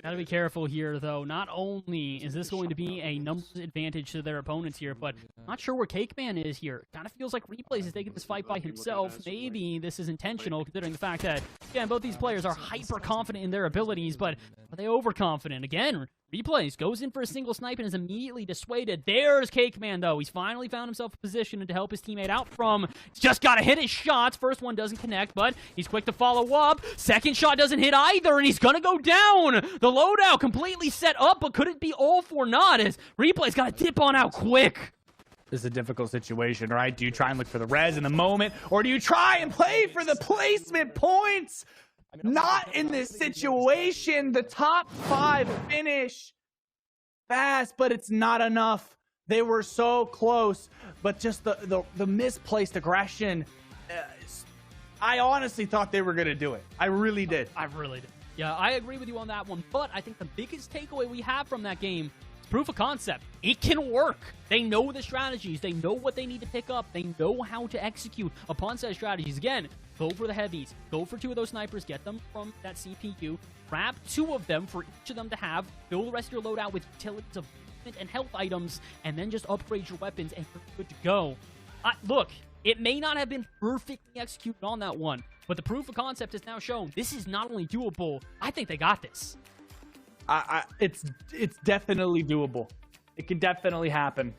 Gotta be careful here, though. Not only is this going to be a numbers advantage to their opponents here, but not sure where Cakeman is here. Kind of feels like Replays is taking this fight by himself. Maybe this is intentional, considering the fact that, again, both these players are hyper-confident in their abilities, but are they overconfident? Again, Replays goes in for a single snipe and is immediately dissuaded. There's Cakeman, though. He's finally found himself a position to help his teammate out from. He's just got to hit his shots. First one doesn't connect, but he's quick to follow up. Second shot doesn't hit either, and he's going to go down. The loadout completely set up, but could it be all for naught as Replay's got to dip on out quick? This is a difficult situation, right? Do you try and look for the res in the moment, or do you try and play for the placement points? Not in this situation. The top 5 finish fast, but it's not enough. They were so close, but just the misplaced aggression. I honestly thought they were going to do it. I really did. I really did. Yeah, I agree with you on that one, but I think the biggest takeaway we have from that game is proof of concept. It can work. They know the strategies. They know what they need to pick up. They know how to execute upon said strategies. Again, go for the heavies. Go for 2 of those snipers. Get them from that CPU. Grab 2 of them for each of them to have. Fill the rest of your loadout with utilities of movement and health items, and then just upgrade your weapons, and you're good to go. Look, it may not have been perfectly executed on that one, but the proof of concept is now shown. This is not only doable, I think they got this. It's definitely doable. It can definitely happen.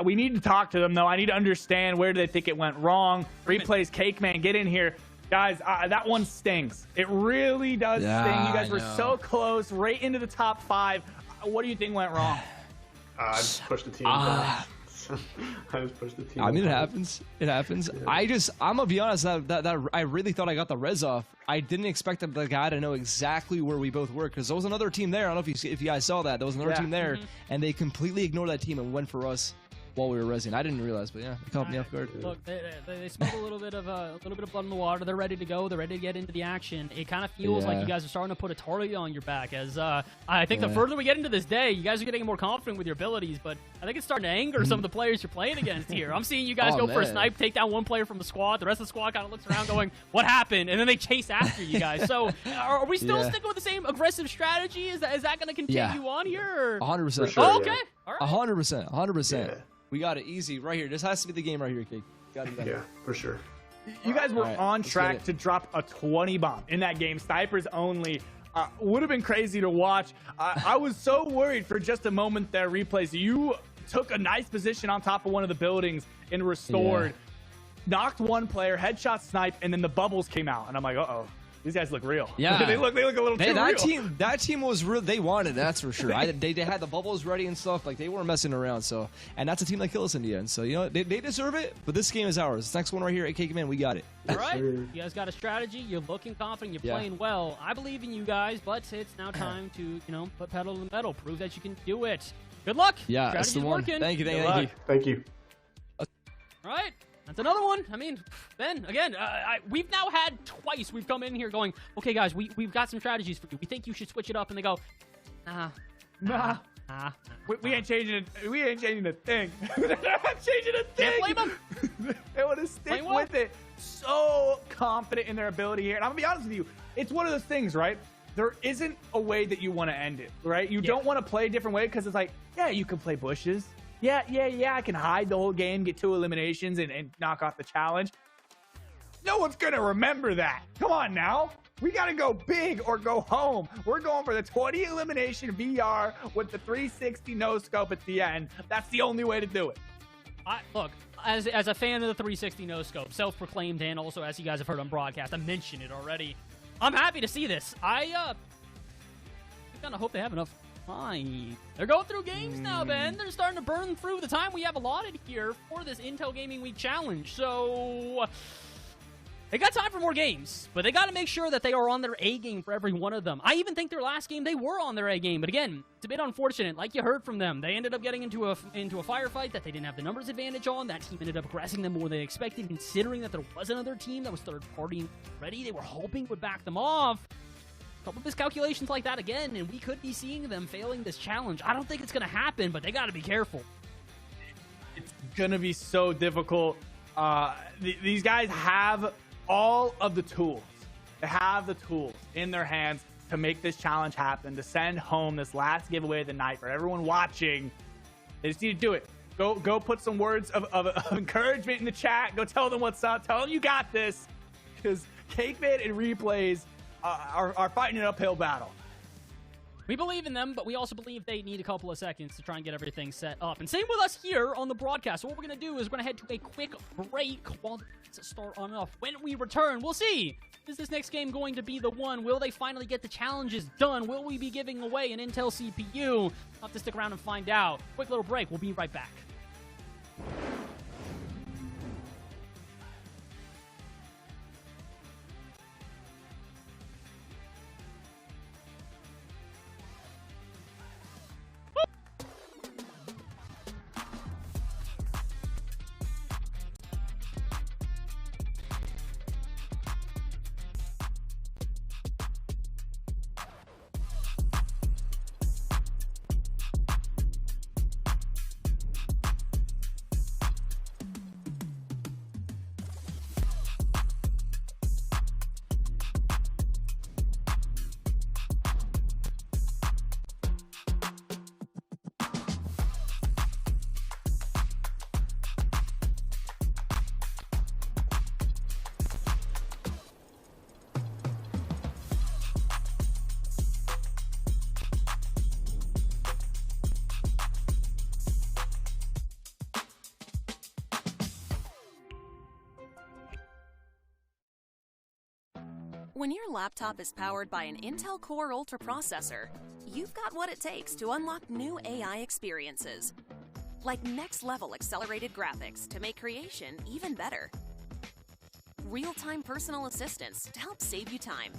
We need to talk to them, though. I need to understand where do they think it went wrong. Replays, Cakeman, get in here. Guys, that one stings. It really does sting. You guys were so close, right into the top 5. What do you think went wrong? I just pushed the team back. I just pushed the team. I mean, it happens. It happens. Yeah. I'm gonna be honest. That I really thought I got the res off. I didn't expect the guy to know exactly where we both were, because there was another team there. I don't know if you guys saw that. There was another team there, and they completely ignored that team and went for us while we were resing. I didn't realize, but yeah, it caught me off guard. Look, they smelled a little bit of blood in the water. They're ready to go. They're ready to get into the action. It kind of feels like you guys are starting to put a target on your back. As I think the further we get into this day, you guys are getting more confident with your abilities. But I think it's starting to anger some of the players you're playing against here. I'm seeing you guys go for a snipe, take down one player from the squad. The rest of the squad kind of looks around, going, "What happened?" And then they chase after you guys. So are we still sticking with the same aggressive strategy? Is that going to continue on here? 100%. Sure, oh, okay. All right. 100%. 100%. Yeah. We got it easy right here. This has to be the game right here, Cake. Got it. Yeah, for sure. You guys were on track to drop a 20 bomb in that game. Snipers only. Would have been crazy to watch. I was so worried for just a moment there. Replays. You took a nice position on top of one of the buildings and restored. Knocked one player, headshot snipe, and then the bubbles came out. And I'm like, uh-oh. These guys look real. Yeah, they look a little too real. That team was real. They wanted it, that's for sure. They had the bubbles ready and stuff. Like, they weren't messing around. So, and that's a team that killed us in the end. So, you know, they deserve it. But this game is ours. This next one right here at Cakeman, we got it. All right, you guys got a strategy. You're looking confident. You're playing well. I believe in you guys, but it's now time to put pedal to the metal. Prove that you can do it. Good luck. Yeah, that's the one. Working. Thank you. Thank you. All right. That's another one. I mean, Ben, again, we've now had twice we've come in here going, okay, guys, we've got some strategies for you. We think you should switch it up. And they go, nah. We ain't changing it. We ain't changing a thing. They're not changing a thing. Can't blame them. They want to stick with it. So confident in their ability here. And I'm going to be honest with you. It's one of those things, right? there isn't a way that you want to end it, right? You don't want to play a different way because it's like, yeah, you can play bushes. Yeah, I can hide the whole game, get 2 eliminations, and knock off the challenge. No one's going to remember that. Come on now. We got to go big or go home. We're going for the 20 elimination VR with the 360 no scope at the end. That's the only way to do it. Look, as a fan of the 360 no scope, self-proclaimed, and also as you guys have heard on broadcast, I mentioned it already. I'm happy to see this. I kind of hope they have enough time. They're going through games now, Ben. They're starting to burn through the time we have allotted here for this Intel Gaming Week challenge. So they got time for more games, but they got to make sure that they are on their A game for every one of them. I even think their last game, they were on their A game. But again, it's a bit unfortunate. Like you heard from them, they ended up getting into a firefight that they didn't have the numbers advantage on. That team ended up aggressing them more than they expected, considering that there was another team that was third party ready. They were hoping would back them off. A couple miscalculations like that again, and we could be seeing them failing this challenge. I don't think it's going to happen, but they got to be careful. It's going to be so difficult. These guys have all of the tools. They have the tools in their hands to make this challenge happen, to send home this last giveaway of the night for everyone watching. They just need to do it. Go put some words of encouragement in the chat. Go tell them what's up. Tell them you got this. Because CakeMan and Replays are fighting an uphill battle. We believe in them, but we also believe they need a couple of seconds to try and get everything set up. And same with us here on the broadcast. So what we're going to do is we're going to head to a quick break while the start on and off. When we return, we'll see. Is this next game going to be the one? Will they finally get the challenges done? Will we be giving away an Intel CPU? You'll have to stick around and find out. Quick little break. We'll be right back. When your laptop is powered by an Intel Core Ultra processor, you've got what it takes to unlock new AI experiences. Like next-level accelerated graphics to make creation even better. Real-time personal assistance to help save you time.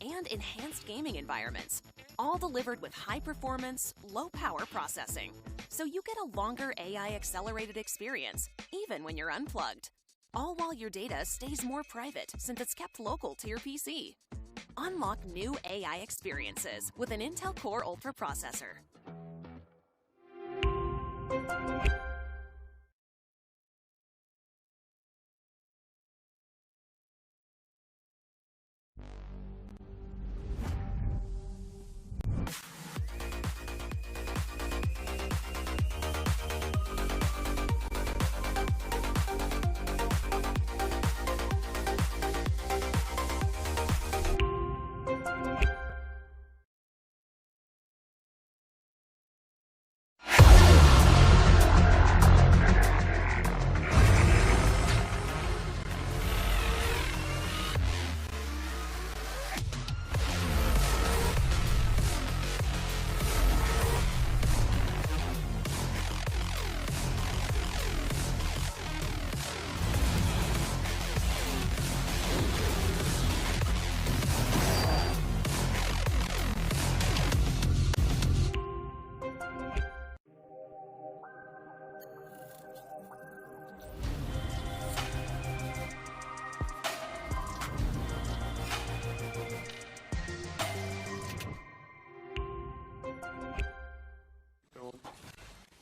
And enhanced gaming environments, all delivered with high-performance, low-power processing. So you get a longer AI-accelerated experience, even when you're unplugged. All while your data stays more private since it's kept local to your PC. Unlock new AI experiences with an Intel Core Ultra processor.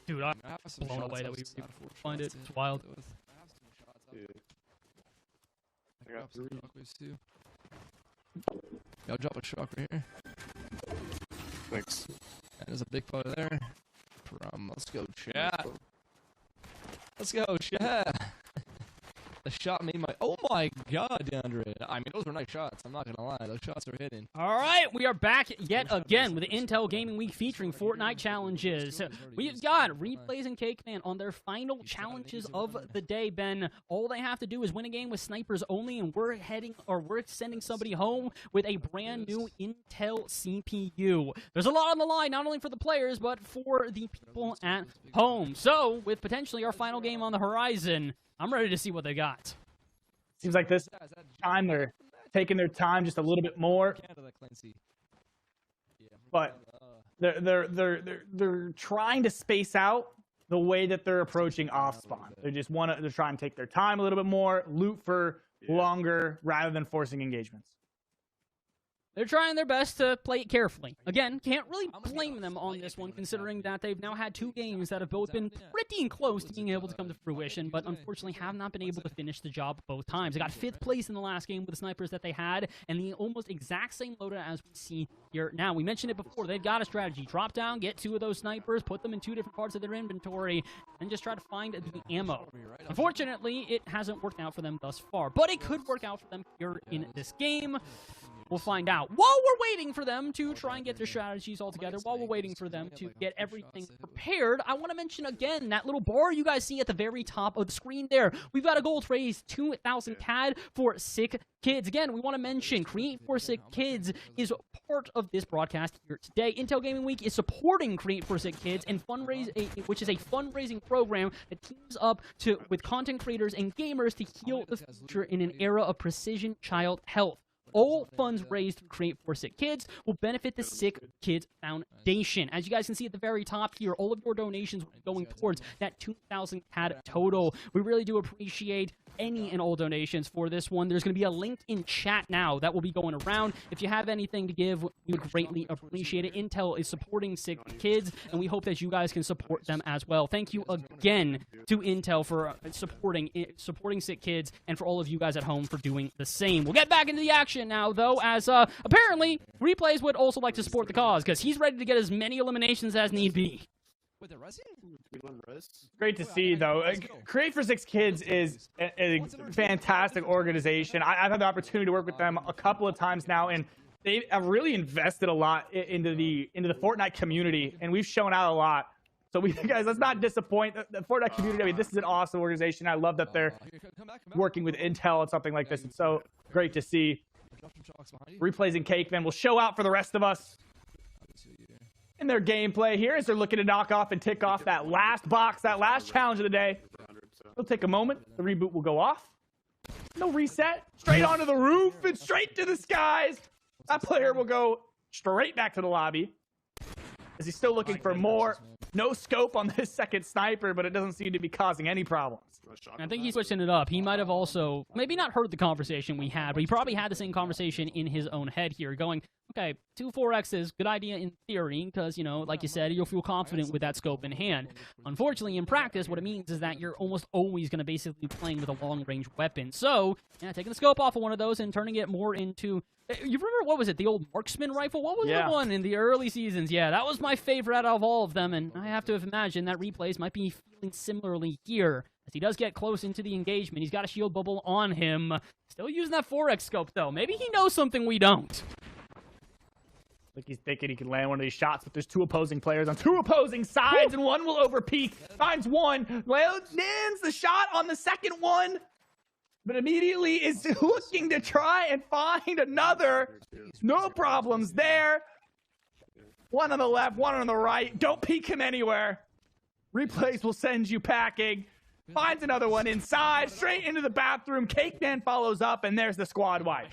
Dude, I'm blown away that we find it. It's wild. Dude. I got 3. I'll drop a shock right here. Thanks. There's a big player there. Let's go, chat. Let's go, chat. The shot made my... Oh my god, DeAndre. I mean, those were nice shots. I'm not going to lie. Those shots are hitting. All right, we are back yet again with the Intel Gaming Week featuring Fortnite challenges. We've got Replays and Cakeman on their final challenges of the day, Ben. All they have to do is win a game with snipers only, and we're sending somebody home with a brand new Intel CPU. There's a lot on the line, not only for the players, but for the people at home. So, with potentially our final game on the horizon, I'm ready to see what they got. Seems like this time they're taking their time just a little bit more, but they're trying to space out the way that they're approaching off spawn. They're trying to take their time a little bit more, loot for longer rather than forcing engagements. They're trying their best to play it carefully. Again, can't really blame them on this one, considering that they've now had 2 games that have both been pretty close to being able to come to fruition, but unfortunately have not been able to finish the job both times. They got 5th place in the last game with the snipers that they had, and the almost exact same loadout as we see here now. We mentioned it before. They've got a strategy. Drop down, get 2 of those snipers, put them in 2 different parts of their inventory, and just try to find the ammo. Unfortunately, it hasn't worked out for them thus far, but it could work out for them here in this game. We'll find out. While we're waiting for them to try and get their strategies all together, while we're waiting for them to get everything prepared, I want to mention again that little bar you guys see at the very top of the screen there. We've got a goal to raise 2,000 CAD for Sick Kids. Again, we want to mention Create for Sick Kids is part of this broadcast here today. Intel Gaming Week is supporting Create for Sick Kids and which is a fundraising program that teams up with content creators and gamers to heal the future in an era of precision child health. All funds raised to Create for Sick Kids will benefit the Sick Kids Foundation. As you guys can see at the very top here, all of your donations will be going towards that 2,000 CAD total. We really do appreciate any and all donations for this one. There's going to be a link in chat now that will be going around. If you have anything to give, we would greatly appreciate it. Intel is supporting Sick Kids, and we hope that you guys can support them as well. Thank you again to Intel for supporting Sick Kids, and for all of you guys at home for doing the same. We'll get back into the action now, though, as apparently Replays would also like to support the cause, because he's ready to get as many eliminations as need be. Great to see, though. Create for Sick Kids is a fantastic organization. I've had the opportunity to work with them a couple of times now, and they have really invested a lot into the Fortnite community, and we've shown out a lot. So guys, let's not disappoint the Fortnite community. I mean, this is an awesome organization. I love that they're working with Intel and something like this. It's so great to see. Replays and Cakeman will show out for the rest of us in their gameplay here as they're looking to knock off and tick off that last box, that last challenge of the day. It'll take a moment. The reboot will go off. No reset. Straight onto the roof and straight to the skies. That player will go straight back to the lobby as he's still looking for more. No scope on this second sniper, but it doesn't seem to be causing any problems. I think he's switching it up. He might have also, maybe not heard the conversation we had, but he probably had the same conversation in his own head here, going, okay, 2 4Xs, good idea in theory, because, you know, like you said, you'll feel confident with that scope in hand. Unfortunately, in practice, what it means is that you're almost always going to basically be playing with a long-range weapon. So, yeah, taking the scope off of one of those and turning it more into... You remember, what was it, the old marksman rifle? What was the one in the early seasons? Yeah, that was my favorite out of all of them, and I have to imagine that Replays might be feeling similarly here. As he does get close into the engagement, he's got a shield bubble on him. Still using that 4X scope, though. Maybe he knows something we don't. Like he's thinking he can land one of these shots, but there's 2 opposing players on 2 opposing sides, and one will overpeak. Finds one, lands the shot on the second one, but immediately is looking to try and find another. No problems there. One on the left, one on the right. Don't peek him anywhere. Replays will send you packing. Finds another one inside, straight into the bathroom. Cakeman follows up, and there's the squad wipe.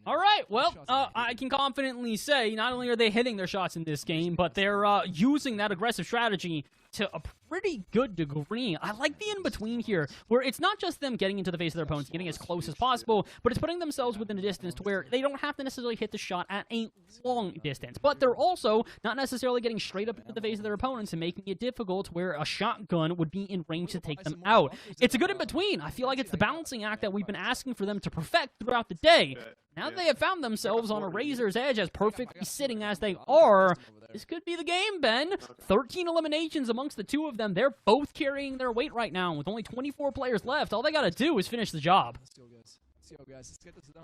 All right, well, I can confidently say not only are they hitting their shots in this game, but they're using that aggressive strategy to pretty good degree. I like the in-between here, where it's not just them getting into the face of their opponents, getting as close as possible, but it's putting themselves within a distance to where they don't have to necessarily hit the shot at a long distance. But they're also not necessarily getting straight up into the face of their opponents and making it difficult where a shotgun would be in range to take them out. It's a good in-between. I feel like it's the balancing act that we've been asking for them to perfect throughout the day. Now that they have found themselves on a razor's edge as perfectly sitting as they are, this could be the game, Ben. 13 eliminations amongst the two of them. They're both carrying their weight right now. With only 24 players left, all they got to do is finish the job.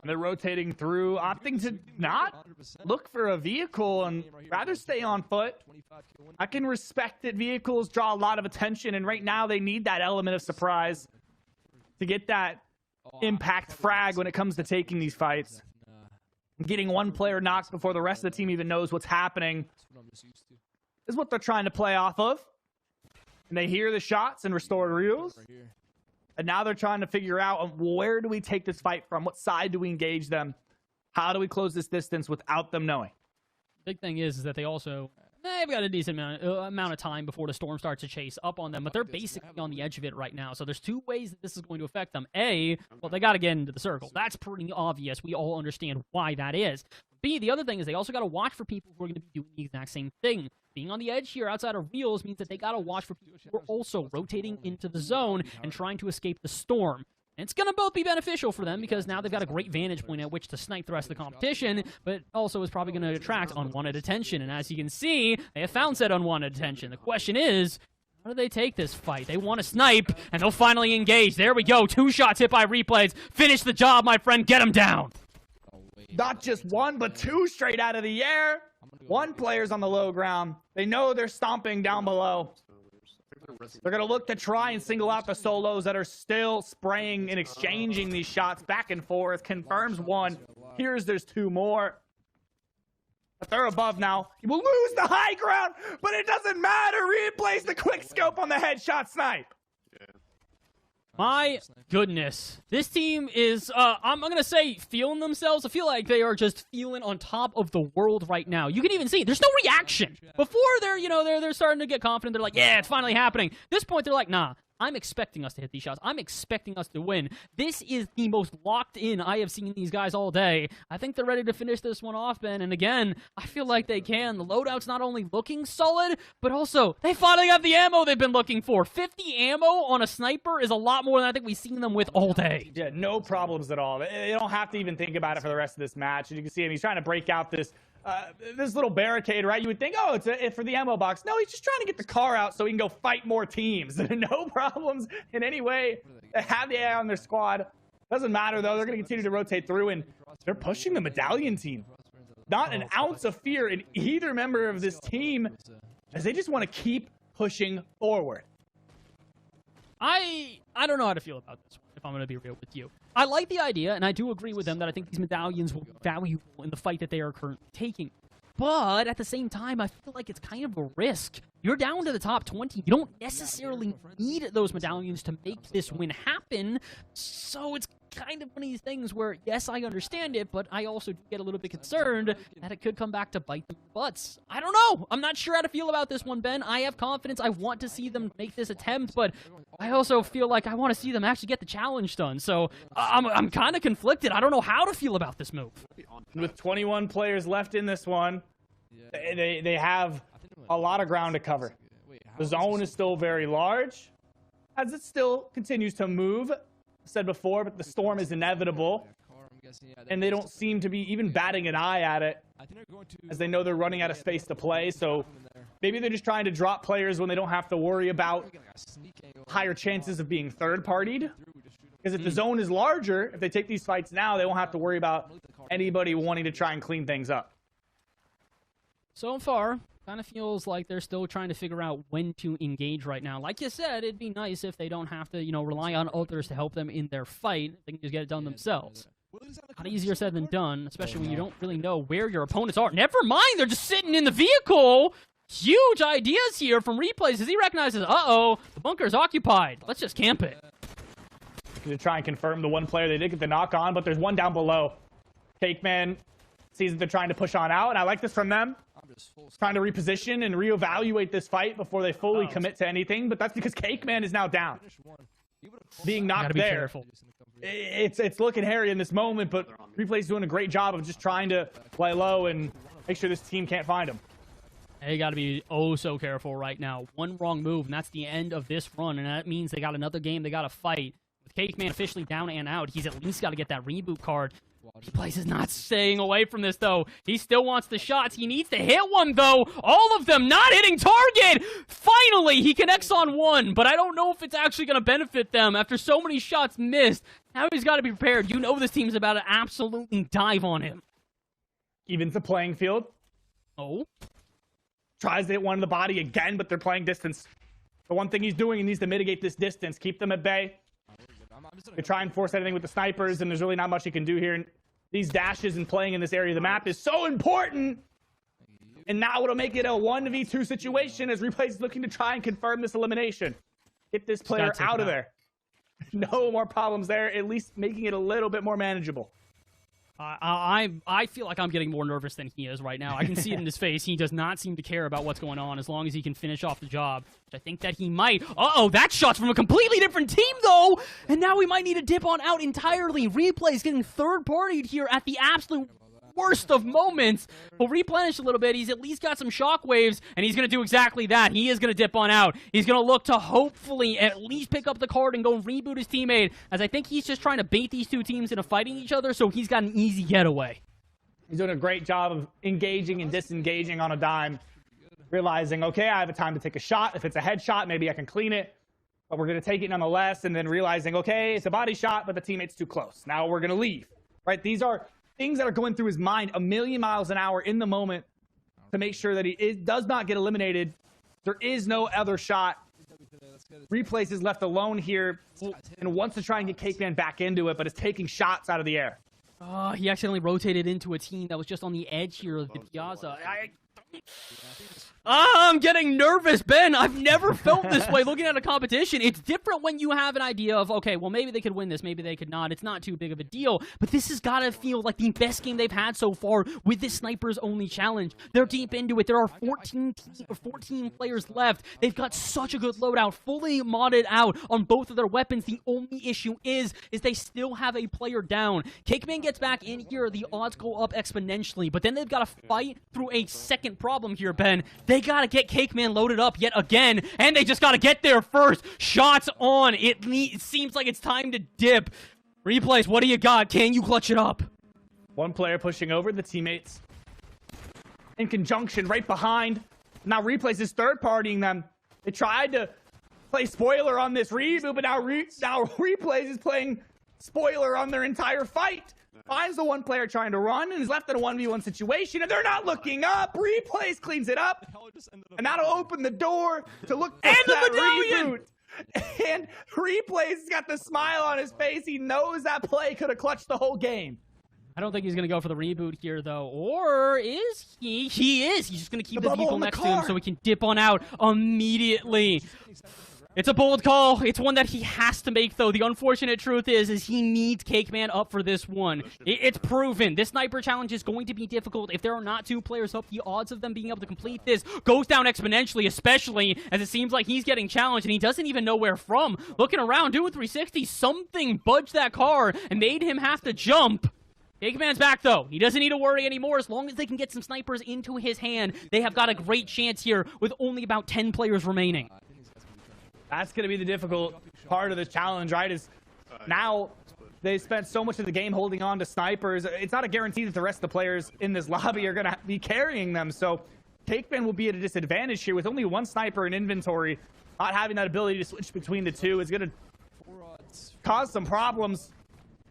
They're rotating through, opting to not look for a vehicle and rather stay on foot. I can respect that vehicles draw a lot of attention, and right now they need that element of surprise to get that impact frag when it comes to taking these fights. Getting one player knocked before the rest of the team even knows what's happening is what they're trying to play off of. And they hear the shots and restored reels. And now they're trying to figure out where do we take this fight from? What side do we engage them? How do we close this distance without them knowing? Big thing is that they also... They've got a decent amount of time before the storm starts to chase up on them, but they're basically on the edge of it right now. So there's two ways that this is going to affect them. A, well, they got to get into the circle. That's pretty obvious. We all understand why that is. B, the other thing is they also got to watch for people who are going to be doing the exact same thing. Being on the edge here outside of reels means that they got to watch for people who are also rotating into the zone and trying to escape the storm. And it's going to both be beneficial for them because now they've got a great vantage point at which to snipe the rest of the competition, but also is probably going to attract unwanted attention. And as you can see, they have found said unwanted attention. The question is, how do they take this fight? They want to snipe, and they'll finally engage. There we go. 2 shots hit by replays. Finish the job, my friend. Get him down. Not just one, but 2 straight out of the air. 1 player's on the low ground. They know they're stomping down below. They're going to look to try and single out the solos that are still spraying and exchanging these shots back and forth. Confirms 1. Here's there's 2 more. But they're above now. You will lose the high ground, but it doesn't matter. Replays the quick scope on the headshot snipe. My goodness. This team is, I'm going to say feeling themselves. I feel like they are just feeling on top of the world right now. You can even see there's no reaction. Before they're, they're starting to get confident. They're like, yeah, it's finally happening. At this point, they're like, nah. I'm expecting us to hit these shots. I'm expecting us to win. This is the most locked in I have seen these guys all day. I think they're ready to finish this one off, Ben. And again, I feel like they can. The loadout's not only looking solid, but also they finally got the ammo they've been looking for. 50 ammo on a sniper is a lot more than I think we've seen them with all day. Yeah, no problems at all. They don't have to even think about it for the rest of this match. And you can see him. He's trying to break out this little barricade, right? You would think, oh, it's for the ammo box. No, he's just trying to get the car out so he can go fight more teams. No problems in any way. They have the AI on their squad. Doesn't matter, though. They're going to continue to rotate through, and they're pushing the medallion team. Not an ounce of fear in either member of this team, as they just want to keep pushing forward. I don't know how to feel about this one, if I'm going to be real with you. I like the idea, and I do agree with them that I think these medallions will be valuable in the fight that they are currently taking. But at the same time, I feel like it's kind of a risk. You're down to the top 20. You don't necessarily need those medallions to make this win happen. So it's kind of one of these things where, yes, I understand it, but I also get a little bit concerned that it could come back to bite them butts. I don't know. I'm not sure how to feel about this one, Ben. I have confidence. I want to see them make this attempt, but I also feel like I want to see them actually get the challenge done. So I'm kind of conflicted. I don't know how to feel about this move. With 21 players left in this one, they have a lot of ground to cover. The zone is still very large, as it still continues to move. Said before, but the storm is inevitable, and they don't seem to be even batting an eye at it, as they know they're running out of space to play. So maybe they're just trying to drop players when they don't have to worry about higher chances of being third-partied. Because if the zone is larger, if they take these fights now, they won't have to worry about anybody wanting to try and clean things up. So far, kind of feels like they're still trying to figure out when to engage right now. Like you said, it'd be nice if they don't have to, rely on others to help them in their fight. They can just get it done themselves. A lot easier said than done, especially when you don't really know where your opponents are. Never mind, they're just sitting in the vehicle. Huge ideas here from replays as he recognizes, uh-oh, the bunker's occupied. Let's just camp it. To try and confirm the one player they did get the knock on, but there's one down below. Cakeman sees that they're trying to push on out, and I like this from them. trying to reposition and reevaluate this fight before they fully commit to anything, but that's because Cakeman is now down. Being knocked there. Careful. It's looking hairy in this moment, but Replay's doing a great job of just trying to play low and make sure this team can't find him. They got to be so careful right now. One wrong move, and that's the end of this run, and that means they got another game they got to fight. With Cakeman officially down and out, he's at least got to get that reboot card. Replays is not staying away from this, though. He still wants the shots. He needs to hit one, though. All of them not hitting target. Finally, he connects on one, but I don't know if it's actually going to benefit them after so many shots missed. Now he's got to be prepared. You know this team's about to absolutely dive on him. Evens the playing field. Oh. Tries to hit one in the body again, but they're playing distance. The one thing he's doing, he needs to mitigate this distance, keep them at bay. They try and force anything with the snipers, and there's really not much he can do here. And these dashes and playing in this area of the map is so important. And now it'll make it a 1v2 situation as Replays is looking to try and confirm this elimination. Get this player out of there. No more problems there, at least making it a little bit more manageable. I feel like I'm getting more nervous than he is right now. I can see it in his face. He does not seem to care about what's going on as long as he can finish off the job, which I think that he might. Uh-oh, that shot's from a completely different team, though! And now we might need to dip on out entirely. Replay's getting third-partied here at the absolute worst of moments. He'll replenish a little bit. He's at least got some shockwaves, and he's going to do exactly that. He is going to dip on out. He's going to look to hopefully at least pick up the card and go reboot his teammate, as I think he's just trying to bait these two teams into fighting each other, so he's got an easy getaway. He's doing a great job of engaging and disengaging on a dime, realizing, okay, I have a time to take a shot. If it's a headshot, maybe I can clean it, but we're going to take it nonetheless, and then realizing, okay, it's a body shot, but the teammate's too close. Now we're going to leave, right? These are things that are going through his mind a million miles an hour in the moment to make sure that he does not get eliminated. There is no other shot. Replays is left alone here and wants to try and get Cakeman back into it, but is taking shots out of the air. He accidentally rotated into a team that was just on the edge here of the Piazza. I'm getting nervous, Ben. I've never felt this way looking at a competition. It's different when you have an idea of, okay, well, maybe they could win this, maybe they could not. It's not too big of a deal, but this has got to feel like the best game they've had so far with this Snipers Only Challenge. They're deep into it. There are 14 players left. They've got such a good loadout, fully modded out on both of their weapons. The only issue is they still have a player down. Cakeman gets back in here, the odds go up exponentially, but then they've got to fight through a second problem here, Ben. They gotta get Cakeman loaded up yet again, and they just gotta get there first. Shots on. It seems like it's time to dip. Replays, what do you got? Can you clutch it up? One player pushing over, the teammates in conjunction right behind. Now Replays is third-partying them. They tried to play spoiler on this reboot, but now Replays is playing spoiler on their entire fight. Finds the one player trying to run and is left in a 1v1 situation, and they're not looking up. Replays cleans it up, and that'll open the door to look for that reboot. And Replays got the smile on his face. He knows that play could have clutched the whole game. I don't think he's going to go for the reboot here, though. Or is he? He is. He's just going to keep the vehicle next to him so he can dip on out immediately. It's a bold call. It's one that he has to make, though. The unfortunate truth is he needs Cakeman up for this one. It's proven. This sniper challenge is going to be difficult. If there are not two players up, the odds of them being able to complete this goes down exponentially, especially as it seems like he's getting challenged, and he doesn't even know where from. Looking around, doing 360, something budged that car and made him have to jump. Cakeman's back, though. He doesn't need to worry anymore. As long as they can get some snipers into his hand, they have got a great chance here with only about 10 players remaining. That's going to be the difficult part of this challenge, right? Is now they spent so much of the game holding on to snipers. It's not a guarantee that the rest of the players in this lobby are going to be carrying them. So Cakeman will be at a disadvantage here with only one sniper in inventory. Not having that ability to switch between the two is going to cause some problems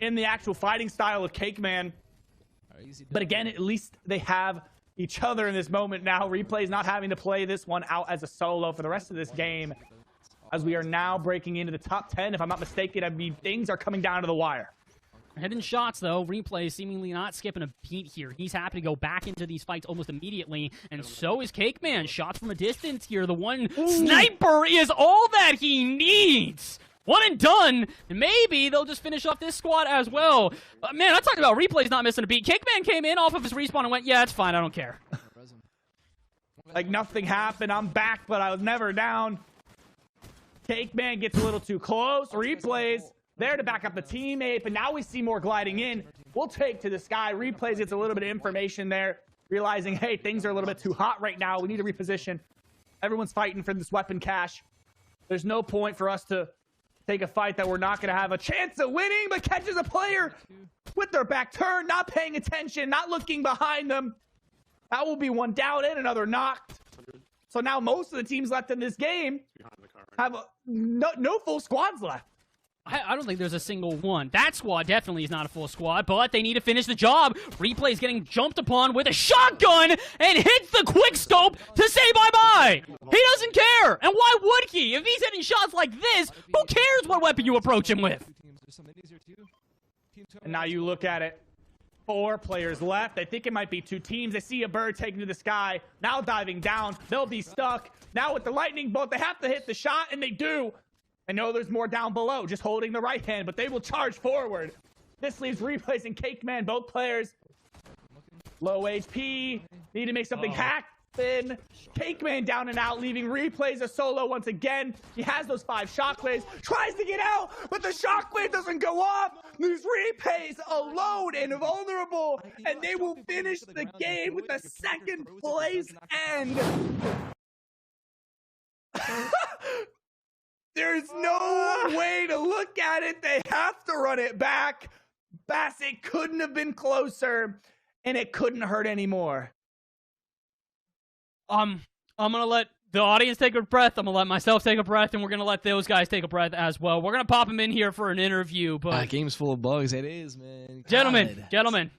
in the actual fighting style of Cakeman. But again, at least they have each other in this moment now. Replay's not having to play this one out as a solo for the rest of this game, as we are now breaking into the top 10. If I'm not mistaken, I mean, things are coming down to the wire. Hidden shots, though. Replay seemingly not skipping a beat here. He's happy to go back into these fights almost immediately, and so is Cakeman. Shots from a distance here. The one sniper is all that he needs. One and done, and maybe they'll just finish off this squad as well. Man, I'm talking about Replays not missing a beat. Cakeman came in off of his respawn and went, yeah, it's fine, I don't care. like nothing happened. I'm back, but I was never down. Cake Man gets a little too close. Replays there to back up the teammate, but now we see more gliding in. We'll take to the sky. Replays gets a little bit of information there, realizing, hey, things are a little bit too hot right now. We need to reposition. Everyone's fighting for this weapon cache. There's no point for us to take a fight that we're not going to have a chance of winning, but catches a player with their back turned, not paying attention, not looking behind them. That will be one down and another knocked. So now most of the teams left in this game have no full squads left. I don't think there's a single one. That squad definitely is not a full squad, but they need to finish the job. Replay's getting jumped upon with a shotgun and hits the quick scope to say bye-bye. He doesn't care. And why would he? If he's hitting shots like this, who cares what weapon you approach him with? And now you look at it. 4 players left. I think it might be 2 teams. They see a bird taken to the sky. Now diving down. They'll be stuck. Now with the lightning bolt, they have to hit the shot, and they do. I know there's more down below, just holding the right hand, but they will charge forward. This leaves Replays and Cake Man, both players. Low HP. Need to make something happen. Cake Man down and out, leaving Replays a solo once again. He has those 5 shockwaves. Tries to get out, but the shockwave doesn't go off. Leaves Replays alone and vulnerable, and they will finish the game with a 2nd place end. There's no way to look at it. They have to run it back. Bassett couldn't have been closer, and it couldn't hurt anymore. I'm gonna let the audience take a breath. I'm gonna let myself take a breath, and we're gonna let those guys take a breath as well. We're gonna pop them in here for an interview, but that game's full of bugs. It is, man. Gentlemen.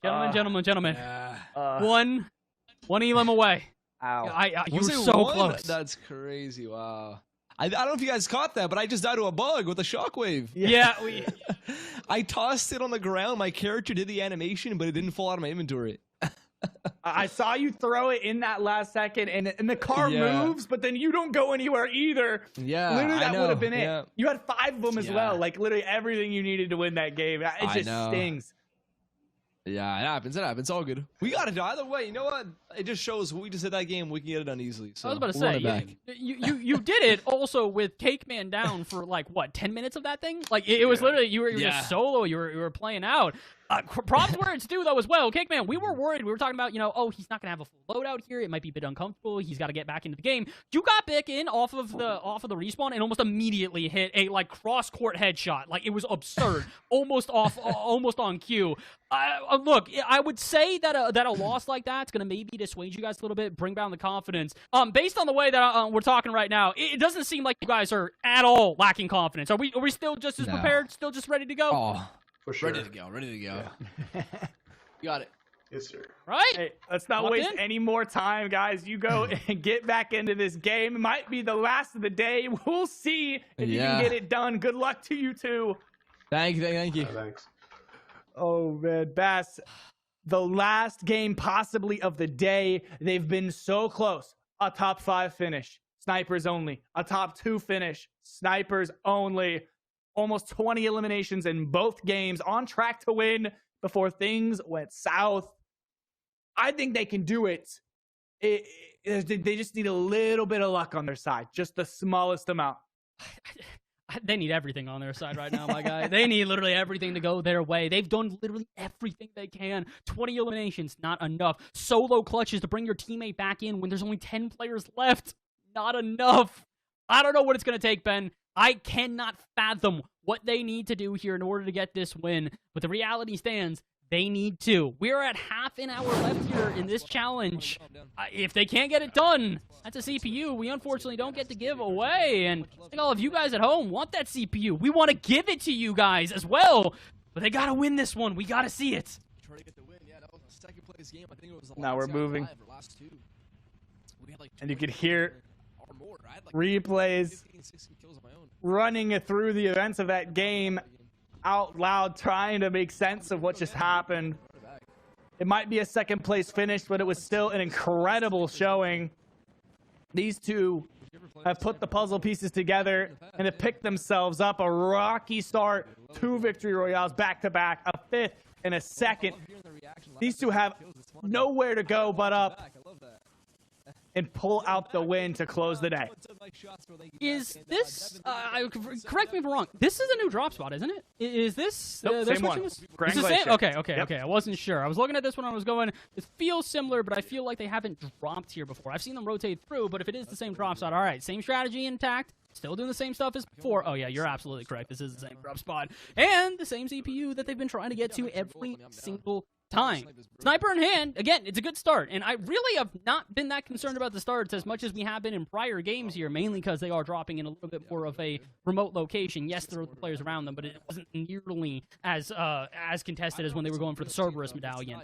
One elim away. Ow. You were so close. That's crazy. Wow. I don't know if you guys caught that, but I just died to a bug with a shockwave. Yeah. I tossed it on the ground. My character did the animation, but it didn't fall out of my inventory. I saw you throw it in that last second, and the car moves, but then you don't go anywhere either. Yeah, literally, that would have been it. You had 5 of them as well. Like, literally everything you needed to win that game. It just stings. Yeah, it happens. It happens. It's all good. We got it either way. You know what? It just shows we just hit that game. We can get it done easily. So I was about to say, you did it also with Cake Man down for like what 10 minutes of that thing. Like it was literally you were just solo. You were playing out. Props where it's due though as well. Cake Man, we were worried. We were talking about oh he's not gonna have a full loadout here. It might be a bit uncomfortable. He's got to get back into the game. You got back in off of the respawn and almost immediately hit a like cross court headshot. Like it was absurd. almost on cue. Look, I would say that a loss like that's gonna maybe dissuade you guys a little bit, bring down the confidence. Based on the way that we're talking right now, it doesn't seem like you guys are at all lacking confidence. Are we still just as prepared? Still just ready to go? Oh, for sure. Ready to go. Yeah. You got it. Yes, sir. Right? Hey, let's not waste any more time, guys. You go and get back into this game. It might be the last of the day. We'll see if you can get it done. Good luck to you two. Thank you. Thanks. Oh, man. Bass, the last game possibly of the day. They've been so close. A top 5 finish. Snipers only. A top 2 finish. Snipers only. Almost 20 eliminations in both games. On track to win before things went south. I think they can do it. They just need a little bit of luck on their side. Just the smallest amount. They need everything on their side right now, my guy. They need literally everything to go their way. They've done literally everything they can. 20 eliminations, not enough. Solo clutches to bring your teammate back in when there's only 10 players left. Not enough. I don't know what it's going to take, Ben. I cannot fathom what they need to do here in order to get this win. But the reality stands, they need to. We're at half an hour left here in this challenge. If they can't get it done, that's a CPU we unfortunately don't get to give away. And I think all of you guys at home want that CPU. We want to give it to you guys as well. But they got to win this one. We got to see it. Now we're moving. And you could hear replays running through the events of that game out loud, trying to make sense of what just happened. It might be a 2nd place finish, but it was still an incredible showing. These two have put the puzzle pieces together and have picked themselves up a rocky start. 2 victory royales back to back, a 5th and a 2nd. These two have nowhere to go but up. and pull out the win to close the day. Is this, correct me if I'm wrong, this is a new drop spot, isn't it? Is this, Nope, same one. Grand Is the same? Glacier. Okay. I wasn't sure. I was looking at this when I was going, it feels similar, but I feel like they haven't dropped here before. I've seen them rotate through, but if it is the same drop spot, all right, same strategy intact, still doing the same stuff as before. Oh yeah, you're absolutely correct. This is the same drop spot. And the same CPU that they've been trying to get to every single time. Sniper in hand, again, it's a good start. And I really have not been that concerned about the starts as much as we have been in prior games here, mainly because they are dropping in a little bit more of a remote location. Yes, there are other players around them, but it wasn't nearly as contested as when they were going for the Cerberus medallion.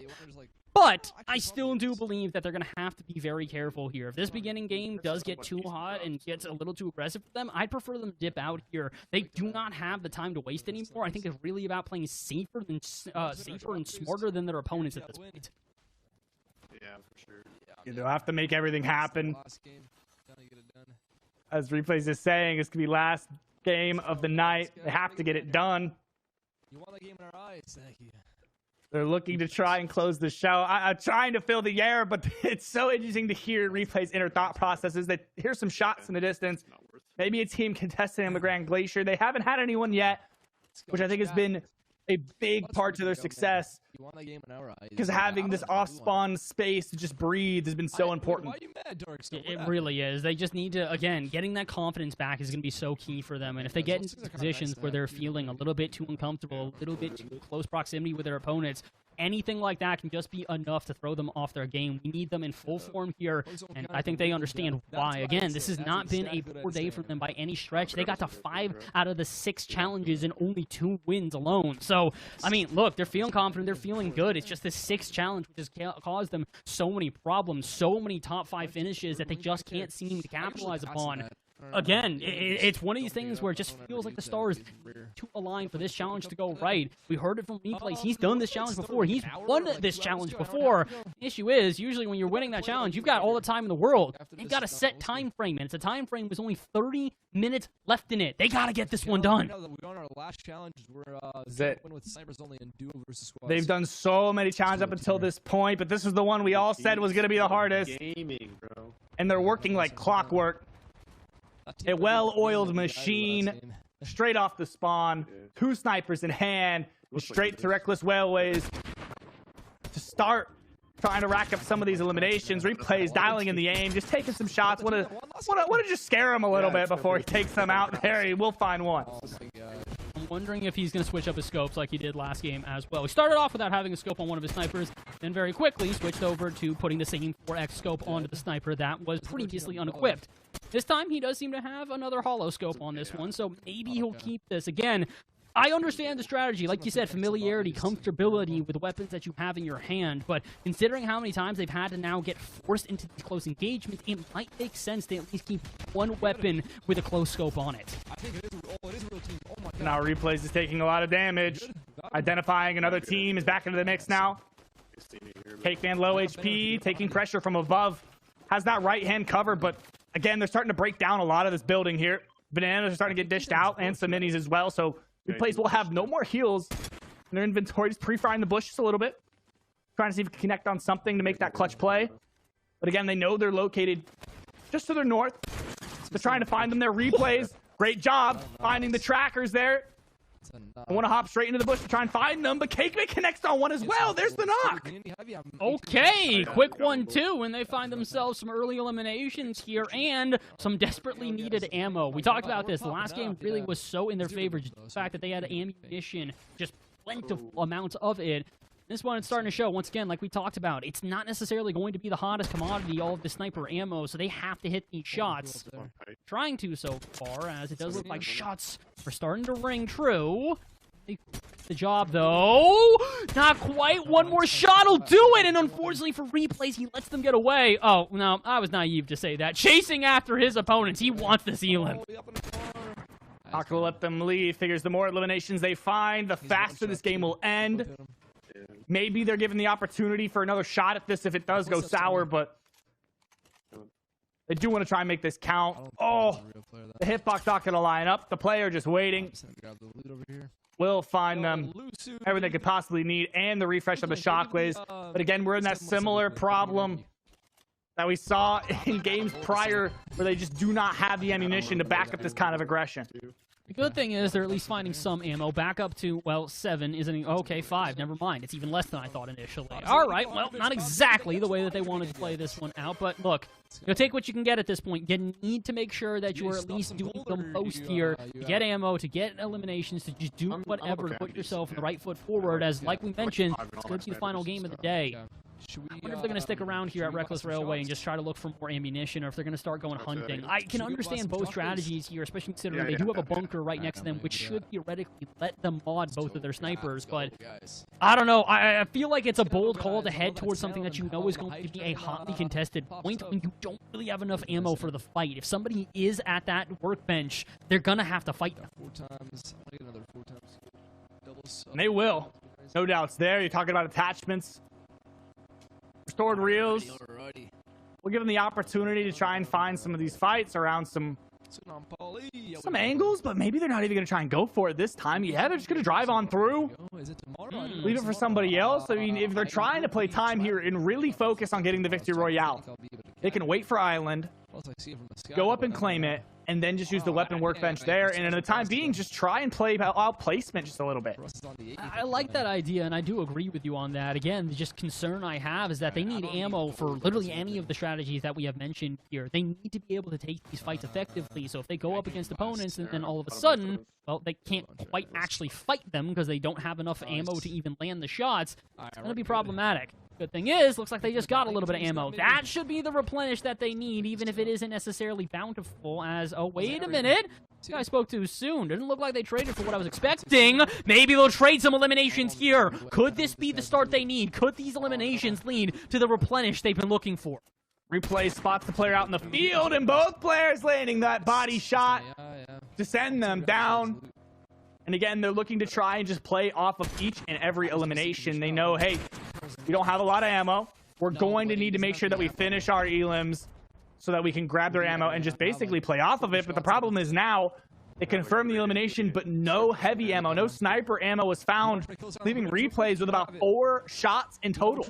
But I still do believe that they're going to have to be very careful here. If this beginning game does get too hot and gets a little too aggressive for them, I'd prefer them dip out here. They do not have the time to waste anymore. I think it's really about playing safer and smarter than their opponents at this point. Yeah, for sure. They'll have to make everything happen. As Replays is saying, this could be last game of the night. They have to get it done. You want the game in our eyes? Thank you. They're looking to try and close the show. I'm trying to fill the air, but it's so interesting to hear Replay's inner thought processes. That here's some shots in the distance. Maybe a team contesting on the Grand Glacier. They haven't had anyone yet, which I think has been a big part to their success. Because having this off-spawn space to just breathe has been so important. It really is. They just need to, again, getting that confidence back is going to be so key for them. And if they get into positions where they're feeling a little bit too uncomfortable, a little bit too close proximity with their opponents, anything like that can just be enough to throw them off their game. We need them in full form here, and I think they understand why. Again, this has not been a poor day for them by any stretch. They got to 5 out of the 6 challenges and only 2 wins alone. So, I mean, look, they're feeling confident. They're feeling good. It's just this 6th challenge which has caused them so many problems, so many top 5 finishes that they just can't seem to capitalize upon. Again, it's one of these things where it just feels like the stars too aligned for this challenge to go right. We heard it from Replays. He's done this challenge before. He's won this challenge before. The issue is, usually when you're winning that challenge, you've got all the time in the world. They've got a set time frame, and it's a time frame with only 30 minutes left in it. They got to get this one done. They've done so many challenges up until this point, but this is the one we all said was going to be the hardest. And they're working like clockwork. A well-oiled machine, straight off the spawn, 2 snipers in hand, straight to Reckless Railways to start trying to rack up some of these eliminations. Replays dialing in the aim, just taking some shots. Want to just scare him a little bit before he takes them out there. He will find one. I'm wondering if he's going to switch up his scopes like he did last game as well. He started off without having a scope on one of his snipers, then very quickly switched over to putting the same 4x scope onto the sniper that was previously unequipped. This time, he does seem to have another hollow scope on this one, so maybe he'll keep this. Again, I understand the strategy. Like you said, familiarity, comfortability with weapons that you have in your hand, but considering how many times they've had to now get forced into these close engagements, it might make sense to at least keep one weapon with a close scope on it. Now Replays is taking a lot of damage. Identifying another team is back into the mix now. Cakeman low HP, taking pressure from above. Has that right hand covered, but again, they're starting to break down a lot of this building here. Bananas are starting to get dished out, and some minis as well, so Replays will have no more heals in their inventory. Just pre-frying the bush just a little bit. Trying to see if we can connect on something to make that clutch play. But again, they know they're located just to their north. They're trying to find them there. Replays, great job finding the trackers there. I want to hop straight into the bush to try and find them, but Cakeman connects on one as well. There's the knock. Okay, quick 1-2, and they find themselves some early eliminations here and some desperately needed ammo. We talked about this. The last game really was so in their favor, just the fact that they had ammunition, just plentiful amounts of it. This one is starting to show, once again, like we talked about, it's not necessarily going to be the hottest commodity, all of the sniper ammo, so they have to hit these shots. Trying to so far, as it does look like shots are starting to ring true. The job, though. Not quite. One more shot will do it, and unfortunately for Replays, he lets them get away. Oh, no, I was naive to say that. Chasing after his opponents. He wants this elim. Not gonna let them leave. Figures the more eliminations they find, the faster this game will end. Maybe they're given the opportunity for another shot at this if it does go sour, but they do want to try and make this count. Oh, the hitbox not going to line up. The player just waiting. We'll find them everything they could possibly need and the refresh of the shockwaves. But again, we're in that similar problem that we saw in games prior where they just do not have the ammunition to back up this kind of aggression. The good thing is they're at least finding some ammo. Back up to, well, 7 isn't... Okay, 5. Never mind. It's even less than I thought initially. All right, well, not exactly the way that they wanted to play this one out, but look, you'll take what you can get at this point. You need to make sure that you are at least doing the most here to get ammo, to get eliminations, to just do whatever to put yourself in the right foot forward, as, like we mentioned, it's going to be the final game of the day. I wonder if they're going to stick around here at Reckless Railway and just try to look for more ammunition, or if they're going to start going hunting. I can understand both strategies here, especially considering they do have a bunker right next to them, which should theoretically let them mod both of their snipers, but I don't know. I feel like it's a bold call to head towards something that you know is going to be a hotly contested point when you don't really have enough ammo for the fight. If somebody is at that workbench, they're going to have to fight them. 4 times. I'll get another 4 times. And they will. No doubts there. You're talking about attachments. Restored reels. We'll give them the opportunity to try and find some of these fights around some angles, but maybe they're not even going to try and go for it this time. Yeah, they're just going to drive on through. Leave it for somebody else. I mean, if they're trying to play time here and really focus on getting the victory royale, they can wait for Island, go up and claim it, and then just use the weapon workbench there, and in the time being, just try and play out placement just a little bit. I like that idea, and I do agree with you on that. Again, the just concern I have is that they need ammo for literally any of the strategies that we have mentioned here. They need to be able to take these fights effectively, so if they go up against opponents and then all of a sudden, well, they can't quite actually fight them because they don't have enough ammo to even land the shots, it's going to be problematic. Good thing is, looks like they just got a little bit of ammo. That should be the replenish that they need, even if it isn't necessarily bountiful, as, oh, wait a minute. This guy spoke too soon. Doesn't look like they traded for what I was expecting. Maybe they'll trade some eliminations here. Could this be the start they need? Could these eliminations lead to the replenish they've been looking for? Replay spots the player out in the field, and both players landing that body shot to send them down. And again, they're looking to try and just play off of each and every elimination. They know, hey, we don't have a lot of ammo. We're going to need to make sure that we finish our elims so that we can grab their ammo and just basically play off of it. But the problem is now they confirm the elimination, but no heavy ammo, no sniper ammo was found, leaving replays with about 4 shots in total.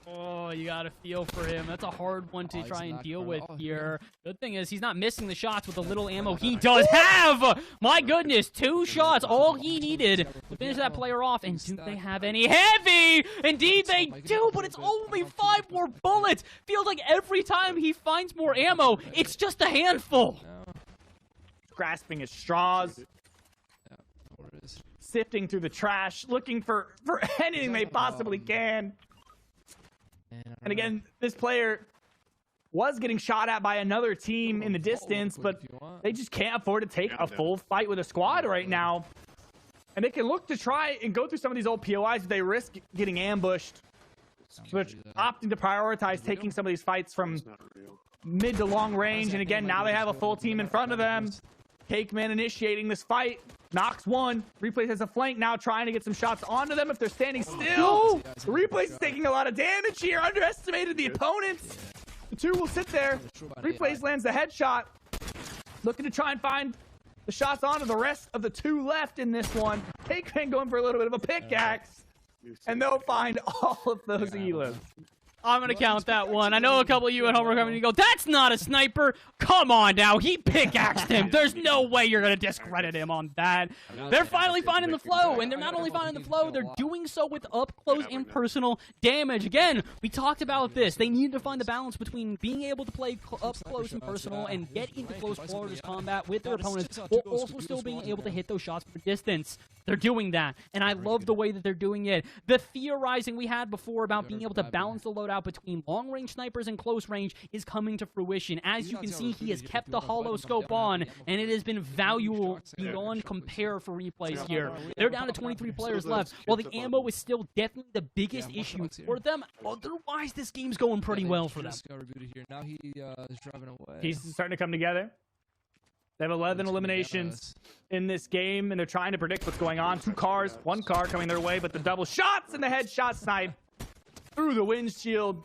Oh, you gotta feel for him. That's a hard one to try and deal with here. Good thing is he's not missing the shots with the little ammo he does have. My goodness, 2 shots, all he needed to finish that player off. And do they have any heavy? Indeed they do, but it's only 5 more bullets. Feels like every time he finds more ammo, it's just a handful. Grasping at straws. Sifting through the trash, looking for anything they possibly can. And again, this player was getting shot at by another team in the distance, but they just can't afford to take a full fight with a squad right now. And they can look to try and go through some of these old POIs, but they risk getting ambushed. So they're opting to prioritize taking some of these fights from mid to long range. And again, now they have a full team in front of them. Cakeman initiating this fight. Knocks 1. Replays has a flank now, trying to get some shots onto them if they're standing still. The Replays is taking a lot of damage here. Underestimated the opponents. The 2 will sit there. Replays lands the headshot. Looking to try and find the shots onto the rest of the 2 left in this one. Cakeman going for a little bit of a pickaxe. And they'll find all of those elims. I'm going to count that one. I know a couple of you at home are coming to go, that's not a sniper. Come on now. He pickaxed him. There's no way you're going to discredit him on that. They're finally finding the flow. And they're not only finding the flow, they're doing so with up close and personal damage. Again, we talked about this. They need to find the balance between being able to play up close and personal and get into close quarters combat with their opponents, while also still being able to hit those shots from distance. They're doing that. And I love the way that they're doing it. The theorizing we had before about being able to balance the loadout between long-range snipers and close range is coming to fruition. As you can see, he has kept the hollow scope on, and it has been valuable beyond compare for Replays here. They're down to 23 players left, while the ammo is still definitely the biggest issue for them. Otherwise, this game's going pretty well for them. Now he is driving away. Pieces starting to come together. They have 11 eliminations in this game, and they're trying to predict what's going on. 2 cars, 1 car coming their way, but the double shots and the headshot snipe through the windshield.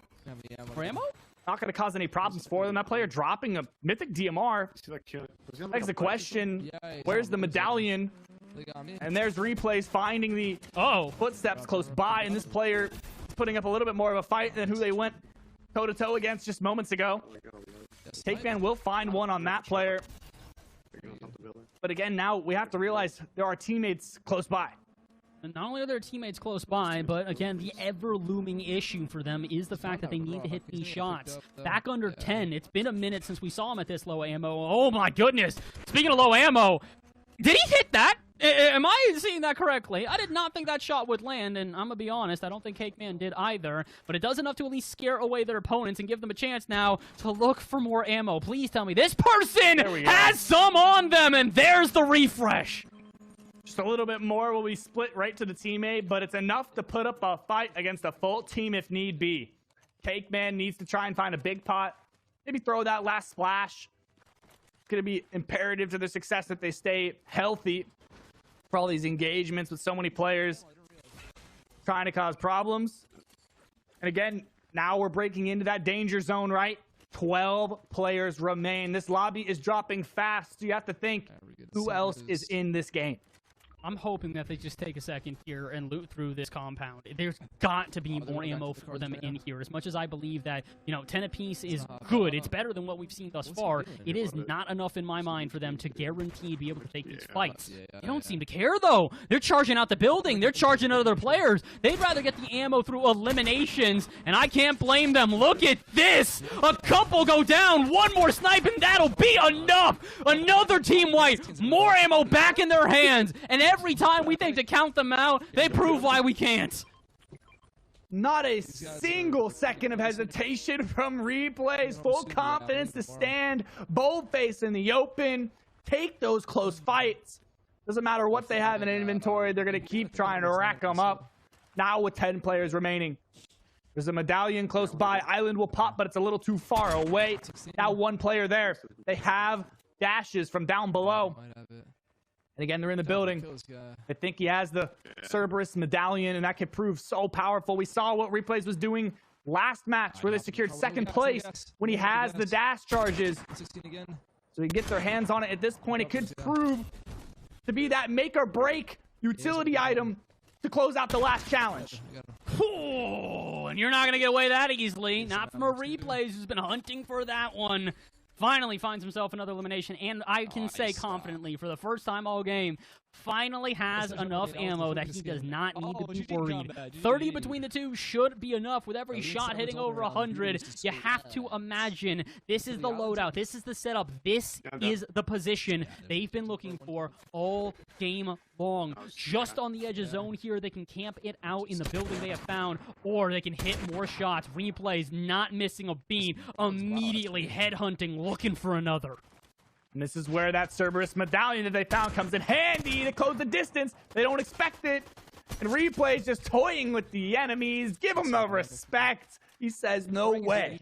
For ammo? Not going to cause any problems for them. That player dropping a mythic DMR. Begs the question, where's the medallion? And there's Replays finding the footsteps close by, and this player is putting up a little bit more of a fight than who they went toe-to-toe against just moments ago. Cakeman will find one on that player. But again, now we have to realize there are teammates close by. And not only are their teammates close by, but again, the ever-looming issue for them is the fact that they need to hit these shots. Back under 10, it's been a minute since we saw him at this low ammo. Oh my goodness! Speaking of low ammo, did he hit that? Am I seeing that correctly? I did not think that shot would land, and I'm gonna be honest, I don't think Cakeman did either, but it does enough to at least scare away their opponents and give them a chance now to look for more ammo. Please tell me this person has some on them, and there's the refresh. Just a little bit more will be split right to the teammate, but it's enough to put up a fight against a full team if need be. Cakeman needs to try and find a big pot, maybe throw that last splash. It's going to be imperative to their success that they stay healthy for all these engagements with so many players trying to cause problems. And again, now we're breaking into that danger zone, right? 12 players remain. This lobby is dropping fast, so you have to think, who else is in this game? I'm hoping that they just take a second here and loot through this compound. There's got to be more ammo for them in here. As much as I believe that, 10 apiece is good, it's better than what we've seen thus far, it is not enough in my mind for them to guarantee be able to take these fights. They don't seem to care, though. They're charging out the building. They're charging other players. They'd rather get the ammo through eliminations, and I can't blame them. Look at this! A couple go down, one more snipe, and that'll be enough! Another team wipe, more ammo back in their hands, and every time we think to count them out, they prove why we can't. Not a single second of hesitation from Replays. Full confidence to stand, bold-faced in the open, take those close fights. Doesn't matter what they have in inventory, they're going to keep trying to rack them up. Now with 10 players remaining. There's a medallion close by. Island will pop, but it's a little too far away. Now one player there. They have dashes from down below. And again, they're in the building. I think he has the Cerberus medallion, and that could prove so powerful. We saw what Replays was doing last match, where they secured second place when he has the dash charges. So he gets their hands on it. At this point, it could prove to be that make or break utility item to close out the last challenge. Ooh, and you're not going to get away that easily. Not from a Replays who's been hunting for that one. Finally finds himself another elimination, and I can say confidently, for the first time all game, finally has enough ammo that he does not need to be worried. 30 between the two should be enough with every shot hitting over 100. You have to imagine this is the loadout, this is the setup, this is the position they've been looking for all game long. Just on the edge of zone here, they can camp it out in the building they have found, or they can hit more shots. Replays not missing a beat, immediately headhunting, looking for another. And this is where that Cerberus medallion that they found comes in handy to close the distance. They don't expect it. And Replay's just toying with the enemies. Give him the respect. He says, no way.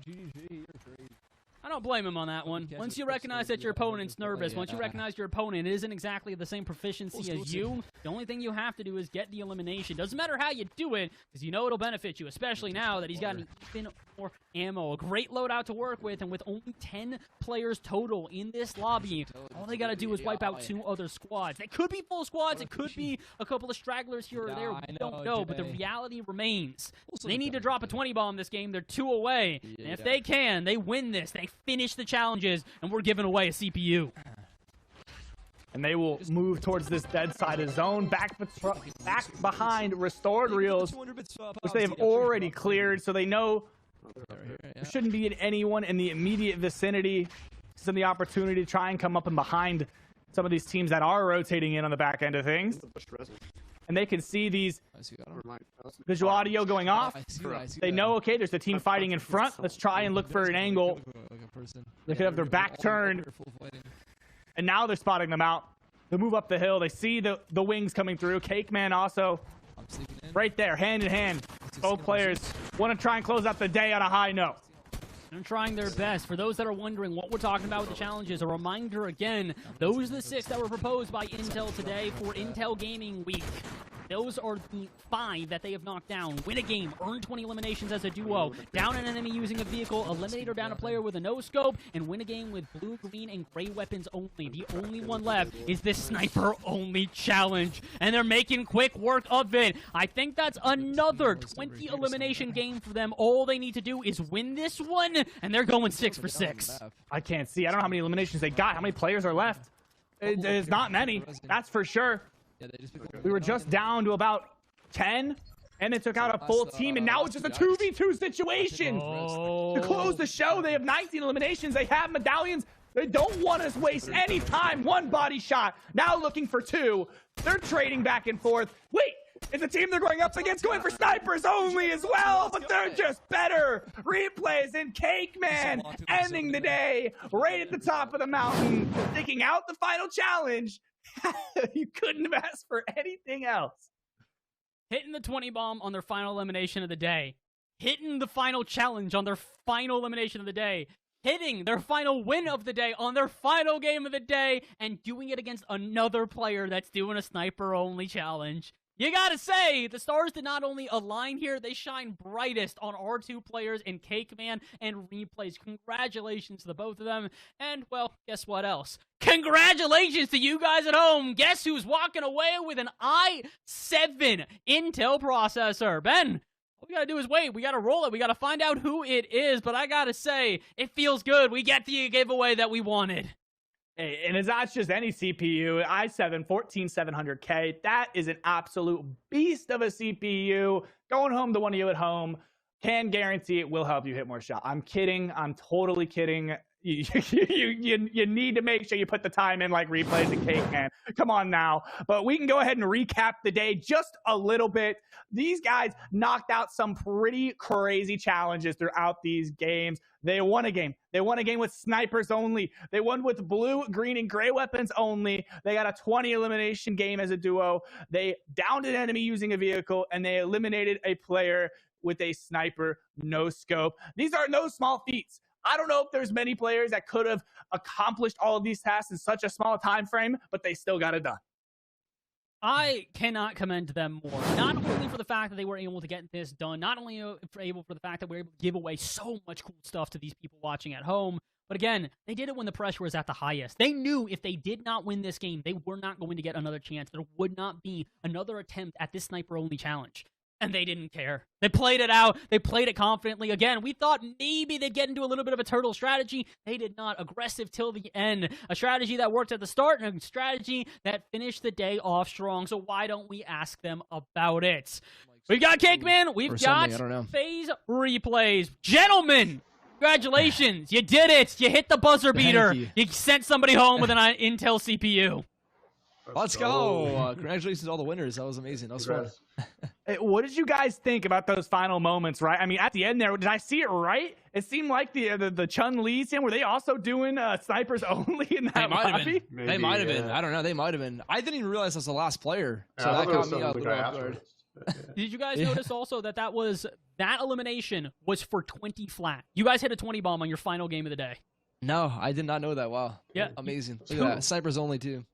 I don't blame him on that one. Once you recognize that your opponent's nervous, once you recognize your opponent isn't exactly the same proficiency as you, the only thing you have to do is get the elimination. Doesn't matter how you do it, because you know it'll benefit you, especially now that he's got even more ammo. A great loadout to work with, and with only 10 players total in this lobby, all they got to do is wipe out 2 other squads. They could be full squads, it could be a couple of stragglers here or there, we don't know, but the reality remains. They need to drop a 20 bomb this game, they're 2 away, and if they can, they win this, they finish the challenges, and we're giving away a CPU. And they will move towards this dead side of zone, back behind restored reels, which they have already cleared, so they know there shouldn't be anyone in the immediate vicinity. This is the opportunity to try and come up and behind some of these teams that are rotating in on the back end of things. And they can see these visual audio going off. They know, okay, there's a team fighting in front. Let's try and look for an angle. They could have their back turned. And now they're spotting them out. They move up the hill. They see the wings coming through. Cakeman also right there, hand in hand. Both players want to try and close out the day on a high note. They're trying their best. For those that are wondering what we're talking about with the challenges, a reminder again, those are the 6 that were proposed by Intel today for Intel Gaming Week. Those are the 5 that they have knocked down. Win a game, earn 20 eliminations as a duo, down an enemy using a vehicle, eliminate or down a player with a no-scope, and win a game with blue, green, and gray weapons only. The only one left is this sniper-only challenge, and they're making quick work of it. I think that's another 20 elimination game for them. All they need to do is win this one, and they're going 6 for 6. I can't see. I don't know how many eliminations they got. How many players are left? It's not many. That's for sure. We were just down to about 10, and it took out a full team, and now it's just a 2v2 situation. To close the show, they have 19 eliminations. They have medallions. They don't want us to waste any time. 1 body shot. Now looking for 2. They're trading back and forth. Wait, is the team they're going up against going for snipers only as well? But they're just better. Replays and Cake Man ending the day right at the top of the mountain, sticking out the final challenge. You couldn't have asked for anything else. Hitting the 20 bomb on their final elimination of the day. Hitting the final challenge on their final elimination of the day. Hitting their final win of the day on their final game of the day. And doing it against another player that's doing a sniper-only challenge. You gotta say, the stars did not only align here, they shine brightest on our 2 players in Cake Man and Replays. Congratulations to the both of them. And, well, guess what else? Congratulations to you guys at home. Guess who's walking away with an i7 Intel processor? Ben, all we gotta do is wait. We gotta roll it. We gotta find out who it is. But I gotta say, it feels good. We get the giveaway that we wanted. Hey, and it's not just any CPU. i7 14700K. That is an absolute beast of a CPU. Going home to one of you at home, can guarantee it will help you hit more shots. I'm kidding. I'm totally kidding. You need to make sure you put the time in like Replays and Cake Man. Come on now. But we can go ahead and recap the day just a little bit. These guys knocked out some pretty crazy challenges throughout these games. They won a game. They won a game with snipers only. They won with blue, green, and gray weapons only. They got a 20 elimination game as a duo. They downed an enemy using a vehicle, and they eliminated a player with a sniper no scope. These are no small feats. I don't know if there's many players that could have accomplished all of these tasks in such a small time frame, but they still got it done. I cannot commend them more. Not only for the fact that they were able to get this done, not only for the fact that we were able to give away so much cool stuff to these people watching at home, but again, they did it when the pressure was at the highest. They knew if they did not win this game, they were not going to get another chance. There would not be another attempt at this sniper-only challenge. And they didn't care. They played it out. They played it confidently. Again, we thought maybe they'd get into a little bit of a turtle strategy. They did not. Aggressive till the end. A strategy that worked at the start and a strategy that finished the day off strong. So why don't we ask them about it? We've got Cake Man. We've got Phase Replays. Gentlemen, congratulations. You did it. You hit the buzzer beater. You sent somebody home with an Intel CPU. Let's go. Congratulations to all the winners. That was amazing. That was fun. What did you guys think about those final moments, right? I mean, at the end there, did I see it right? It seemed like the Chun-Li scene, were they also doing snipers only in that lobby? They might have been. I don't know. They might have been. I didn't even realize I was the last player. So that caught me out the guard. Did you guys notice also that that elimination was for 20 flat? You guys hit a 20 bomb on your final game of the day. No, I did not know that. Wow. Yeah. Amazing. Look at that. Snipers only, too.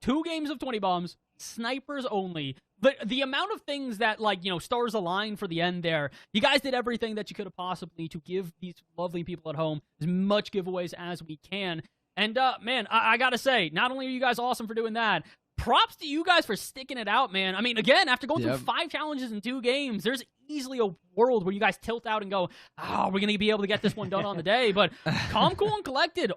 Two games of 20 bombs, snipers only. The amount of things that, stars align for the end there, you guys did everything that you could have possibly to give these lovely people at home as much giveaways as we can. And, man, I gotta say, not only are you guys awesome for doing that, props to you guys for sticking it out, man. I mean, again, after going through 5 challenges in 2 games, there's easily a world where you guys tilt out and go, we're going to be able to get this one done on the day. But calm, cool, and collected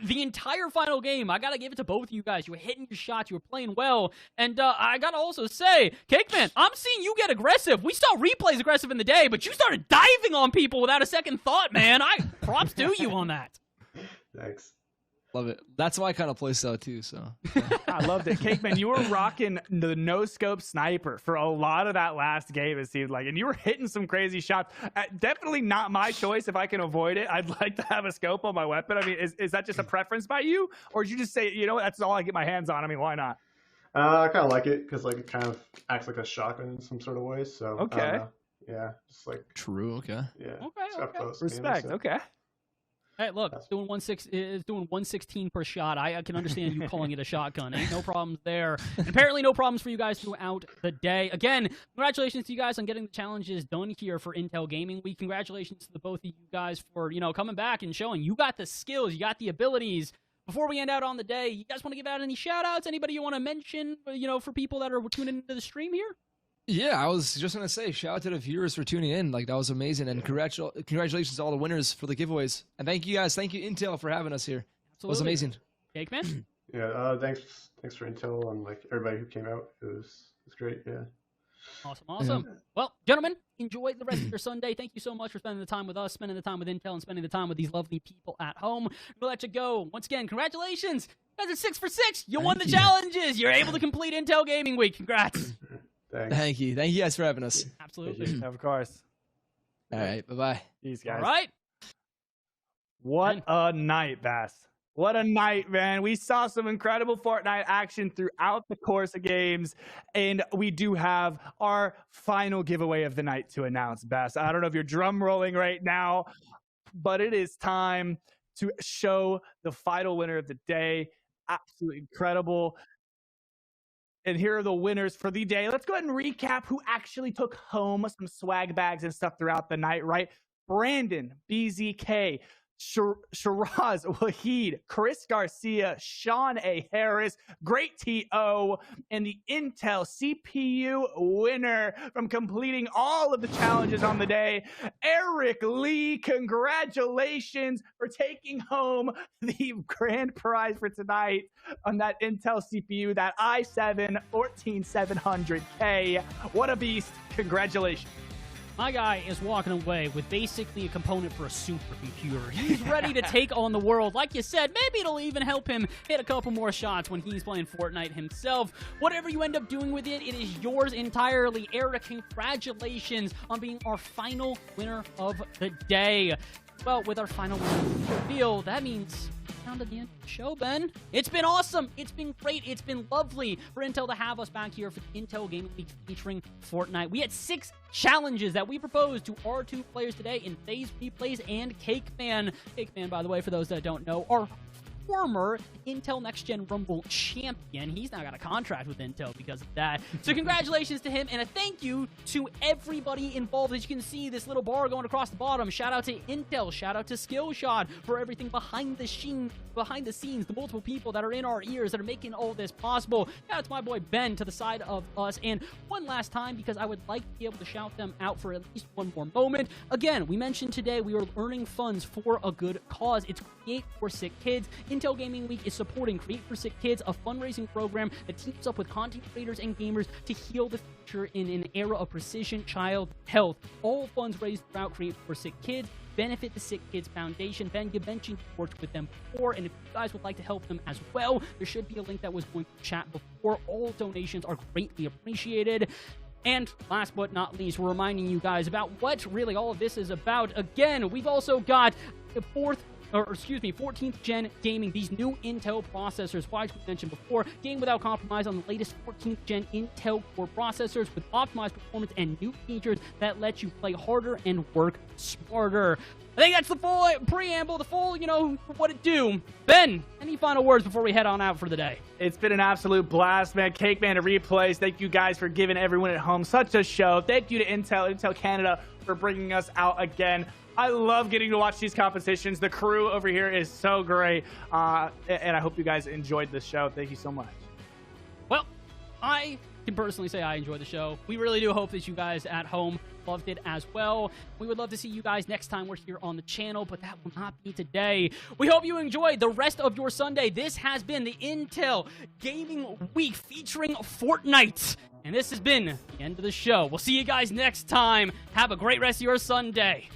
the entire final game. I got to give it to both of you guys. You were hitting your shots. You were playing well. And I got to also say, Cake Man, I'm seeing you get aggressive. We saw Replays aggressive in the day, but you started diving on people without a second thought, man. Props to you on that. Thanks. Love it. That's my kind of play style too. So I loved it. Cake Man, you were rocking the no-scope sniper for a lot of that last game, it seemed like. And you were hitting some crazy shots. Definitely not my choice if I can avoid it. I'd like to have a scope on my weapon. I mean, is that just a preference by you? Or did you just say, you know what, that's all I get my hands on? I mean, why not? I kind of like it because it kind of acts like a shotgun in some sort of way. So okay. Yeah, just like true. Okay. Yeah. Okay. Up close, Respect. mainly, so. Okay. Hey, look, it's doing 116 per shot. I can understand you calling it a shotgun. Ain't no problems there. And apparently no problems for you guys throughout the day. Again, congratulations to you guys on getting the challenges done here for Intel Gaming Week. Congratulations to the both of you guys for, coming back and showing you got the skills, you got the abilities. Before we end out on the day, you guys want to give out any shout-outs? Anybody you want to mention, for people that are tuning into the stream here? Yeah, I was just going to say, shout out to the viewers for tuning in. Like, that was amazing. And congratulations to all the winners for the giveaways. And thank you guys. Thank you, Intel, for having us here. Absolutely. It was amazing. Cake Man? Yeah, thanks for Intel and, everybody who came out. It was great, yeah. Awesome. Yeah. Well, gentlemen, enjoy the rest of your Sunday. Thank you so much for spending the time with us, spending the time with Intel, and spending the time with these lovely people at home. We'll let you go. Once again, congratulations. You guys are 6 for 6. You won the challenges. You're able to complete Intel Gaming Week. Congrats. Thanks. Thank you guys for having us. Absolutely. Of course. All right. Bye-bye. These guys. All right. What a night, Bass. What a night, man. We saw some incredible Fortnite action throughout the course of games, and we do have our final giveaway of the night to announce, Bass. I don't know if you're drum rolling right now, but it is time to show the final winner of the day. Absolutely incredible. And here are the winners for the day. Let's go ahead and recap who actually took home some swag bags and stuff throughout the night, right? Brandon, BZK, Shiraz Wahid, Chris Garcia, Sean A. Harris, Great T.O., and the Intel CPU winner from completing all of the challenges on the day, Eric Lee. Congratulations for taking home the grand prize for tonight on that Intel CPU, that i7-14700K. What a beast. Congratulations. My guy is walking away with basically a component for a supercomputer. He's ready to take on the world. Like you said, maybe it'll even help him hit a couple more shots when he's playing Fortnite himself. Whatever you end up doing with it, it is yours entirely. Eric, congratulations on being our final winner of the day. Well, with our final winner reveal, that means down to the end of the show, Ben. It's been awesome. It's been great. It's been lovely for Intel to have us back here for the Intel Gaming Week featuring Fortnite. We had 6 challenges that we proposed to our 2 players today in FaZe Replays and Cake Man. Cake Man, by the way, for those that don't know, are former Intel Next Gen Rumble champion. He's now got a contract with Intel because of that. So congratulations to him, and a thank you to everybody involved. As you can see, this little bar going across the bottom. Shout out to Intel. Shout out to Skillshot for everything behind the scenes, the multiple people that are in our ears that are making all this possible. Shout out to my boy Ben to the side of us. And one last time, because I would like to be able to shout them out for at least one more moment. Again, we mentioned today we are earning funds for a good cause. It's Create for Sick Kids. Intel Gaming Week is supporting Create for Sick Kids, a fundraising program that teams up with content creators and gamers to heal the future in an era of precision child health. All funds raised throughout Create for Sick Kids benefit the Sick Kids Foundation. Ben, you mentioned you worked with them before, and if you guys would like to help them as well, there should be a link that was going to chat before. All donations are greatly appreciated. And last but not least, we're reminding you guys about what really all of this is about. Again, we've also got the 14th gen gaming, these new Intel processors, as we mentioned before, game without compromise on the latest 14th gen Intel Core processors with optimized performance and new features that let you play harder and work smarter. I think that's the full preamble, the full, what it do. Ben, any final words before we head on out for the day? It's been an absolute blast, man. Cake Man to Replays. Thank you guys for giving everyone at home such a show. Thank you to Intel Canada for bringing us out again. I love getting to watch these competitions. The crew over here is so great. And I hope you guys enjoyed this show. Thank you so much. Well, I can personally say I enjoyed the show. We really do hope that you guys at home loved it as well. We would love to see you guys next time we're here on the channel, but that will not be today. We hope you enjoyed the rest of your Sunday. This has been the Intel Gaming Week featuring Fortnite. And this has been the end of the show. We'll see you guys next time. Have a great rest of your Sunday.